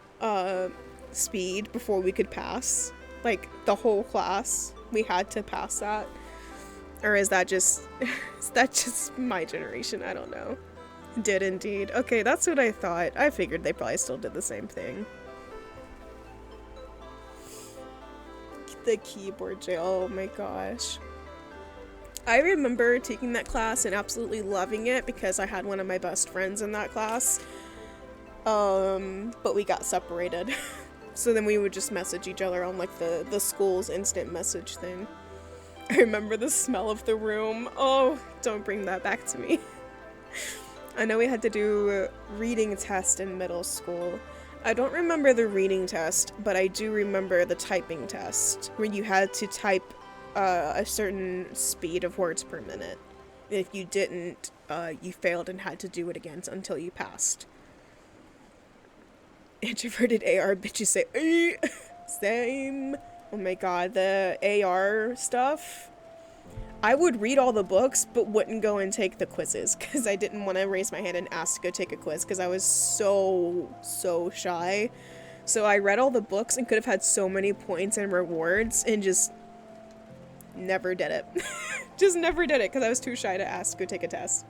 Speaker 1: speed before we could pass, like the whole class, we had to pass that. Or is that just my generation? I don't know. Did indeed. Okay, that's what I thought. I figured they probably still did the same thing. The keyboard jail, oh my gosh. I remember taking that class and absolutely loving it because I had one of my best friends in that class. But we got separated. So then we would just message each other on like the school's instant message thing. I remember the smell of the room. Oh, don't bring that back to me. I know we had to do a reading test in middle school. I don't remember the reading test, but I do remember the typing test, where you had to type a certain speed of words per minute. And if you didn't, you failed and had to do it again until you passed. Introverted AR bitches say, same. Oh my god, the AR stuff. I would read all the books, but wouldn't go and take the quizzes, because I didn't want to raise my hand and ask to go take a quiz, because I was so shy. So I read all the books and could have had so many points and rewards, and just never did it. Just never did it, because I was too shy to ask to go take a test.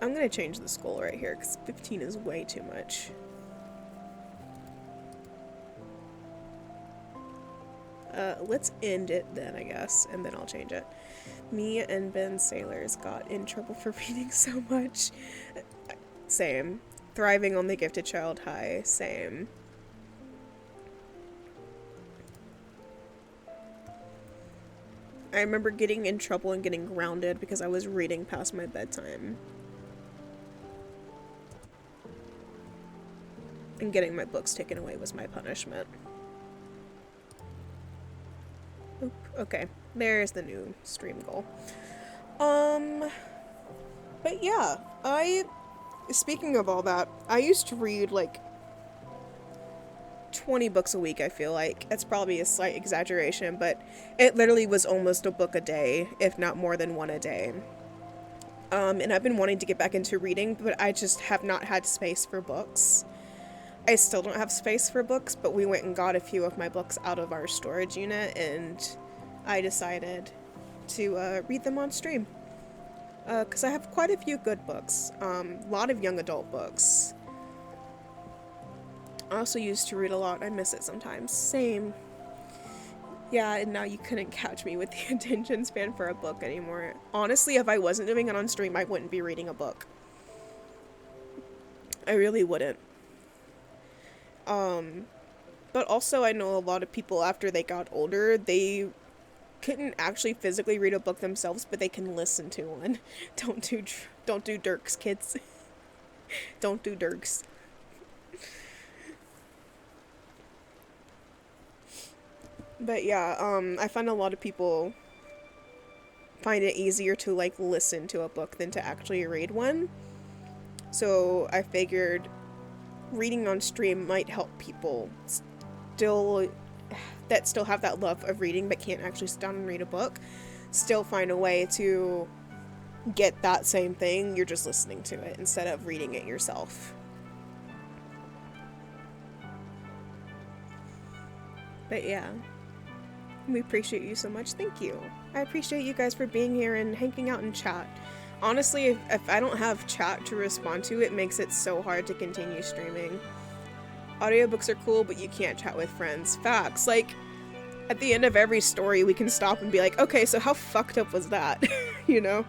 Speaker 1: I'm gonna change the skull right here, because 15 is way too much. Let's end it then, I guess, and then I'll change it. Me and Ben Sailors got in trouble for reading so much. Same. Thriving on the gifted child high. Same. I remember getting in trouble and getting grounded because I was reading past my bedtime. And getting my books taken away was my punishment. Oop, okay, there's the new stream goal. But yeah, speaking of all that, I used to read like 20 books a week, I feel like. It's probably a slight exaggeration, but it literally was almost a book a day, if not more than one a day. And I've been wanting to get back into reading, but I just have not had space for books. I still don't have space for books, but we went and got a few of my books out of our storage unit, and I decided to read them on stream. Because I have quite a few good books. A lot of young adult books. I also used to read a lot. I miss it sometimes. Same. Yeah, and now you couldn't catch me with the attention span for a book anymore. Honestly, if I wasn't doing it on stream, I wouldn't be reading a book. I really wouldn't. But also I know a lot of people after they got older, they couldn't actually physically read a book themselves, but they can listen to one. Don't do Dirks, kids. Don't do Dirks. But yeah, I find a lot of people find it easier to like listen to a book than to actually read one. So I figured reading on stream might help people still have that love of reading but can't actually sit down and read a book, still find a way to get that same thing. You're just listening to it instead of reading it yourself. But yeah, we appreciate you so much. Thank you. I appreciate you guys for being here and hanging out in chat. Honestly, if I don't have chat to respond to, it makes it so hard to continue streaming. Audiobooks are cool, but you can't chat with friends. Facts. Like, at the end of every story, we can stop and be like, okay, so how fucked up was that? You know?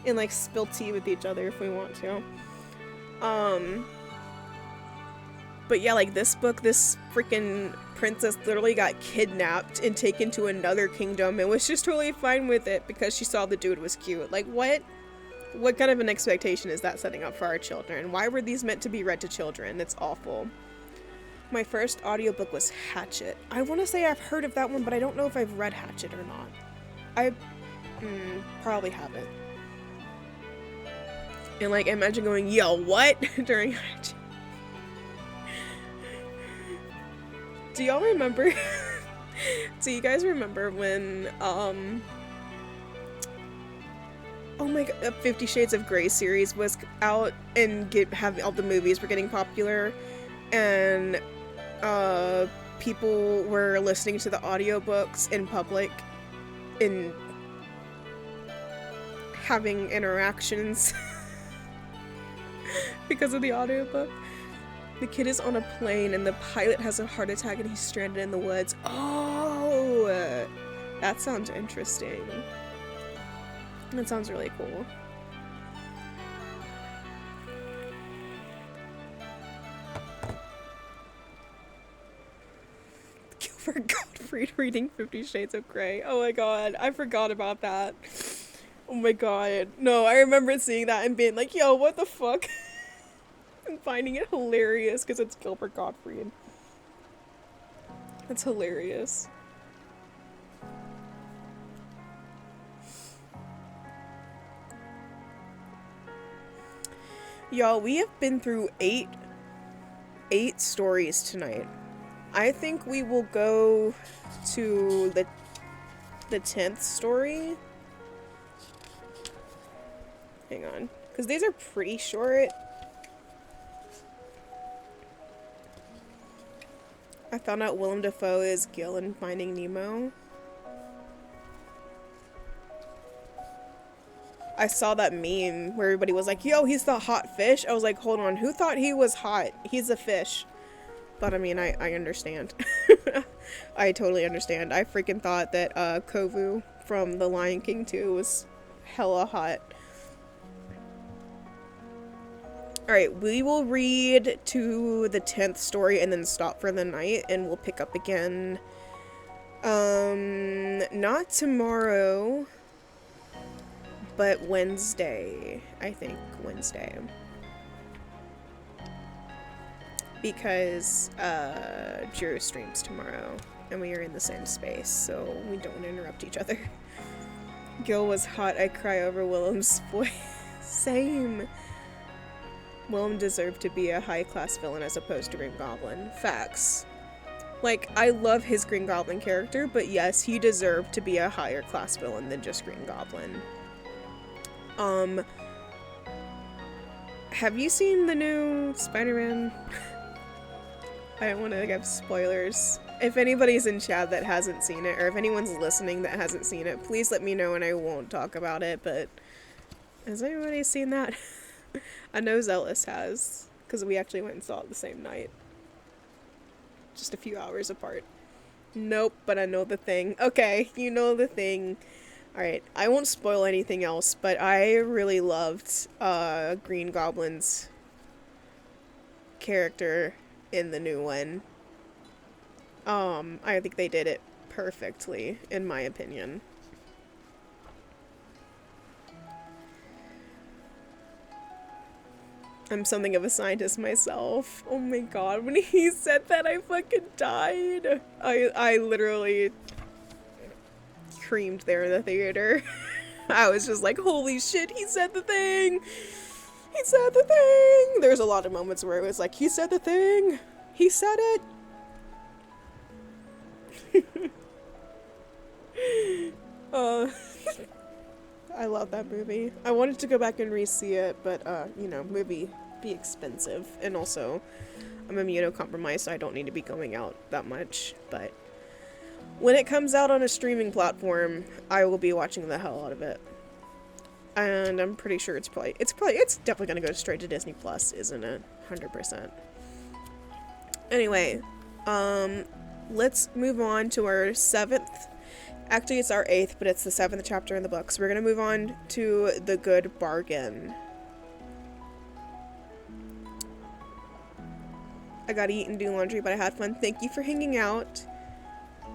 Speaker 1: And, like, spill tea with each other if we want to. But yeah, like, this book, this freaking princess literally got kidnapped and taken to another kingdom and was just totally fine with it because she saw the dude was cute. Like, what? What kind of an expectation is that setting up for our children? Why were these meant to be read to children? It's awful. My first audiobook was Hatchet. I want to say I've heard of that one, but I don't know if I've read Hatchet or not. I probably haven't. And like, imagine going, yo, what? During Hatchet. Do y'all remember? Do you guys remember when, oh my god, 50 Shades of Grey series was out and all the movies were getting popular, and people were listening to the audiobooks in public and having interactions because of the audiobook. The kid is on a plane and the pilot has a heart attack and he's stranded in the woods. Oh, that sounds interesting. That sounds really cool. Gilbert Gottfried reading 50 Shades of Grey. Oh my god, I forgot about that. Oh my god. No, I remember seeing that and being like, yo, what the fuck? And finding it hilarious because it's Gilbert Gottfried. That's hilarious. Y'all, we have been through eight stories tonight. I think we will go to the 10th story. Hang on, because these are pretty short. I found out Willem Dafoe is Gil in Finding Nemo. I saw that meme where everybody was like, yo, he's the hot fish. I was like, hold on, who thought he was hot? He's a fish. But I mean, I understand. I totally understand. I freaking thought that Kovu from The Lion King 2 was hella hot. Alright, we will read to the 10th story and then stop for the night, and we'll pick up again. Not tomorrow, but Wednesday. I think Wednesday. Because, Drew streams tomorrow. and we are in the same space, so we don't want to interrupt each other. Gil was hot. I cry over Willem's voice. Same. Willem deserved to be a high-class villain as opposed to Green Goblin. Facts. Like, I love his Green Goblin character, but yes, he deserved to be a higher class villain than just Green Goblin. Have you seen the new Spider-Man? I don't want to give spoilers. If anybody's in chat that hasn't seen it, or if anyone's listening that hasn't seen it, please let me know and I won't talk about it, but has anybody seen that? I know Zealous has, because we actually went and saw it the same night. Just a few hours apart. Nope, but I know the thing. Okay, you know the thing. Alright, I won't spoil anything else, but I really loved Green Goblin's character in the new one. I think they did it perfectly, in my opinion. I'm something of a scientist myself. Oh my god, when he said that, I fucking died. I literally screamed there in the theater. I was just like, holy shit, he said the thing! He said the thing! There's a lot of moments where it was like, he said the thing! He said it! I love that movie. I wanted to go back and re-see it, but, you know, movie be expensive. And also, I'm immunocompromised, so I don't need to be going out that much. But when it comes out on a streaming platform, I will be watching the hell out of it. And I'm pretty sure it's definitely gonna go straight to Disney Plus, isn't it? 100%. Anyway, let's move on to our 7th. Actually, it's our 8th, but it's the 7th chapter in the book. So we're gonna move on to The Good Bargain. I gotta eat and do laundry, but I had fun. Thank you for hanging out.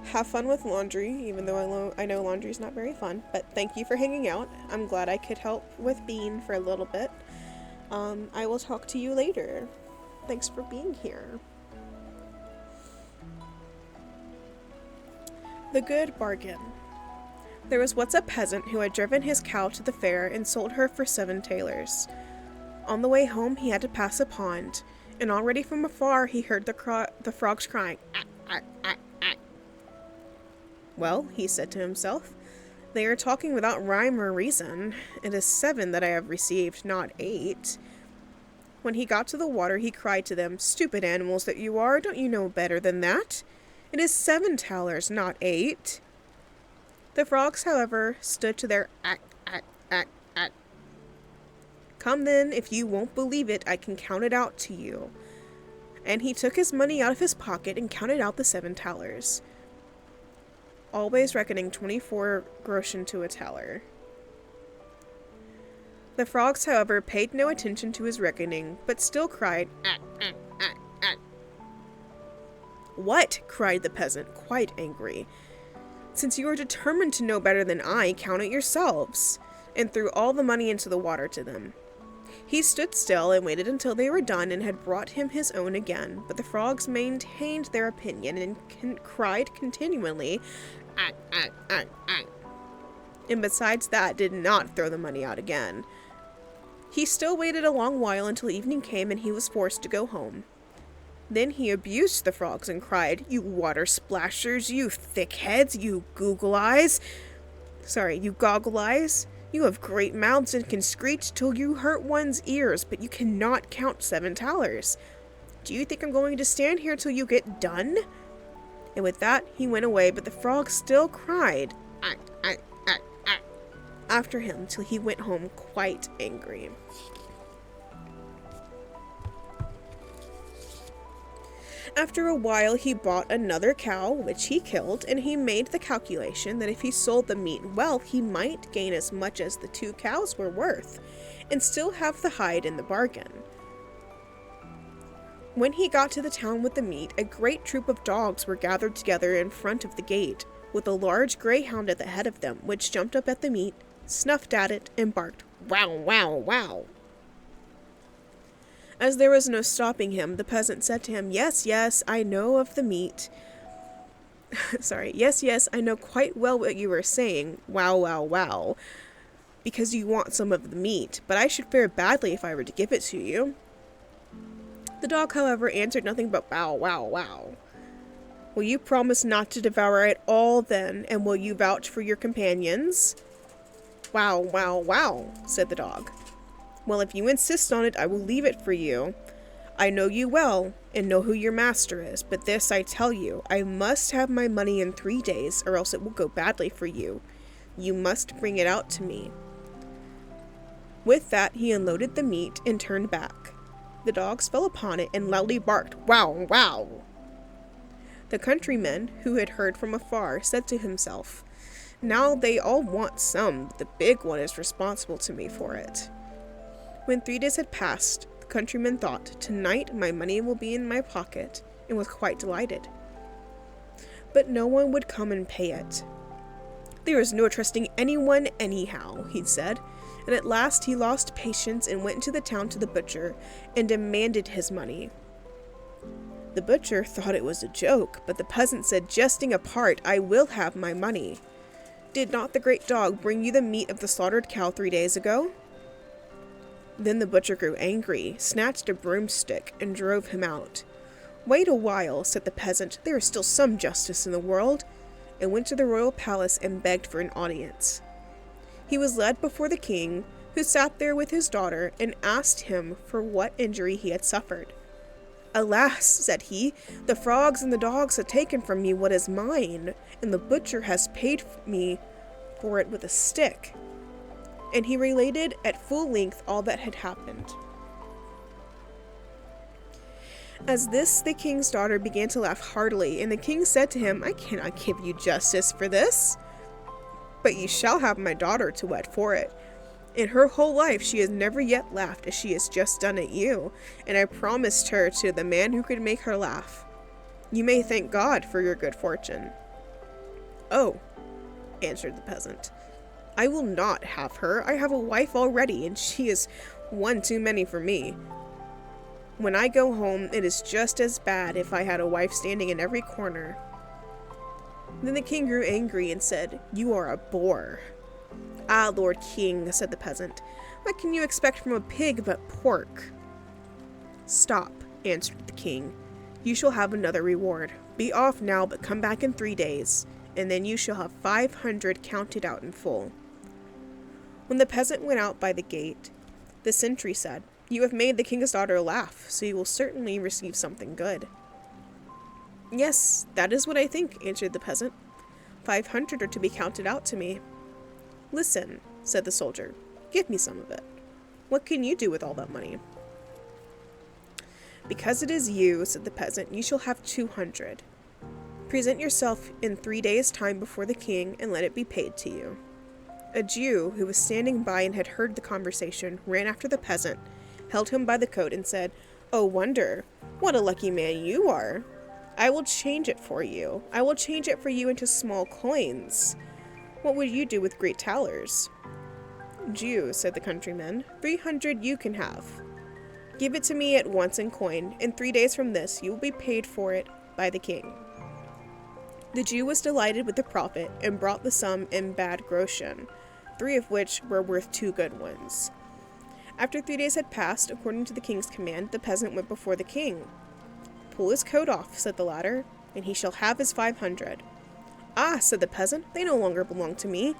Speaker 1: Have fun with laundry, even though I know laundry's not very fun. But thank you for hanging out. I'm glad I could help with Bean for a little bit. I will talk to you later. Thanks for being here. The Good Bargain. There was once a peasant who had driven his cow to the fair and sold her for 7 thalers. On the way home, he had to pass a pond, and already from afar he heard the frogs crying, "Ah, ah, ah, ah." Well, he said to himself, they are talking without rhyme or reason. It is 7 that I have received, not 8. When he got to the water, he cried to them, "Stupid animals that you are, don't you know better than that? It is 7 thalers, not 8. The frogs, however, stood to their ack, ack, ack, ack. Come then, if you won't believe it, I can count it out to you. And he took his money out of his pocket and counted out the 7 thalers. Always reckoning 24 groschen to a thaler. The frogs, however, paid no attention to his reckoning, but still cried, "Ack, ack, ack, ack." "What?" cried the peasant, quite angry. "Since you are determined to know better than I, count it yourselves," and threw all the money into the water to them. He stood still and waited until they were done and had brought him his own again, but the frogs maintained their opinion and cried continually, "Ack, ack, ack, ack," and besides that did not throw the money out again. He still waited a long while until evening came and he was forced to go home. Then he abused the frogs and cried, "You water splashers, you thick heads, you goggle eyes. You have great mouths and can screech till you hurt one's ears, but you cannot count 7 thalers. Do you think I'm going to stand here till you get done?" And with that, he went away, but the frog still cried, "Ack, ack, ack, ack," after him till he went home quite angry. After a while, he bought another cow, which he killed, and he made the calculation that if he sold the meat well, he might gain as much as the 2 cows were worth, and still have the hide in the bargain. When he got to the town with the meat, a great troop of dogs were gathered together in front of the gate, with a large greyhound at the head of them, which jumped up at the meat, snuffed at it, and barked, "Wow, wow, wow." As there was no stopping him, the peasant said to him, "Yes, yes, I know of the meat. Sorry. Yes, yes, I know quite well what you were saying. Wow, wow, wow. Because you want some of the meat, but I should fare badly if I were to give it to you. The dog, however, answered nothing but wow, wow, wow. Will you promise not to devour it all then, and will you vouch for your companions? Wow, wow, wow, said the dog. Well, if you insist on it, I will leave it for you. I know you well, and know who your master is, but this I tell you, I must have my money in 3 days, or else it will go badly for you. You must bring it out to me. With that, he unloaded the meat and turned back. The dogs fell upon it and loudly barked, wow, wow. The countryman, who had heard from afar, said to himself, now they all want some, but the big one is responsible to me for it. When 3 days had passed, the countryman thought, tonight my money will be in my pocket, and was quite delighted. But no one would come and pay it. There is no trusting anyone anyhow, he said, and at last he lost patience and went into the town to the butcher and demanded his money. The butcher thought it was a joke, but the peasant said, jesting apart, I will have my money. Did not the great dog bring you the meat of the slaughtered cow 3 days ago? Then the butcher grew angry, snatched a broomstick, and drove him out. Wait a while, said the peasant, there is still some justice in the world, and went to the royal palace and begged for an audience. He was led before the king, who sat there with his daughter, and asked him for what injury he had suffered. Alas, said he, the frogs and the dogs have taken from me what is mine, and the butcher has paid me for it with a stick. And he related at full length all that had happened. As this, the king's daughter began to laugh heartily, and the king said to him, I cannot give you justice for this, but you shall have my daughter to wed for it. In her whole life she has never yet laughed as she has just done at you, and I promised her to the man who could make her laugh. You may thank God for your good fortune. Oh, answered the peasant, I will not have her. I have a wife already, and she is one too many for me. When I go home, it is just as bad if I had a wife standing in every corner. Then the king grew angry and said, You are a boor. Ah, Lord King, said the peasant, what can you expect from a pig but pork? Stop, answered the king. You shall have another reward. Be off now, but come back in 3 days, and then you shall have 500 counted out in full. When the peasant went out by the gate, the sentry said, You have made the king's daughter laugh, so you will certainly receive something good. Yes, that is what I think, answered the peasant. 500 are to be counted out to me. Listen, said the soldier, give me some of it. What can you do with all that money? Because it is you, said the peasant, you shall have 200. Present yourself in 3 days' time before the king, and let it be paid to you. A Jew, who was standing by and had heard the conversation, ran after the peasant, held him by the coat, and said, Oh wonder, what a lucky man you are. I will change it for you. I will change it for you into small coins. What would you do with great talers? Jew, said the countryman, 300 you can have. Give it to me at once in coin. In 3 days from this, you will be paid for it by the king. The Jew was delighted with the profit and brought the sum in bad groschen, 3 of which were worth 2 good ones. After 3 days had passed, according to the king's command, the peasant went before the king. Pull his coat off, said the latter, and he shall have his 500. Ah, said the peasant, they no longer belong to me.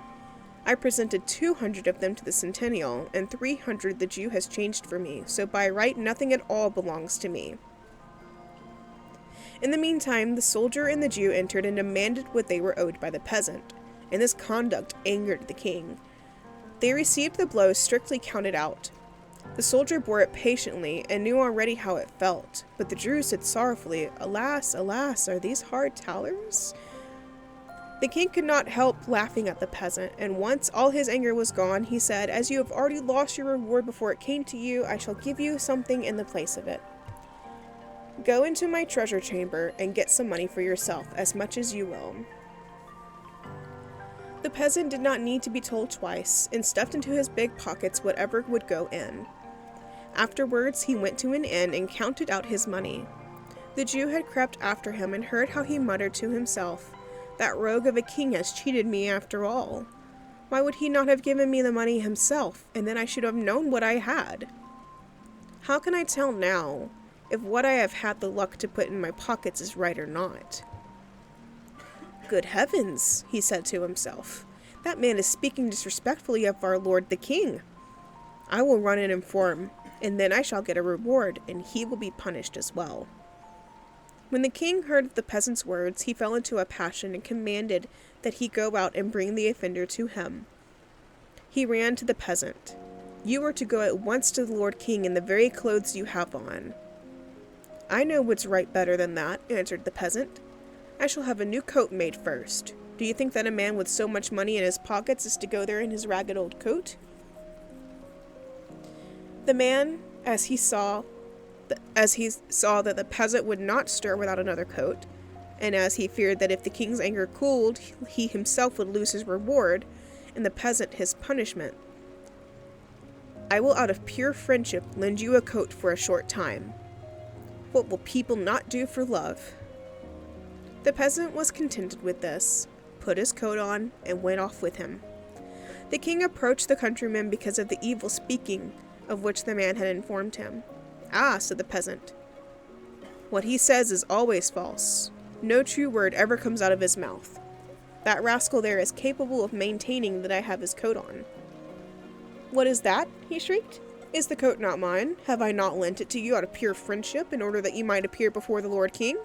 Speaker 1: I presented 200 of them to the centennial, and 300 the Jew has changed for me, so by right nothing at all belongs to me. In the meantime, the soldier and the Jew entered and demanded what they were owed by the peasant, and this conduct angered the king. They received the blows strictly counted out. The soldier bore it patiently and knew already how it felt, but the Jew said sorrowfully, Alas, alas, are these hard talers? The king could not help laughing at the peasant, and once all his anger was gone, he said, As you have already lost your reward before it came to you, I shall give you something in the place of it. Go into my treasure chamber and get some money for yourself, as much as you will. The peasant did not need to be told twice, and stuffed into his big pockets whatever would go in. Afterwards, he went to an inn and counted out his money. The Jew had crept after him and heard how he muttered to himself, That rogue of a king has cheated me after all. Why would he not have given me the money himself, and then I should have known what I had? How can I tell now if what I have had the luck to put in my pockets is right or not? Good heavens, he said to himself. That man is speaking disrespectfully of our lord the king. I will run and inform, and then I shall get a reward, and he will be punished as well. When the king heard the peasant's words, he fell into a passion and commanded that he go out and bring the offender to him. He ran to the peasant. You are to go at once to the Lord King in the very clothes you have on. I know what's right better than that, answered the peasant. I shall have a new coat made first. Do you think that a man with so much money in his pockets is to go there in his ragged old coat? The man, as he saw that the peasant would not stir without another coat, and as he feared that if the king's anger cooled, he himself would lose his reward, and the peasant his punishment. I will out of pure friendship lend you a coat for a short time. What will people not do for love? The peasant was contented with this, put his coat on, and went off with him. The king approached the countryman because of the evil speaking of which the man had informed him. Ah, said the peasant. What he says is always false. No true word ever comes out of his mouth. That rascal there is capable of maintaining that I have his coat on. What is that? He shrieked. Is the coat not mine? Have I not lent it to you out of pure friendship in order that you might appear before the Lord King?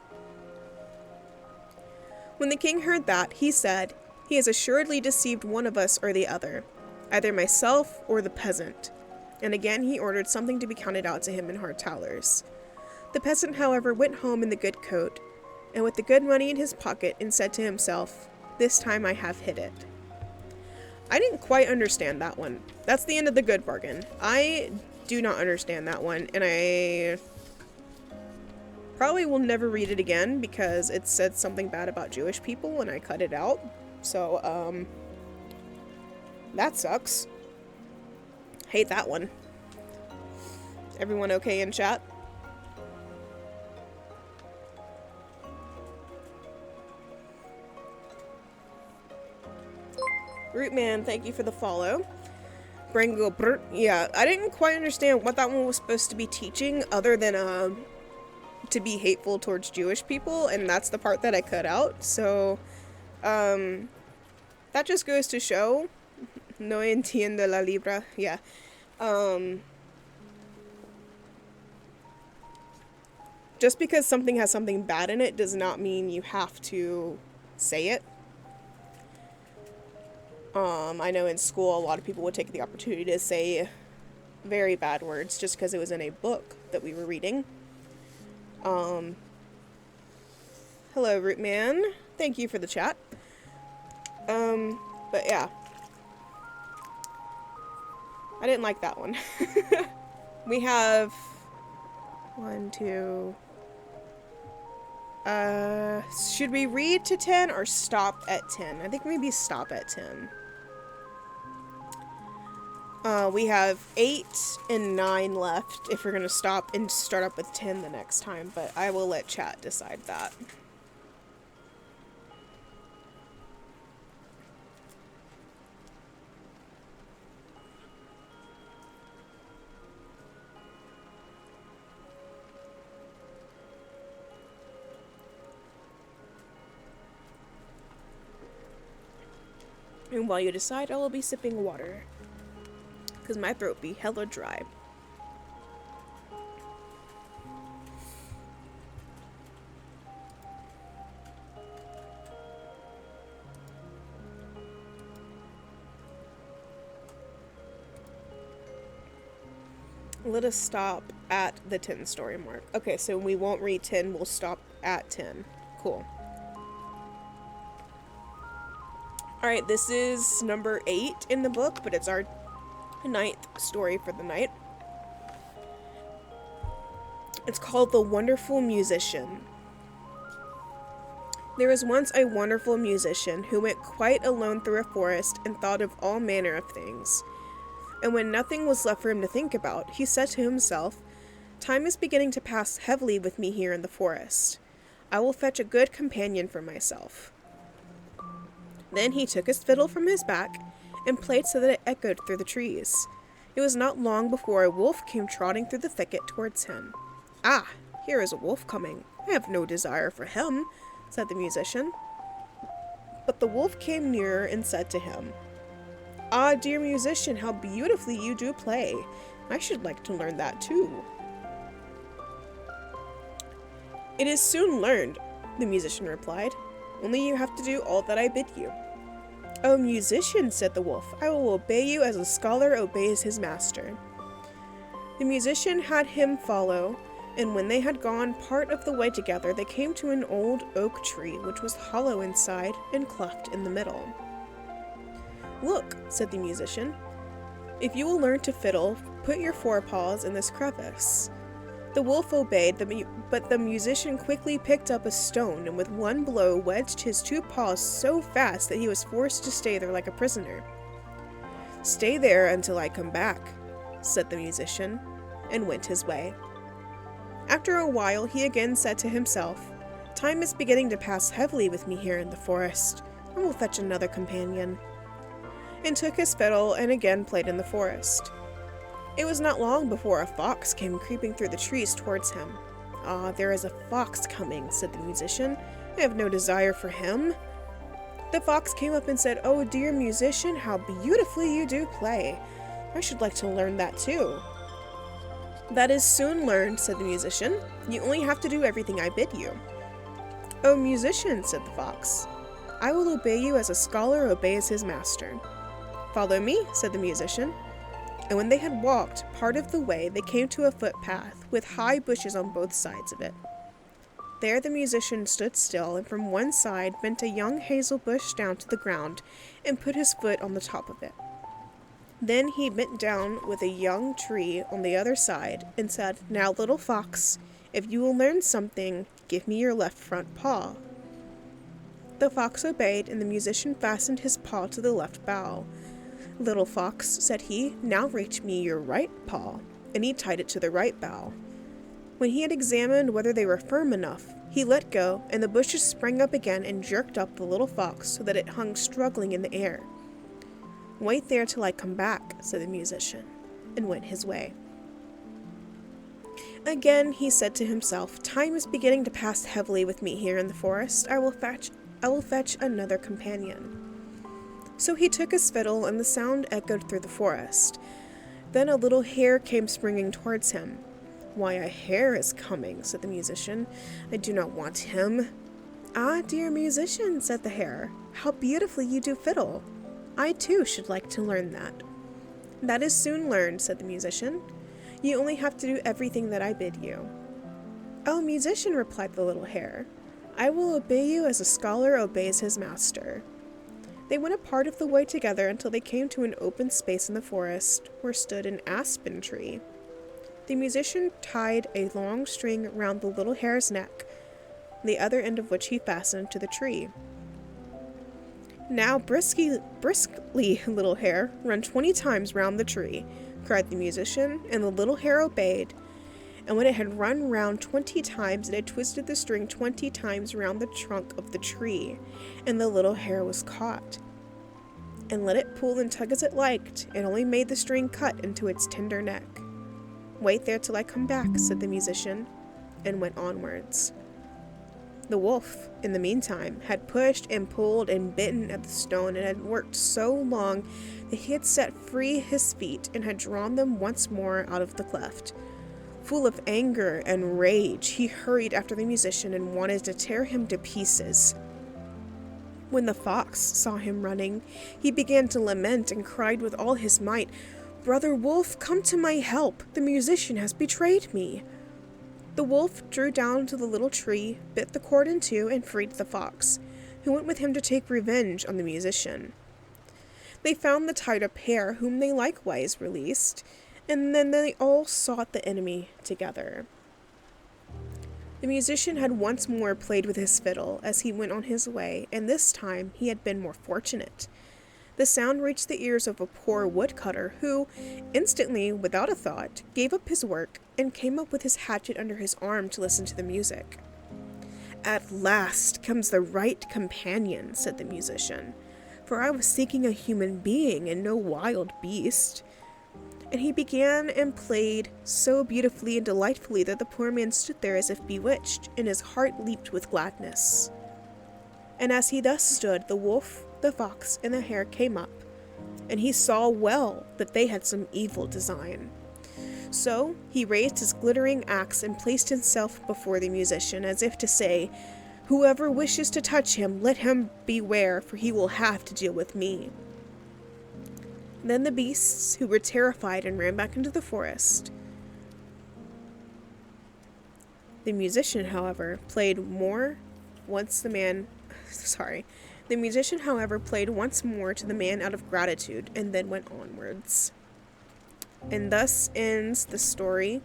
Speaker 1: When the king heard that, he said, He has assuredly deceived one of us or the other, either myself or the peasant. And again he ordered something to be counted out to him in hard thalers. The peasant, however, went home in the good coat, and with the good money in his pocket, and said to himself, This time I have hit it. I didn't quite understand that one. That's the end of the good bargain. I do not understand that one, and I probably will never read it again because it said something bad about Jewish people and I cut it out. So, that sucks. Hate that one. Everyone okay in chat? Rootman, thank you for the follow. Brango, yeah, I didn't quite understand what that one was supposed to be teaching other than to be hateful towards Jewish people, and that's the part that I cut out. So, that just goes to show, no entiendo la libra, yeah. Just because something has something bad in it does not mean you have to say it. I know in school a lot of people would take the opportunity to say very bad words just because it was in a book that we were reading. Hello, Rootman. Thank you for the chat. But yeah. I didn't like that one. We have 1, 2. Should we read to 10 or stop at 10? I think maybe stop at 10. We have 8 and 9 left if we're gonna stop and start up with 10 the next time, but I will let chat decide that. And while you decide, I will be sipping water, because my throat be hella dry. Let us stop at the 10 story mark. Okay, so we won't read 10, we'll stop at 10. Cool. Alright, this is number 8 in the book, but it's our 9th story for the night. It's called The Wonderful Musician. There was once a wonderful musician who went quite alone through a forest and thought of all manner of things. And when nothing was left for him to think about, he said to himself, "Time is beginning to pass heavily with me here in the forest. I will fetch a good companion for myself." Then he took his fiddle from his back and played so that it echoed through the trees. It was not long before a wolf came trotting through the thicket towards him. "Ah, here is a wolf coming. I have no desire for him," said the musician. But the wolf came nearer and said to him, "Ah, dear musician, how beautifully you do play. I should like to learn that too." "It is soon learned," the musician replied. "Only you have to do all that I bid you." "O musician," said the wolf, "I will obey you as a scholar obeys his master." The musician had him follow, and when they had gone part of the way together, they came to an old oak tree which was hollow inside and cleft in the middle. "Look," said the musician, "if you will learn to fiddle, put your forepaws in this crevice." The wolf obeyed, but the musician quickly picked up a stone and with one blow wedged his two paws so fast that he was forced to stay there like a prisoner. "Stay there until I come back," said the musician, and went his way. After a while he again said to himself, "Time is beginning to pass heavily with me here in the forest. I will fetch another companion," and took his fiddle and again played in the forest. It was not long before a fox came creeping through the trees towards him. "Ah, there is a fox coming," said the musician. "I have no desire for him." The fox came up and said, "Oh, dear musician, how beautifully you do play. I should like to learn that too." "That is soon learned," said the musician. "You only have to do everything I bid you." "Oh, musician," said the fox, "I will obey you as a scholar obeys his master." "Follow me," said the musician. And when they had walked part of the way, they came to a footpath with high bushes on both sides of it. There the musician stood still, and from one side bent a young hazel bush down to the ground and put his foot on the top of it. Then he bent down with a young tree on the other side and said, "Now, little fox, if you will learn something, give me your left front paw." The fox obeyed, and the musician fastened his paw to the left bough. "Little fox," said he, "now reach me your right paw," and he tied it to the right bough. When he had examined whether they were firm enough, he let go, and the bushes sprang up again and jerked up the little fox so that it hung struggling in the air. "Wait there till I come back," said the musician, and went his way. Again he said to himself, "Time is beginning to pass heavily with me here in the forest. I will fetch another companion." So he took his fiddle, and the sound echoed through the forest. Then a little hare came springing towards him. "Why, a hare is coming," said the musician. "I do not want him." "Ah, dear musician," said the hare, "how beautifully you do fiddle. I too should like to learn that." "That is soon learned," said the musician. "You only have to do everything that I bid you." "Oh, musician," replied the little hare, "I will obey you as a scholar obeys his master." They went a part of the way together until they came to an open space in the forest where stood an aspen tree. The musician tied a long string round the little hare's neck, the other end of which he fastened to the tree. "Now briskly, little hare, run 20 times round the tree," cried the musician, and the little hare obeyed. And when it had run round 20 times, it had twisted the string 20 times round the trunk of the tree, and the little hare was caught. And let it pull and tug as it liked, it only made the string cut into its tender neck. "Wait there till I come back," said the musician, and went onwards. The wolf, in the meantime, had pushed and pulled and bitten at the stone, and had worked so long that he had set free his feet and had drawn them once more out of the cleft. Full of anger and rage, he hurried after the musician and wanted to tear him to pieces. When the fox saw him running, he began to lament and cried with all his might, "Brother wolf, come to my help! The musician has betrayed me!" The wolf drew down to the little tree, bit the cord in two, and freed the fox, who went with him to take revenge on the musician. They found the tied-up hare, whom they likewise released, and then they all sought the enemy together. The musician had once more played with his fiddle as he went on his way, and this time he had been more fortunate. The sound reached the ears of a poor woodcutter, who, instantly, without a thought, gave up his work and came up with his hatchet under his arm to listen to the music. "At last comes the right companion," said the musician. for I was seeking a human being and no wild beast." And he began and played so beautifully and delightfully that the poor man stood there as if bewitched, and his heart leaped with gladness. And as he thus stood, the wolf, the fox, and the hare came up, and he saw well that they had some evil design. So he raised his glittering axe and placed himself before the musician, as if to say, "Whoever wishes to touch him, let him beware, for he will have to deal with me." Then the beasts, who were terrified and ran back into the forest. The musician, however, played once more to the man out of gratitude, and then went onwards. And thus ends the story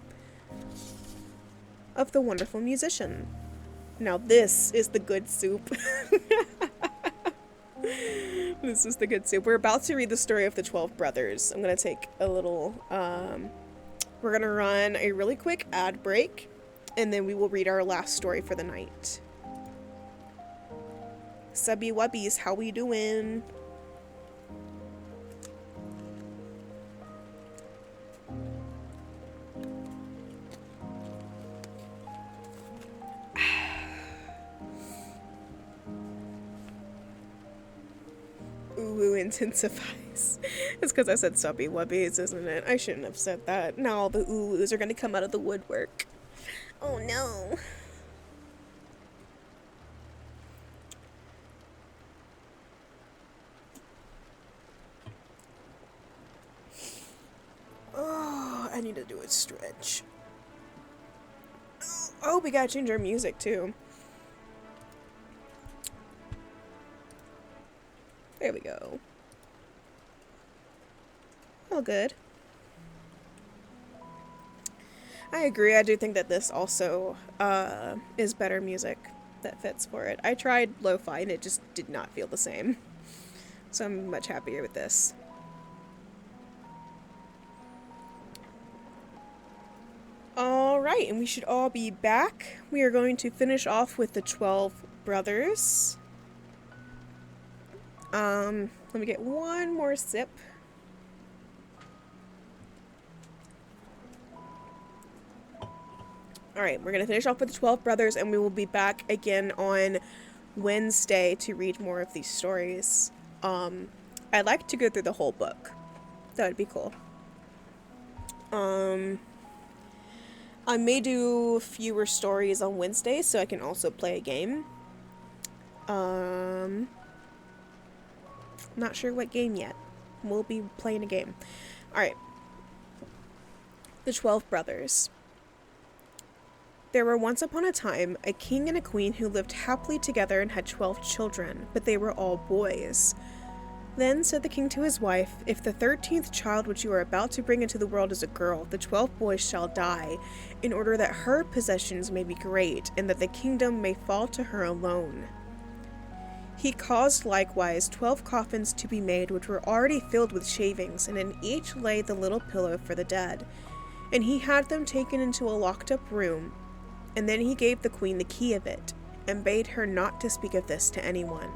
Speaker 1: of the wonderful musician. Now this is the good soup. This is the good soup. We're about to read the story of the 12 brothers. I'm going to take a little, we're going to run a really quick ad break, and then we will read our last story for the night. Subby wubbies, how we doing? Ooh, intensifies. It's because I said subby wubbies, isn't it? I shouldn't have said that. Now all the oohs are going to come out of the woodwork. Oh no. Oh, I need to do a stretch. Oh, we gotta change our music too. There we go. All good. I agree. I do think that this also is better music that fits for it. I tried lo-fi and it just did not feel the same. So I'm much happier with this. Alright, and we should all be back. We are going to finish off with the 12 brothers. Let me get one more sip. Alright, we're going to finish off with the 12 brothers, and we will be back again on Wednesday to read more of these stories. I'd like to go through the whole book. That would be cool. I may do fewer stories on Wednesday, so I can also play a game. Not sure what game yet. We'll be playing a game. Alright. The 12 Brothers. There were once upon a time a king and a queen who lived happily together and had 12 children, but they were all boys. Then said the king to his wife, "If the 13th child which you are about to bring into the world is a girl, the 12 boys shall die, in order that her possessions may be great, and that the kingdom may fall to her alone." He caused likewise 12 coffins to be made, which were already filled with shavings, and in each lay the little pillow for the dead. And he had them taken into a locked-up room, and then he gave the queen the key of it, and bade her not to speak of this to anyone.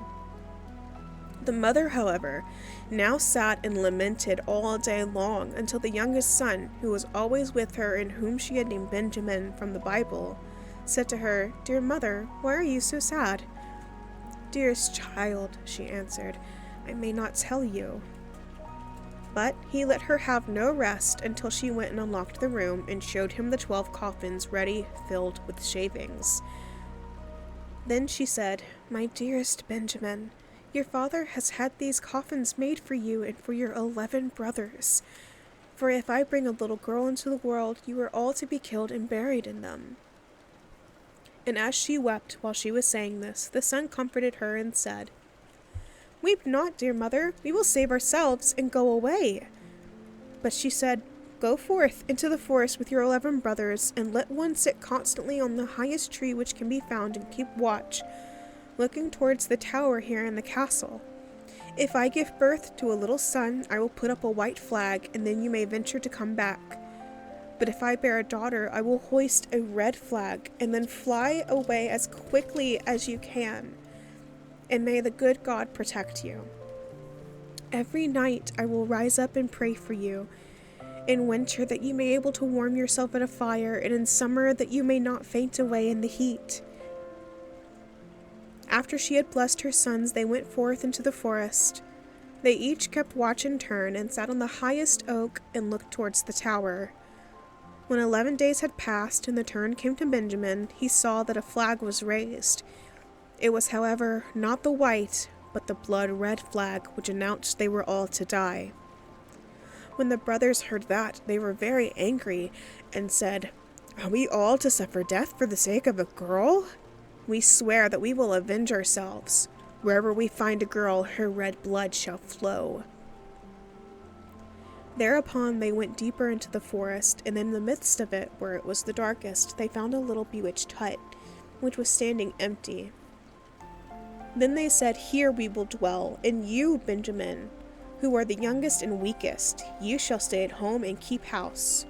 Speaker 1: The mother, however, now sat and lamented all day long, until the youngest son, who was always with her and whom she had named Benjamin from the Bible, said to her, "Dear mother, why are you so sad?" "Dearest child," she answered, "I may not tell you." But he let her have no rest until she went and unlocked the room and showed him the 12 coffins ready filled with shavings. Then she said, "My dearest Benjamin, your father has had these coffins made for you and for your 11 brothers. For if I bring a little girl into the world, you are all to be killed and buried in them." And as she wept while she was saying this, the son comforted her and said, "Weep not, dear mother, we will save ourselves and go away." But she said, "Go forth into the forest with your 11 brothers, and let one sit constantly on the highest tree which can be found and keep watch, looking towards the tower here in the castle. If I give birth to a little son, I will put up a white flag, and then you may venture to come back. But if I bear a daughter, I will hoist a red flag, and then fly away as quickly as you can. And may the good God protect you." Every night I will rise up and pray for you. In winter that you may be able to warm yourself at a fire, and in summer that you may not faint away in the heat." After she had blessed her sons, they went forth into the forest. They each kept watch in turn, and sat on the highest oak and looked towards the tower. When 11 days had passed, and the turn came to Benjamin, he saw that a flag was raised. It was, however, not the white, but the blood-red flag, which announced they were all to die. When the brothers heard that, they were very angry, and said, "Are we all to suffer death for the sake of a girl? We swear that we will avenge ourselves. Wherever we find a girl, her red blood shall flow." Thereupon they went deeper into the forest, and in the midst of it, where it was the darkest, they found a little bewitched hut, which was standing empty. Then they said, "Here we will dwell, and you, Benjamin, who are the youngest and weakest, you shall stay at home and keep house.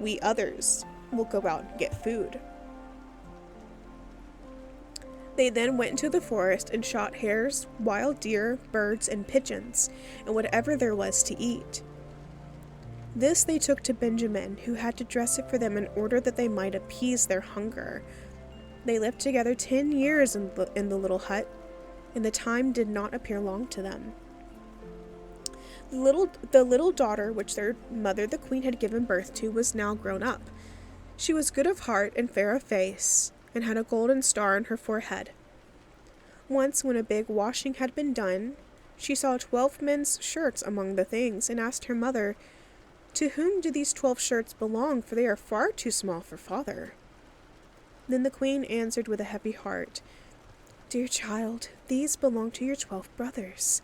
Speaker 1: We others will go out and get food." They then went into the forest and shot hares, wild deer, birds, and pigeons, and whatever there was to eat. This they took to Benjamin, who had to dress it for them in order that they might appease their hunger. They lived together 10 years in the little hut, and the time did not appear long to them. The little daughter which their mother the queen had given birth to was now grown up. She was good of heart and fair of face, and had a golden star on her forehead. Once, when a big washing had been done, she saw 12 men's shirts among the things, and asked her mother, "To whom do these 12 shirts belong, for they are far too small for father?" Then the queen answered with a heavy heart, "Dear child, these belong to your 12 brothers."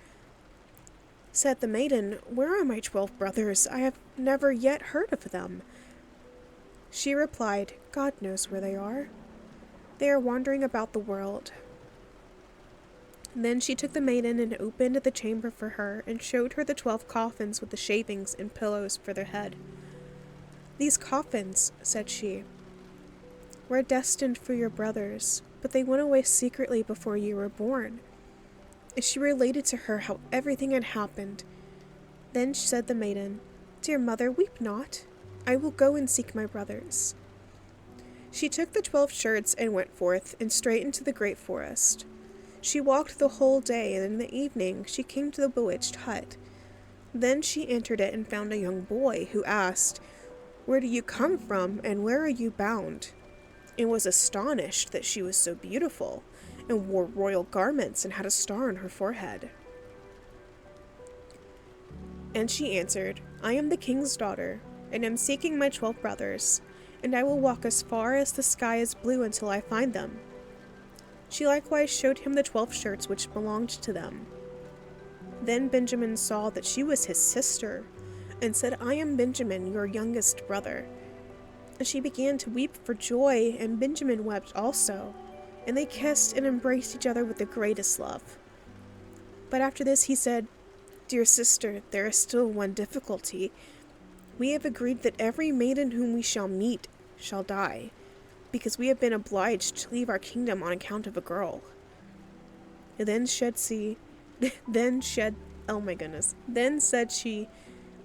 Speaker 1: Said the maiden, "Where are my 12 brothers? I have never yet heard of them." She replied, "God knows where they are. They are wandering about the world." Then she took the maiden and opened the chamber for her, and showed her the 12 coffins with the shavings and pillows for their head. "These coffins," said she, "were destined for your brothers, but they went away secretly before you were born." And she related to her how everything had happened. Then said the maiden, "Dear mother, weep not. I will go and seek my brothers." She took the 12 shirts and went forth, and straight into the great forest. She walked the whole day, and in the evening she came to the bewitched hut. Then she entered it and found a young boy, who asked, "Where do you come from, and where are you bound?" and was astonished that she was so beautiful, and wore royal garments and had a star on her forehead. And she answered, "I am the king's daughter, and am seeking my 12 brothers, and I will walk as far as the sky is blue until I find them." She likewise showed him the 12 shirts which belonged to them. Then Benjamin saw that she was his sister, and said, "I am Benjamin, your youngest brother." And she began to weep for joy, and Benjamin wept also, and they kissed and embraced each other with the greatest love. But after this he said, "Dear sister, there is still one difficulty. We have agreed that every maiden whom we shall meet shall die, because we have been obliged to leave our kingdom on account of a girl." Then said she,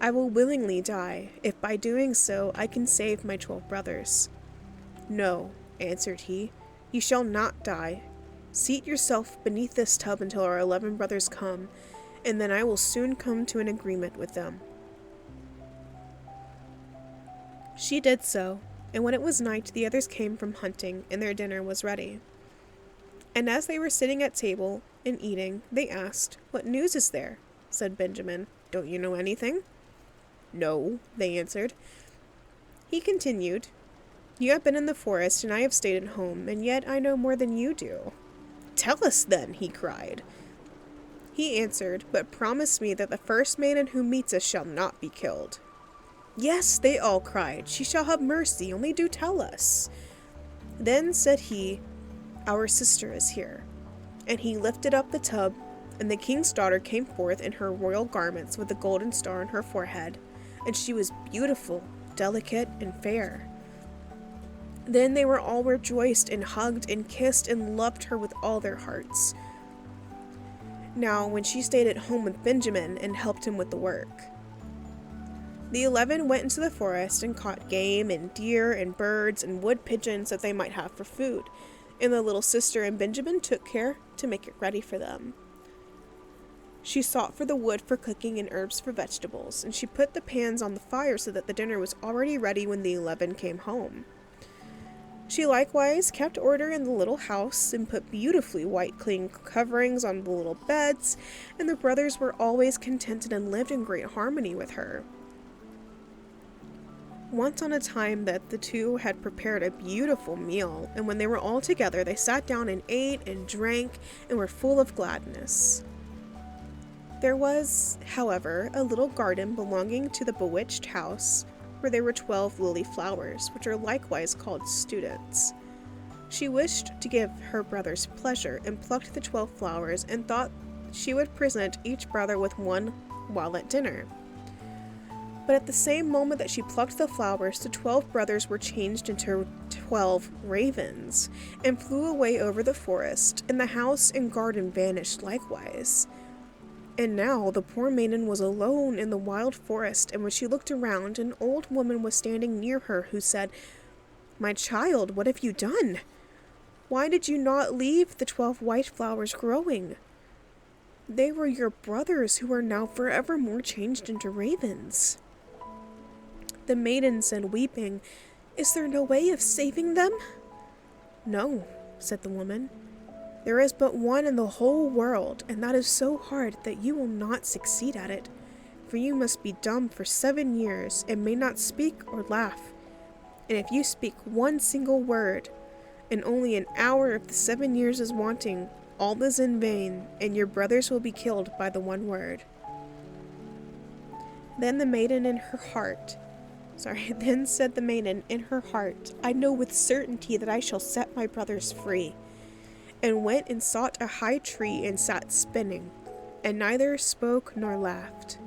Speaker 1: "I will willingly die, if by doing so I can save my 12 brothers." "No," answered he, "you shall not die. Seat yourself beneath this tub until our 11 brothers come, and then I will soon come to an agreement with them." She did so, and when it was night, the others came from hunting, and their dinner was ready. And as they were sitting at table and eating, they asked, "What news is there?" Said Benjamin, "Don't you know anything?" "No," they answered. He continued, "You have been in the forest, and I have stayed at home, and yet I know more than you do." "Tell us then," he cried. He answered, "But promise me that the first maiden who meets us shall not be killed." "Yes," they all cried, "she shall have mercy, only do tell us." Then said he, "Our sister is here." And he lifted up the tub, and the king's daughter came forth in her royal garments with a golden star on her forehead, and she was beautiful, delicate, and fair. Then they were all rejoiced, and hugged, and kissed, and loved her with all their hearts. now when she stayed at home with Benjamin and helped him with the work. The 11 went into the forest and caught game and deer and birds and wood pigeons that they might have for food, and the little sister and Benjamin took care to make it ready for them. She sought for the wood for cooking and herbs for vegetables, and she put the pans on the fire so that the dinner was already ready when the 11 came home. She likewise kept order in the little house and put beautifully white clean coverings on the little beds, and the brothers were always contented and lived in great harmony with her. Once on a time that the two had prepared a beautiful meal, and when they were all together, they sat down and ate and drank and were full of gladness. There was, however, a little garden belonging to the bewitched house, where there were 12 lily flowers, which are likewise called students. She wished to give her brothers pleasure, and plucked the 12 flowers, and thought she would present each brother with one while at dinner. But at the same moment that she plucked the flowers, the 12 brothers were changed into 12 ravens, and flew away over the forest, and the house and garden vanished likewise. And now the poor maiden was alone in the wild forest, and when she looked around, an old woman was standing near her, who said, "My child, what have you done? Why did you not leave the 12 white flowers growing? They were your brothers, who are now forevermore changed into ravens." The maiden said, weeping, "Is there no way of saving them?" "No," said the woman. "There is but one in the whole world, and that is so hard that you will not succeed at it, for you must be dumb for 7 years, and may not speak or laugh. And if you speak one single word, and only an hour of the 7 years is wanting, all is in vain, and your brothers will be killed by the one word." Then said the maiden in her heart, "I know with certainty that I shall set my brothers free," and went and sought a high tree and sat spinning, and neither spoke nor laughed.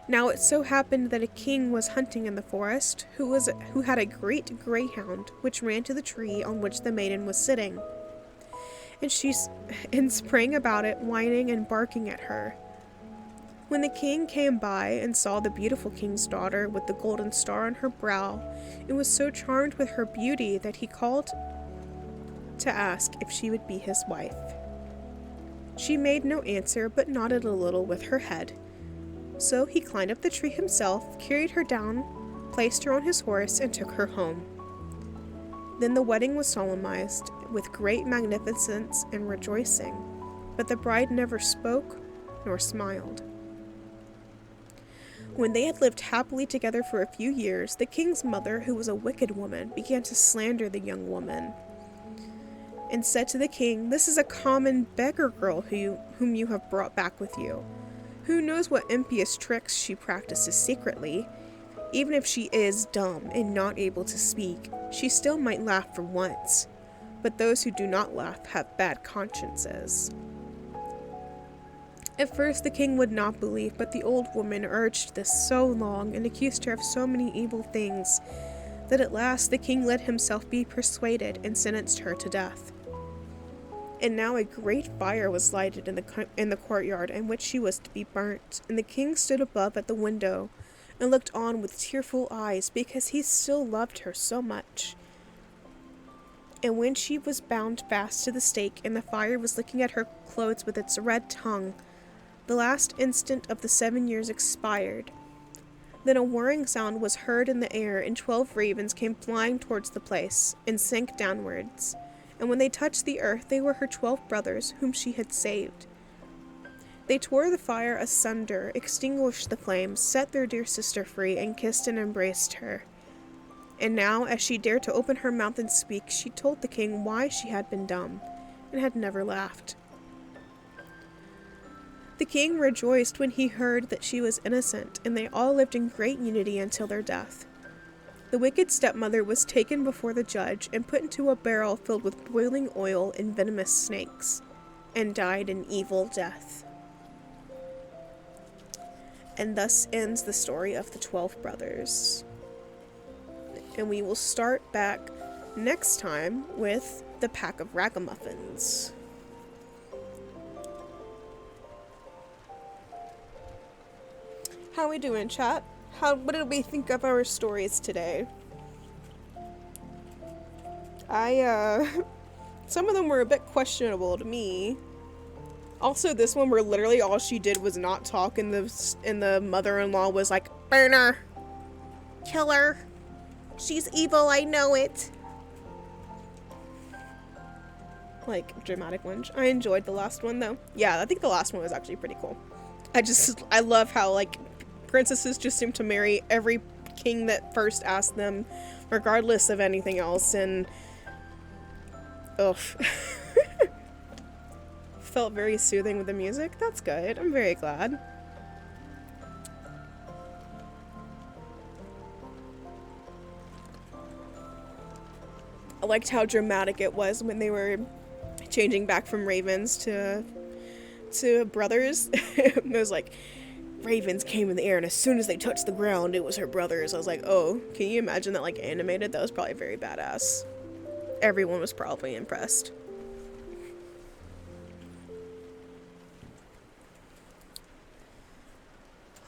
Speaker 1: Now it so happened that a king was hunting in the forest, who had a great greyhound, which ran to the tree on which the maiden was sitting, and sprang about it, whining and barking at her. When the king came by and saw the beautiful king's daughter with the golden star on her brow, and was so charmed with her beauty that he called to ask if she would be his wife. She made no answer, but nodded a little with her head. So he climbed up the tree himself, carried her down, placed her on his horse, and took her home. Then the wedding was solemnized with great magnificence and rejoicing, but the bride never spoke nor smiled. When they had lived happily together for a few years, the king's mother, who was a wicked woman, began to slander the young woman, and said to the king, "This is a common beggar girl whom you have brought back with you. Who knows what impious tricks she practices secretly? Even if she is dumb and not able to speak, she still might laugh for once. But those who do not laugh have bad consciences." At first the king would not believe, but the old woman urged this so long and accused her of so many evil things that at last the king let himself be persuaded and sentenced her to death. And now a great fire was lighted in the courtyard in which she was to be burnt, and the king stood above at the window and looked on with tearful eyes because he still loved her so much. And when she was bound fast to the stake and the fire was licking at her clothes with its red tongue, the last instant of the 7 years expired. Then a whirring sound was heard in the air, and 12 ravens came flying towards the place, and sank downwards. And when they touched the earth, they were her 12 brothers, whom she had saved. They tore the fire asunder, extinguished the flames, set their dear sister free, and kissed and embraced her. And now, as she dared to open her mouth and speak, she told the king why she had been dumb, and had never laughed. The king rejoiced when he heard that she was innocent, and they all lived in great unity until their death. The wicked stepmother was taken before the judge and put into a barrel filled with boiling oil and venomous snakes, and died an evil death. And thus ends the story of the 12 brothers. And we will start back next time with the pack of ragamuffins. How we doing, chat? What did we think of our stories today? Some of them were a bit questionable to me. Also, this one where literally all she did was not talk, and the mother-in-law was like, "Burn her, kill her. She's evil. I know it." Like, dramatic one. I enjoyed the last one though. Yeah, I think the last one was actually pretty cool. I love how like princesses just seem to marry every king that first asked them, regardless of anything else, and ugh. Felt very soothing with the music. That's good. I'm very glad. I liked how dramatic it was when they were changing back from ravens to brothers. It was like, ravens came in the air, and as soon as they touched the ground, it was her brothers. I was like, oh, can you imagine that, like, animated? That was probably very badass. Everyone was probably impressed.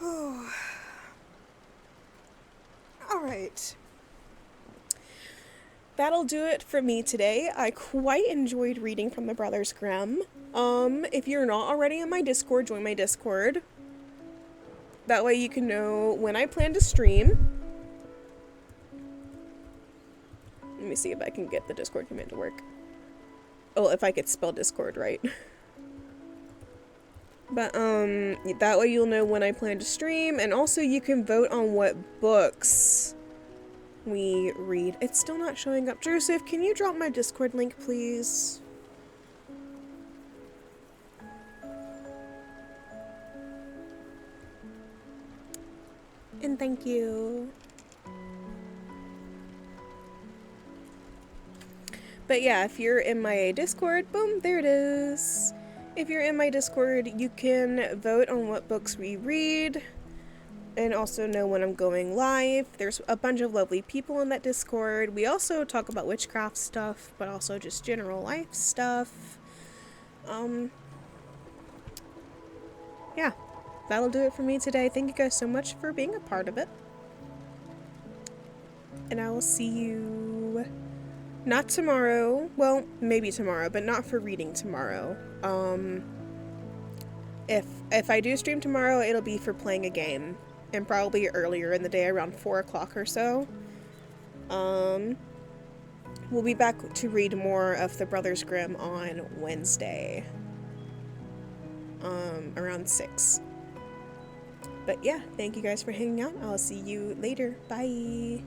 Speaker 1: Oh. Alright. That'll do it for me today. I quite enjoyed reading from the Brothers Grimm. If you're not already in my Discord, join my Discord. That way you can know when I plan to stream. Let me see if I can get the Discord command to work. Oh, if I could spell Discord right. But, that way you'll know when I plan to stream, and also you can vote on what books we read. It's still not showing up. Joseph, can you drop my Discord link, please? And thank you. But yeah, if you're in my Discord, boom, there it is. If you're in my Discord, you can vote on what books we read, and also know when I'm going live. There's a bunch of lovely people in that Discord. We also talk about witchcraft stuff, but also just general life stuff. Yeah, that'll do it for me today. Thank you guys so much for being a part of it. And I will see you not tomorrow. Well, maybe tomorrow, but not for reading tomorrow. If I do stream tomorrow, it'll be for playing a game, and probably earlier in the day, around 4 o'clock or so. We'll be back to read more of the Brothers Grimm on Wednesday, around 6. But yeah, thank you guys for hanging out. I'll see you later. Bye.